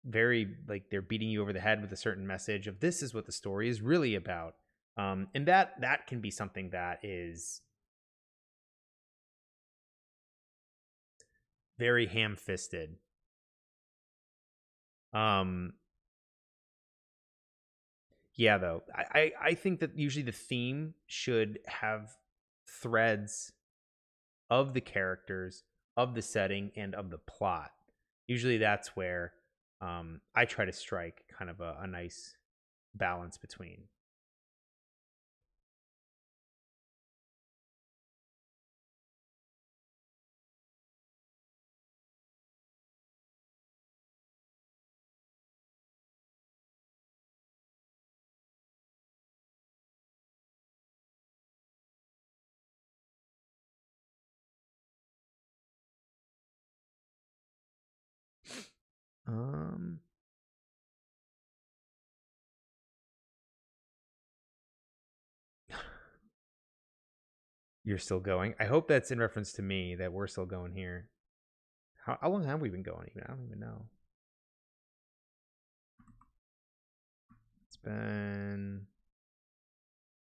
very like they're beating you over the head with a certain message of, this is what the story is really about. And that can be something that is very ham-fisted. um yeah, though, I think that usually the theme should have threads of the characters, of the setting, and of the plot. Usually that's where I try to strike kind of a nice balance between. um you're still going. I hope that's in reference to me, that we're still going here. How long have we been going even? I don't even know. It's been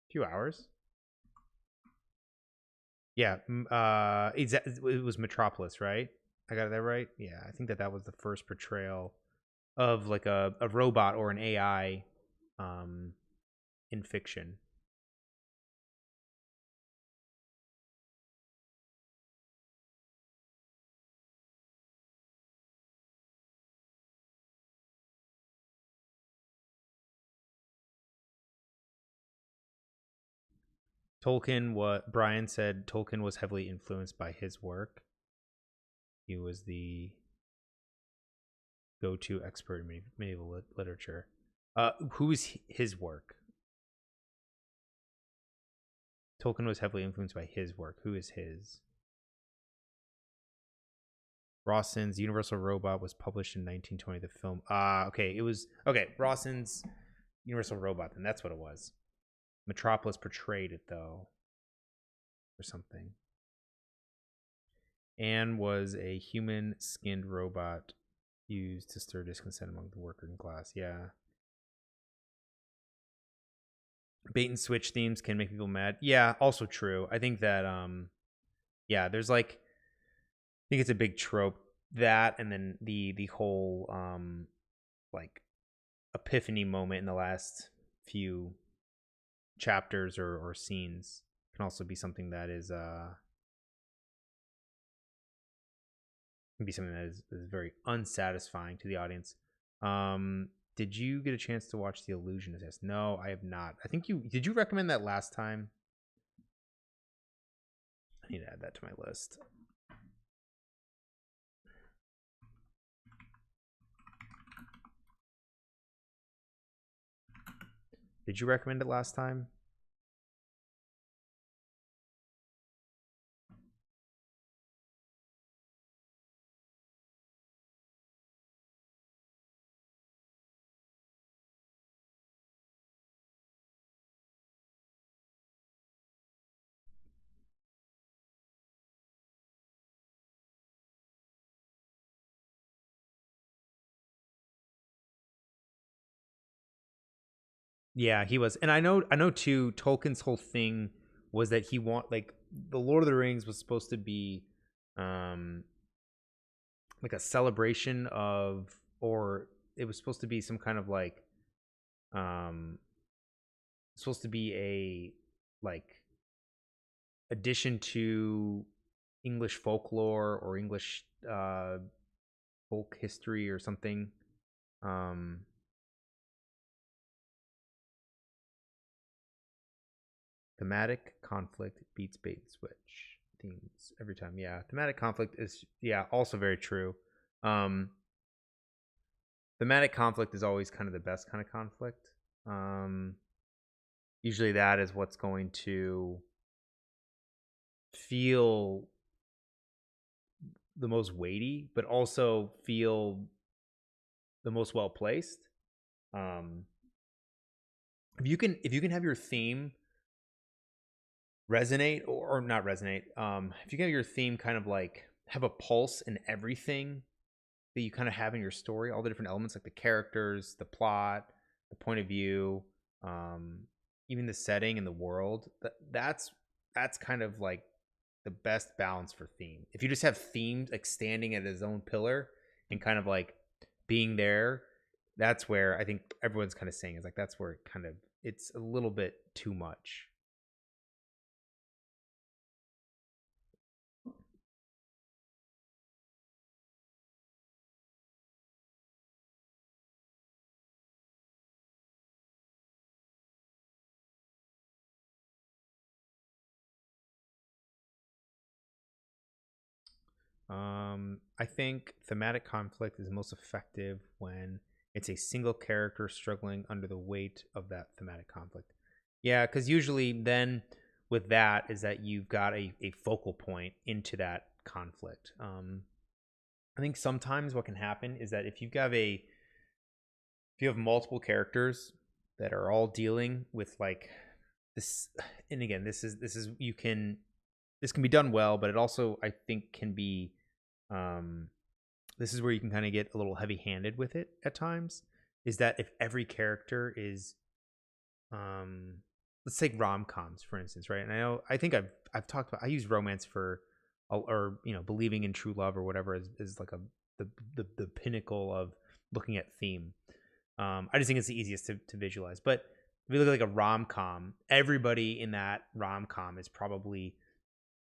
a few hours. Yeah. It was Metropolis, right? I got that right. Yeah, I think that was the first portrayal of like a robot or an AI in fiction. What Brian said, Tolkien was heavily influenced by his work. He was the go-to expert in medieval literature. Who is his work? Tolkien was heavily influenced by his work. Who is his? Rawson's Universal Robot was published in 1920. The film. Okay. It was okay. Rawson's Universal Robot. Then that's what it was. Metropolis portrayed it though, or something. Anne was a human-skinned robot used to stir discontent among the working class. Yeah. Bait and switch themes can make people mad. Yeah, also true. I think that yeah, there's like I think it's a big trope, that and then the whole like epiphany moment in the last few chapters or scenes can also be something that is can be something that is very unsatisfying to the audience. Did you get a chance to watch The Illusionist? No, I have not. I think did you recommend that last time? I need to add that to my list. Did you recommend it last time? Yeah, he was. And I know too, Tolkien's whole thing was that he like the Lord of the Rings was supposed to be um like a celebration of, or it was supposed to be some kind of like um supposed to be a like addition to English folklore or English folk history or something. Um Thematic conflict beats bait and switch themes every time. Yeah, thematic conflict is also very true. Um, Thematic conflict is always kind of the best kind of conflict. Usually, that is what's going to feel the most weighty, but also feel the most well placed. If you can have your theme resonate or not resonate, if you can have your theme kind of like have a pulse in everything that you kind of have in your story, all the different elements like the characters, the plot, the point of view, even the setting and the world, that's kind of like the best balance for theme. If you just have themes like standing at his own pillar and kind of like being there, that's where I think everyone's kind of saying is like that's where it's a little bit too much. I think thematic conflict is most effective when it's a single character struggling under the weight of that thematic conflict. Yeah, because usually then with that is that you've got a focal point into that conflict. I think sometimes what can happen is that if you have multiple characters that are all dealing with like this, and again, this can be done well, but it also I think can be um, this is where you can kind of get a little heavy-handed with it at times. Is that if every character is, let's take rom-coms for instance, right? And I think I've talked about, I use romance for or believing in true love or whatever is like the pinnacle of looking at theme. I just think it's the easiest to visualize. But if you look at like a rom-com, everybody in that rom-com is probably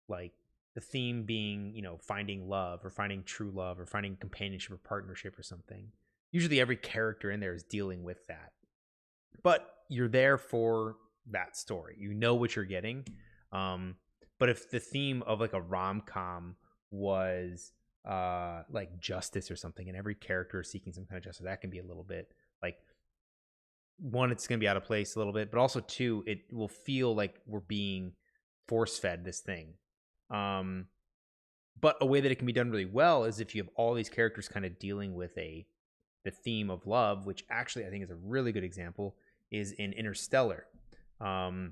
like the theme being, finding love or finding true love or finding companionship or partnership or something. Usually every character in there is dealing with that. But you're there for that story. You know what you're getting. But if the theme of like a rom-com was like justice or something, and every character is seeking some kind of justice, that can be a little bit like, one, it's going to be out of place a little bit, but also two, it will feel like we're being force-fed this thing. But a way that it can be done really well is if you have all these characters kind of dealing with the theme of love, which actually I think is a really good example, is in Interstellar. A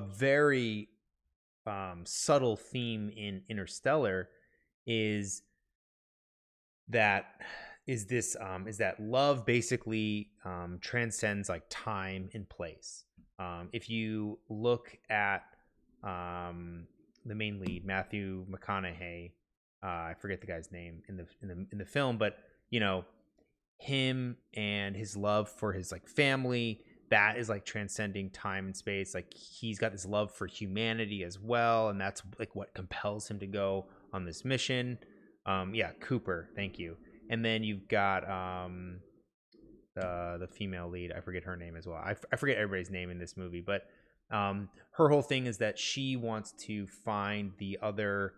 very subtle theme in Interstellar is that love basically transcends like time and place. If you look at the main lead, Matthew McConaughey, I forget the guy's name in the film, but him and his love for his like family, that is like transcending time and space. Like he's got this love for humanity as well, and that's like what compels him to go on this mission. Cooper, thank you. And then you've got the female lead, I forget her name as well. I forget everybody's name in this movie, but her whole thing is that she wants to find the other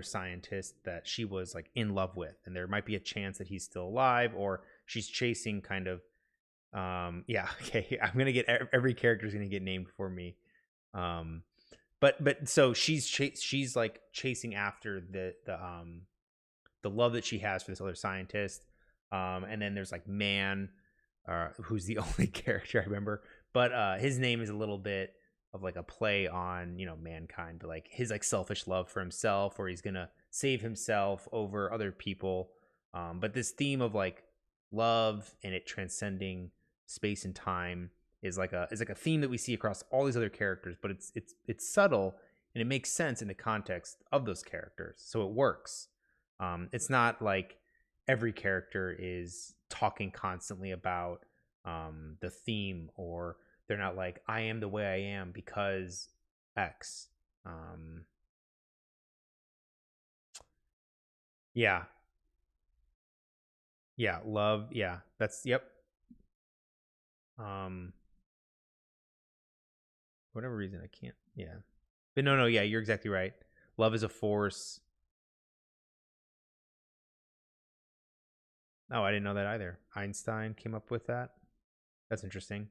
scientist that she was like in love with, and there might be a chance that he's still alive, or she's chasing kind of okay, I'm gonna get every character's gonna get named for me. But so she's like chasing after the love that she has for this other scientist, and then there's like Man, who's the only character I remember, but his name is a little bit of like a play on mankind, like his like selfish love for himself, or he's gonna save himself over other people. But this theme of like love and it transcending space and time is like a theme that we see across all these other characters, but it's subtle and it makes sense in the context of those characters, so it works. It's not like every character is talking constantly about the theme, or they're not like, I am the way I am because X. Yeah. Love. Yeah, that's, yep. Whatever reason I can't. Yeah. But no, yeah, you're exactly right. Love is a force. Oh, I didn't know that either. Einstein came up with that. That's interesting.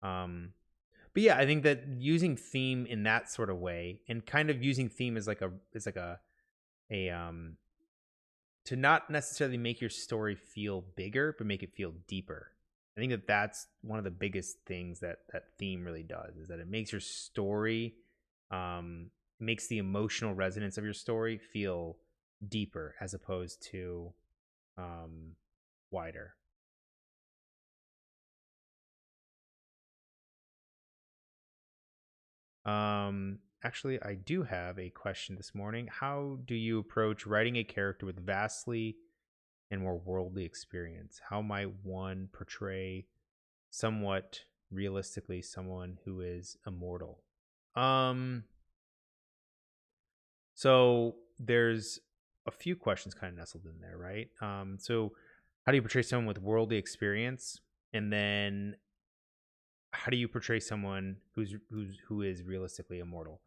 But yeah, I think that using theme in that sort of way, and kind of using theme as like a to not necessarily make your story feel bigger, but make it feel deeper. I think that that's one of the biggest things that theme really does, is that it makes your story, makes the emotional resonance of your story feel deeper as opposed to wider. Actually, I do have a question this morning. How do you approach writing a character with vastly and more worldly experience? How might one portray somewhat realistically someone who is immortal? So there's a few questions kind of nestled in there, right? So how do you portray someone with worldly experience, and then how do you portray someone who is realistically immortal?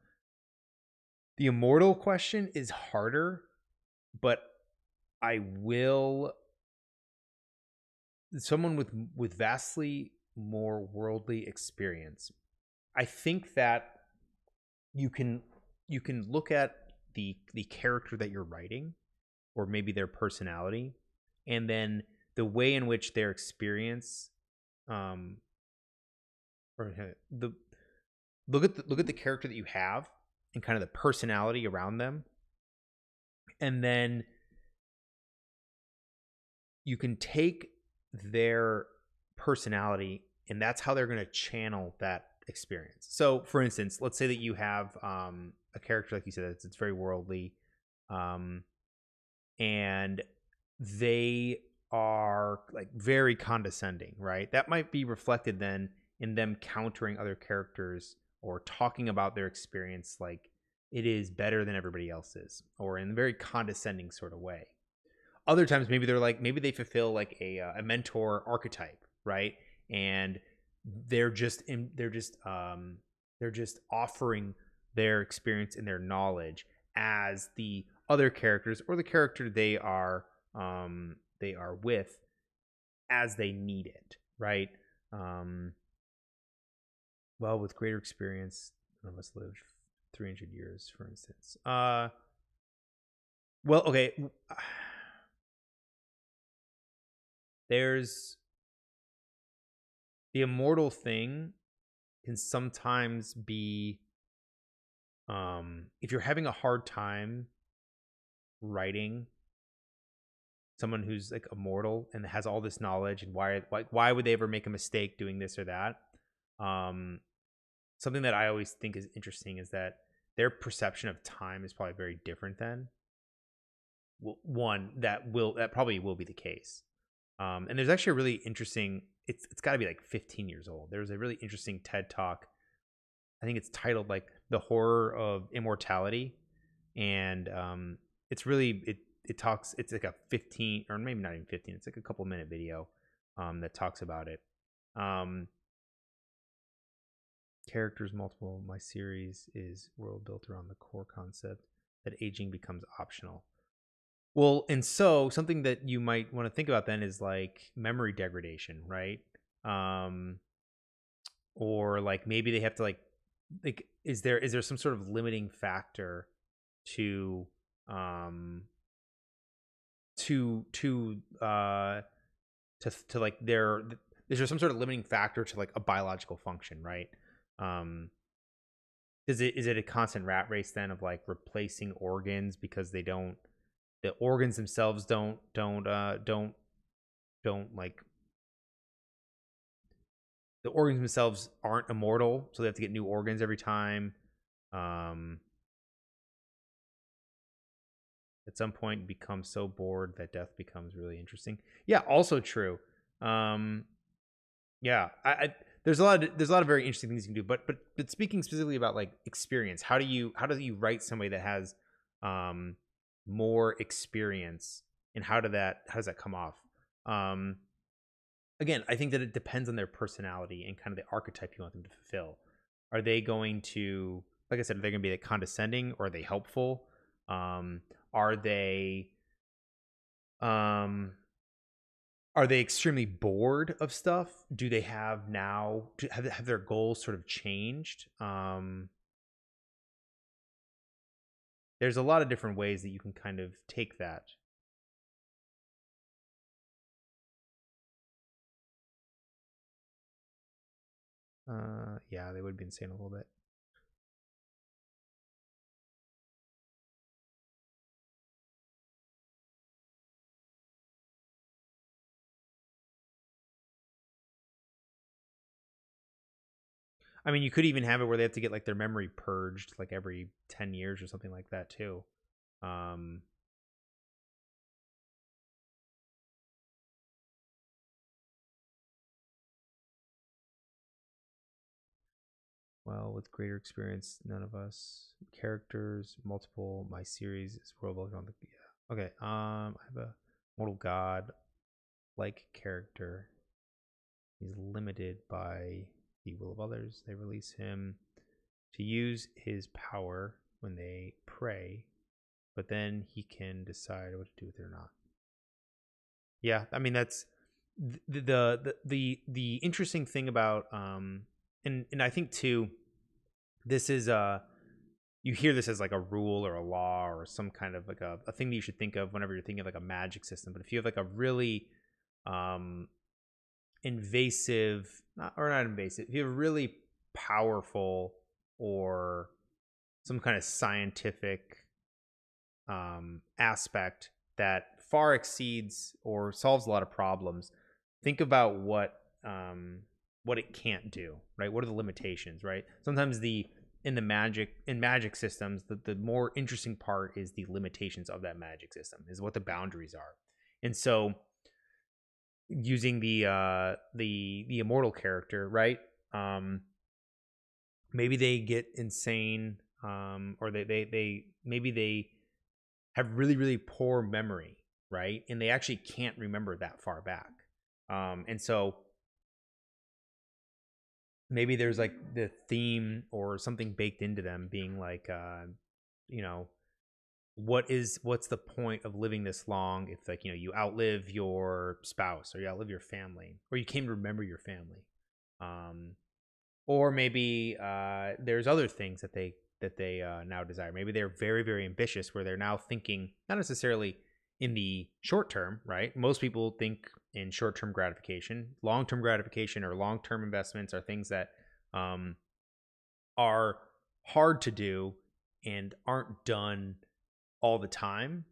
The immortal question is harder, but I will. Someone with vastly more worldly experience. I think that you can look at the character that you're writing, or maybe their personality, and then the way in which their experience, or the look at the character that you have and kind of the personality around them, and then you can take their personality, and that's how they're going to channel that experience. So, for instance, let's say that you have a character, like you said, it's very worldly, and they are like very condescending, right? That might be reflected then in them countering other characters or talking about their experience like it is better than everybody else's, or in a very condescending sort of way. Other times, maybe they're like, maybe they fulfill like a mentor archetype, right? And they're just they're just offering their experience and their knowledge as the other characters or the character they are with as they need it, right? Um, well, with greater experience, none of us lived 300 years, for instance. Well, okay. There's the immortal thing can sometimes be if you're having a hard time writing someone who's like immortal and has all this knowledge, and why would they ever make a mistake doing this or that? Something that I always think is interesting is that their perception of time is probably very different than one that probably will be the case. And there's actually a really interesting, it's got to be like 15 years old. There's a really interesting TED talk. I think it's titled like The Horror of Immortality. And it's really, it talks, it's like a 15 or maybe not even 15. It's like a couple minute video that talks about it. Characters multiple. My series is world built around the core concept that aging becomes optional. Well, and so something that you might want to think about then is like memory degradation, right? Or like maybe they have to like is there some sort of limiting factor to like their is there some sort of limiting factor to like a biological function, right? Is it a constant rat race then of like replacing organs because the organs themselves don't like the organs themselves aren't immortal, so they have to get new organs every time. At some point become so bored that death becomes really interesting. Yeah, also true. Yeah, I there's a lot of very interesting things you can do, but speaking specifically about like experience, how do you write somebody that has more experience, and how does that come off? Again, I think that it depends on their personality and kind of the archetype you want them to fulfill. Are they going to, like I said, are they going to be like condescending, or are they helpful? Are they extremely bored of stuff? Do they have have their goals sort of changed? There's a lot of different ways that you can kind of take that. Yeah, they would be insane a little bit. I mean, you could even have it where they have to get like their memory purged like every 10 years or something like that too. Well, with greater experience, none of us characters, multiple. My series is world built on the yeah. Okay. I have a mortal god like character. He's limited by the will of others. They release him to use his power when they pray, but then he can decide what to do with it or not. Yeah, I mean that's the interesting thing about and I think too, this is you hear this as like a rule or a law or some kind of like a thing that you should think of whenever you're thinking of like a magic system. But if you have like a really invasive, not invasive, if you have a really powerful or some kind of scientific aspect that far exceeds or solves a lot of problems, think about what what it can't do, right? What are the limitations, right? Sometimes in magic systems, the more interesting part is the limitations of that magic system, is what the boundaries are. And so using the immortal character, right? Maybe they get insane, or they maybe they have really really poor memory, right? And they actually can't remember that far back. And so maybe there's like the theme or something baked into them being like, you know, what's the point of living this long if, like, you outlive your spouse, or you outlive your family, or you can't remember your family. Or maybe there's other things that they now desire. Maybe they're very very ambitious, where they're now thinking not necessarily in the short term, right? Most people think in short term gratification. Long term gratification or long term investments are things that are hard to do and aren't done all the time.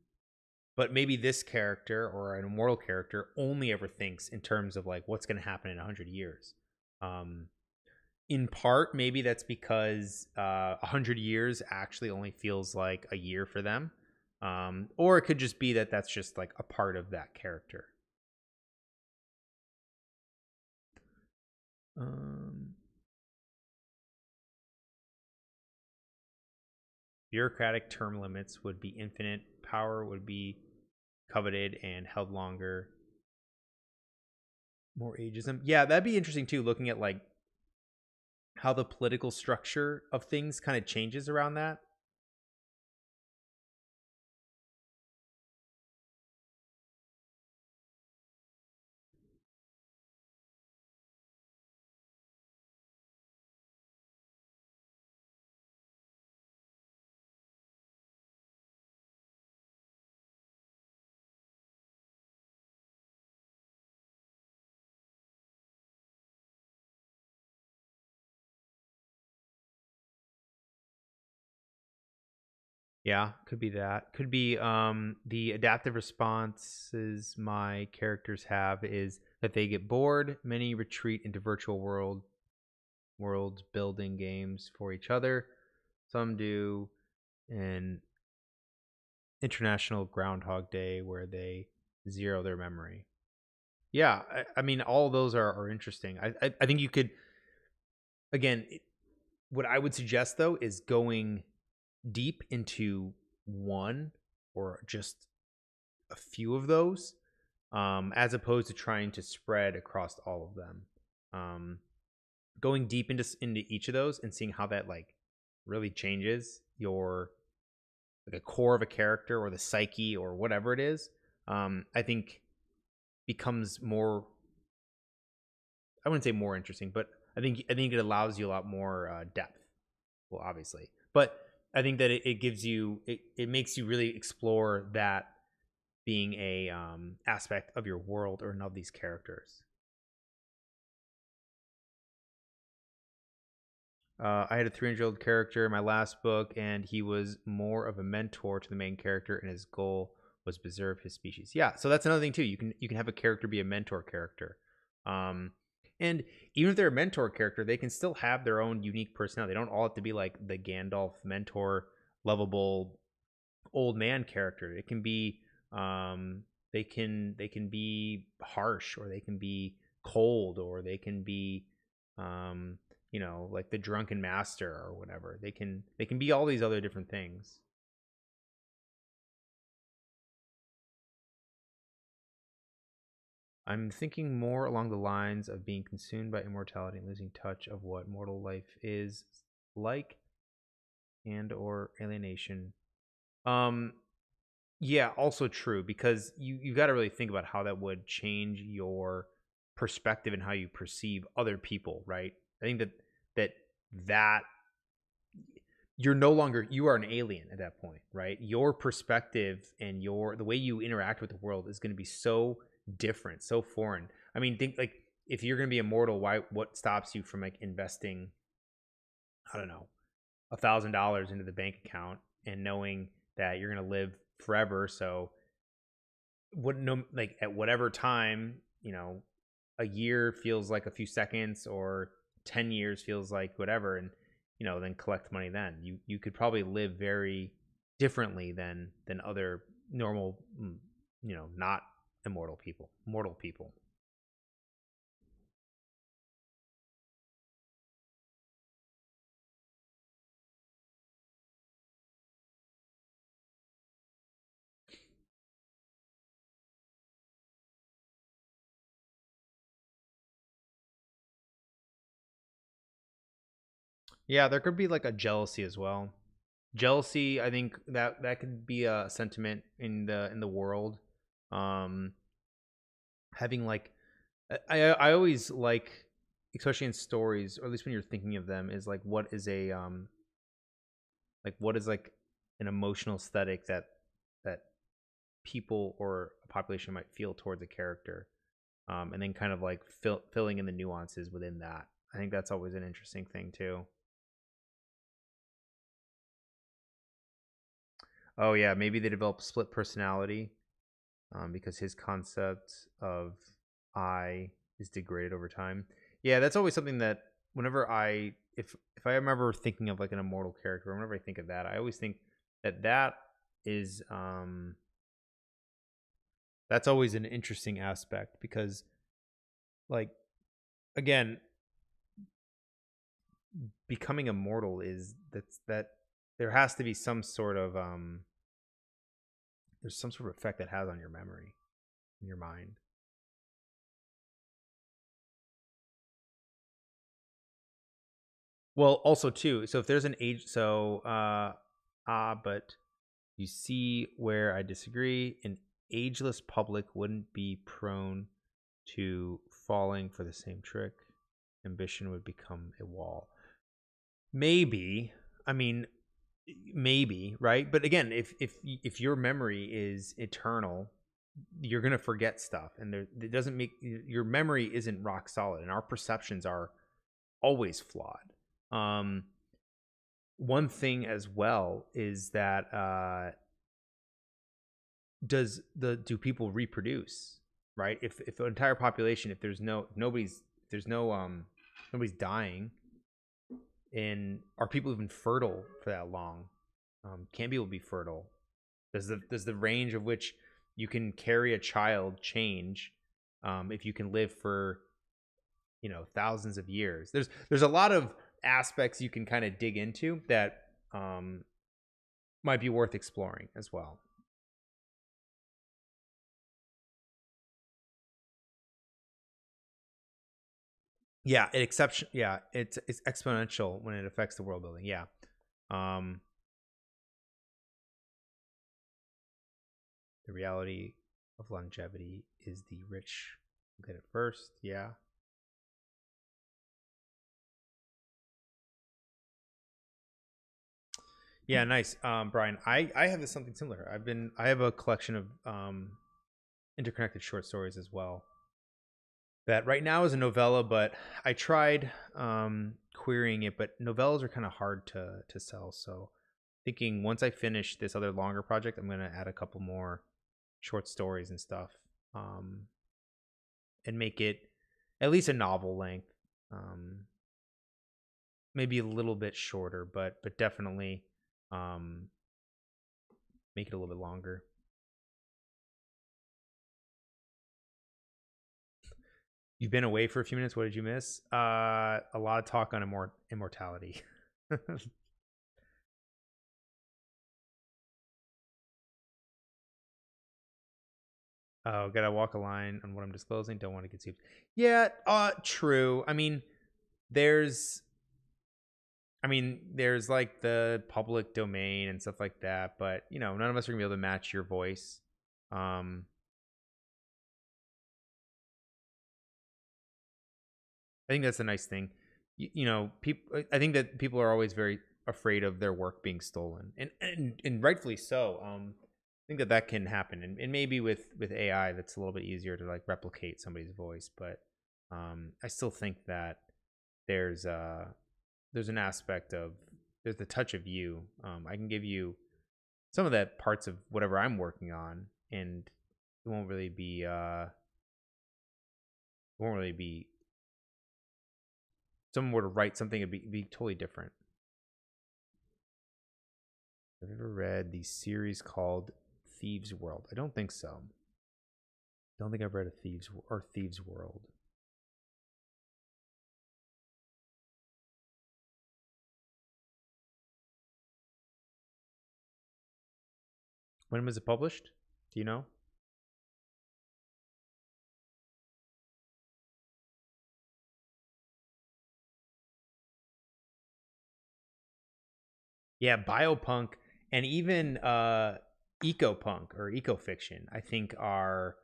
But maybe this character, or an immortal character, only ever thinks in terms of like what's going to happen in 100 years. In part, maybe that's because 100 years actually only feels like a year for them. Or it could just be that that's just like a part of that character. Bureaucratic term limits would be infinite. Power would be coveted and held longer. More ageism. Yeah, that'd be interesting too, looking at like how the political structure of things kind of changes around that. Yeah, could be that. Could be the adaptive responses my characters have is that they get bored, many retreat into virtual worlds building games for each other. Some do an international Groundhog Day where they zero their memory. Yeah, I mean, all those are interesting. I think you could, again, what I would suggest though is going deep into one or just a few of those, as opposed to trying to spread across all of them. Going deep into each of those and seeing how that like really changes your, like, a core of a character or the psyche or whatever it is. I think becomes more, I wouldn't say more interesting, but I think it allows you a lot more depth. Well, obviously, but I think that it gives you, it makes you really explore that being a aspect of your world or of these characters. I had a 300-year-old character in my last book, and he was more of a mentor to the main character, and his goal was preserve his species. Yeah, so that's another thing too. You can have a character be a mentor character, um, and even if they're a mentor character, they can still have their own unique personality. They don't all have to be like the Gandalf mentor, lovable old man character. It can be, they can be harsh, or they can be cold, or they can be, like the drunken master or whatever. They can be all these other different things. I'm thinking more along the lines of being consumed by immortality and losing touch of what mortal life is like, and or alienation. Um, Yeah, also true, because you got to really think about how that would change your perspective and how you perceive other people, right? I think that that you're no longer, you are an alien at that point, right? Your perspective and the way you interact with the world is going to be so different, so foreign. I mean, think like, if you're going to be immortal, why, what stops you from like investing, I don't know, $1,000 into the bank account and knowing that you're going to live forever? So what, no, like at whatever time, a year feels like a few seconds, or 10 years feels like whatever, and then collect money. Then you could probably live very differently than other normal, not mortal people. Yeah, there could be like a jealousy as well. Jealousy, I think that could be a sentiment in the world. Um, Having like, I always like, especially in stories, or at least when you're thinking of them, is like what is like an emotional aesthetic that people or a population might feel towards a character, and then kind of like filling in the nuances within that. I think that's always an interesting thing too. Oh yeah, maybe they develop split personality, because his concept of I is degraded over time. Yeah, that's always something that whenever if I remember thinking of like an immortal character, whenever I think of that, I always think that is that's always an interesting aspect, because like, again, becoming immortal is that there has to be some sort of there's some sort of effect that has on your memory, in your mind. Well, also too, so if there's an age, but you see where I disagree. An ageless public wouldn't be prone to falling for the same trick. Ambition would become a wall. Maybe. I mean, maybe, right? But again, if your memory is eternal, you're gonna forget stuff, and it doesn't make your memory isn't rock solid, and our perceptions are always flawed. Um, One thing as well is that do people reproduce, right? If an entire population, if there's no nobody's if there's no nobody's dying, and are people even fertile for that long? Can people be fertile? Does the range of which you can carry a child change, if you can live for thousands of years? There's a lot of aspects you can kind of dig into that might be worth exploring as well. Yeah, it's exponential when it affects the world building. Yeah. um the reality of longevity is the rich get it first. Yeah. Yeah, nice. Brian, I have something similar. I have a collection of interconnected short stories as well, that right now is a novella, but I tried querying it, but novellas are kind of hard to sell. So thinking once I finish this other longer project, I'm gonna add a couple more short stories and stuff, um, and make it at least a novel length. Um, Maybe a little bit shorter, but definitely um, make it a little bit longer. You've been away for a few minutes. What did you miss? A lot of talk on immortality. Oh, gotta walk a line on what I'm disclosing. Don't want to get sued. Yeah, true. There's, there's like the public domain and stuff like that, but none of us are gonna be able to match your voice. Um, I think that's a nice thing. People. I think that people are always very afraid of their work being stolen, and rightfully so. I think that can happen, and maybe with AI, that's a little bit easier to like replicate somebody's voice. But I still think that there's there's an aspect of there's the touch of you. I can give you some of that parts of whatever I'm working on, and it won't really be It won't really be. If someone were to write something, it'd be totally different. Have you ever read the series called Thieves World? I don't think so. I don't think I've read a Thieves World. When was it published? Do you know? Yeah, biopunk and even ecopunk or ecofiction, I think are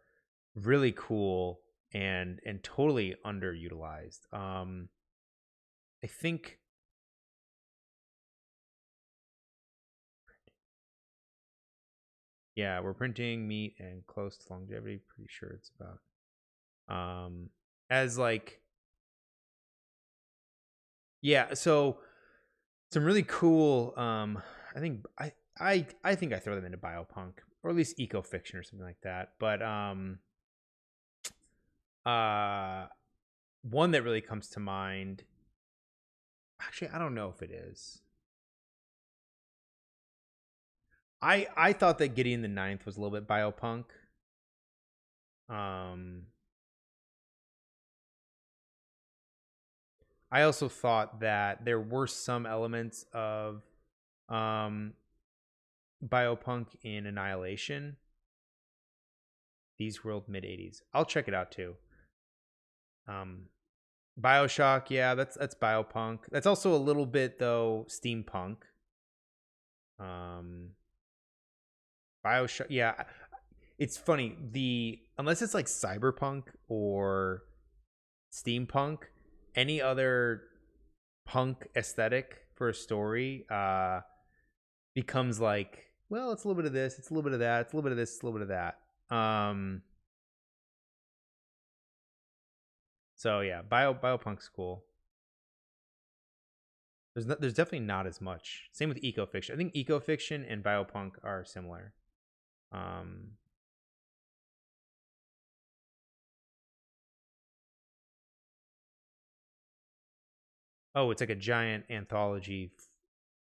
really cool and totally underutilized. I think yeah, we're printing meat and close to longevity. Pretty sure it's about as like yeah. So some really cool. I think I think I throw them into biopunk or at least ecofiction or something like that. But uh, one that really comes to mind. Actually, I don't know if it is. I thought that Gideon the Ninth was a little bit biopunk. Um, I also thought that there were some elements of um, biopunk in Annihilation. These World mid '80s. I'll check it out too. Um, Bioshock, yeah, that's biopunk. That's also a little bit though steampunk. Um, Bioshock, yeah. It's funny the unless it's like cyberpunk or steampunk, any other punk aesthetic for a story becomes like, well, it's a little bit of this, it's a little bit of that, it's a little bit of this, it's a little bit of that. So yeah, biopunk's cool. There's definitely not as much. Same with ecofiction. I think ecofiction and biopunk are similar. Um, oh, it's like a giant anthology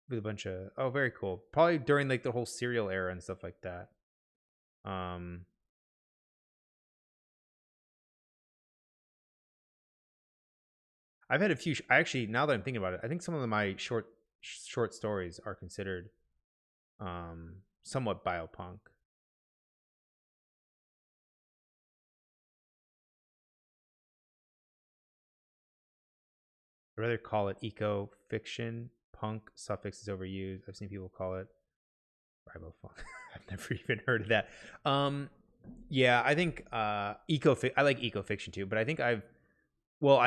with a bunch of very cool. Probably during like the whole serial era and stuff like that. Um, I've had a few. I actually, now that I'm thinking about it, I think some of my short stories are considered somewhat biopunk. I'd rather call it eco fiction. Punk suffix is overused. I've seen people call it ribofunk. I've never even heard of that. Yeah, I think I like eco fiction too, but I think I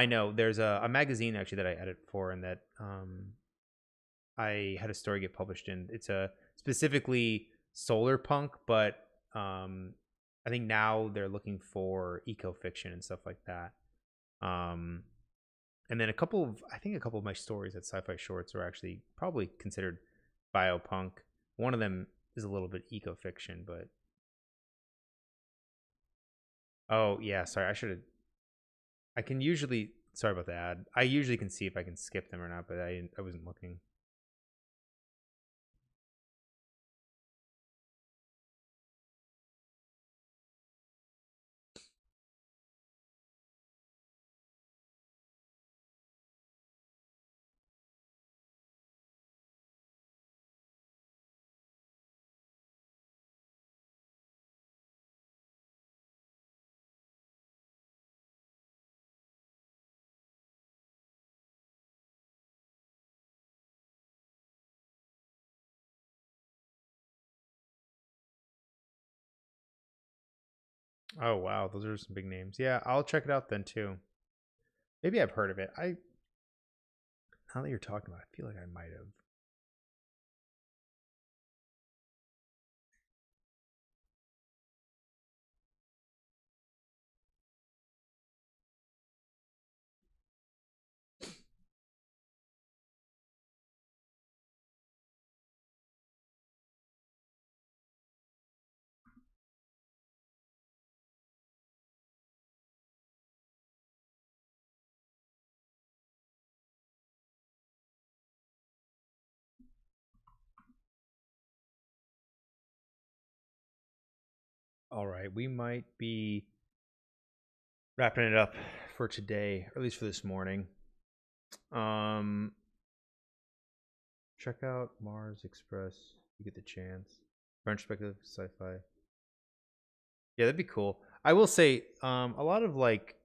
know there's a magazine actually that I edit for, and that I had a story get published in. It's a specifically solar punk, but I think now they're looking for eco fiction and stuff like that. Um, and then I think a couple of my stories at Sci-Fi Shorts are actually probably considered biopunk. One of them is a little bit eco fiction, but oh yeah, sorry, I should have. I can usually sorry about the ad. I usually can see if I can skip them or not, but I wasn't looking. Oh wow, those are some big names. Yeah, I'll check it out then too. Maybe I've heard of it. Now that you're talking about it, I feel like I might have. All right, we might be wrapping it up for today, or at least for this morning. Check out Mars Express. You get the chance. French perspective sci-fi. Yeah, that'd be cool. I will say, a lot of like,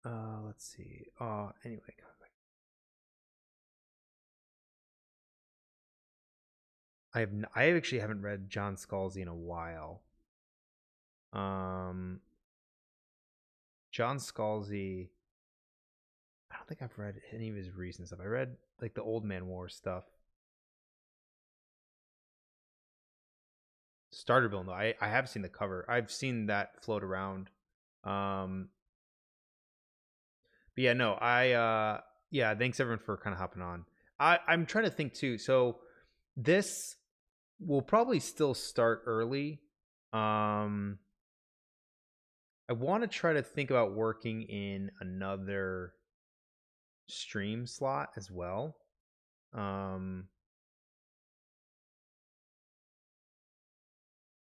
let's see. Anyway, I actually haven't read John Scalzi in a while. John Scalzi. I don't think I've read any of his recent stuff. I read like the Old Man War stuff. Starter Bill, though. I have seen the cover. I've seen that float around. But yeah, no, yeah, thanks everyone for kind of hopping on. I'm trying to think too. So this will probably still start early. I want to try to think about working in another stream slot as well.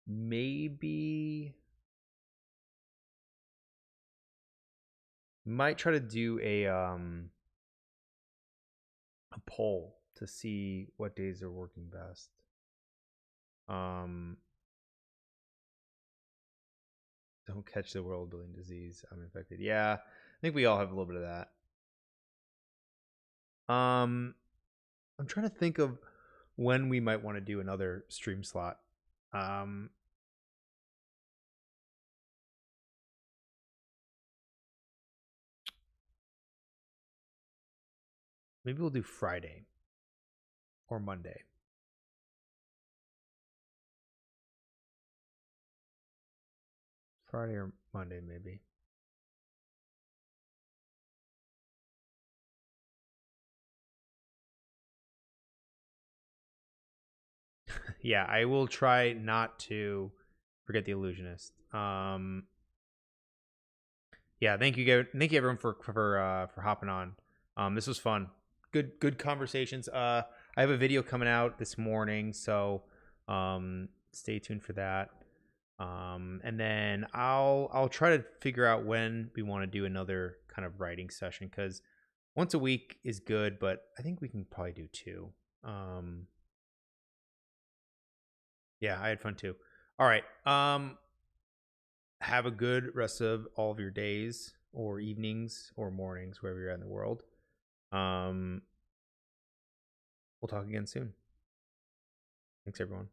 Maybe might try to do a poll to see what days are working best. Don't catch the world building disease. I'm infected. Yeah, I think we all have a little bit of that. I'm trying to think of when we might want to do another stream slot. Maybe we'll do Friday or Monday. Friday or Monday, maybe. Yeah, I will try not to forget the illusionist. Yeah, thank you everyone for hopping on. This was fun. Good conversations. I have a video coming out this morning, so stay tuned for that. And then I'll try to figure out when we want to do another kind of writing session, because once a week is good, but I think we can probably do two. Yeah, I had fun too. All right. Have a good rest of all of your days or evenings or mornings, wherever you're at in the world. We'll talk again soon. Thanks, everyone.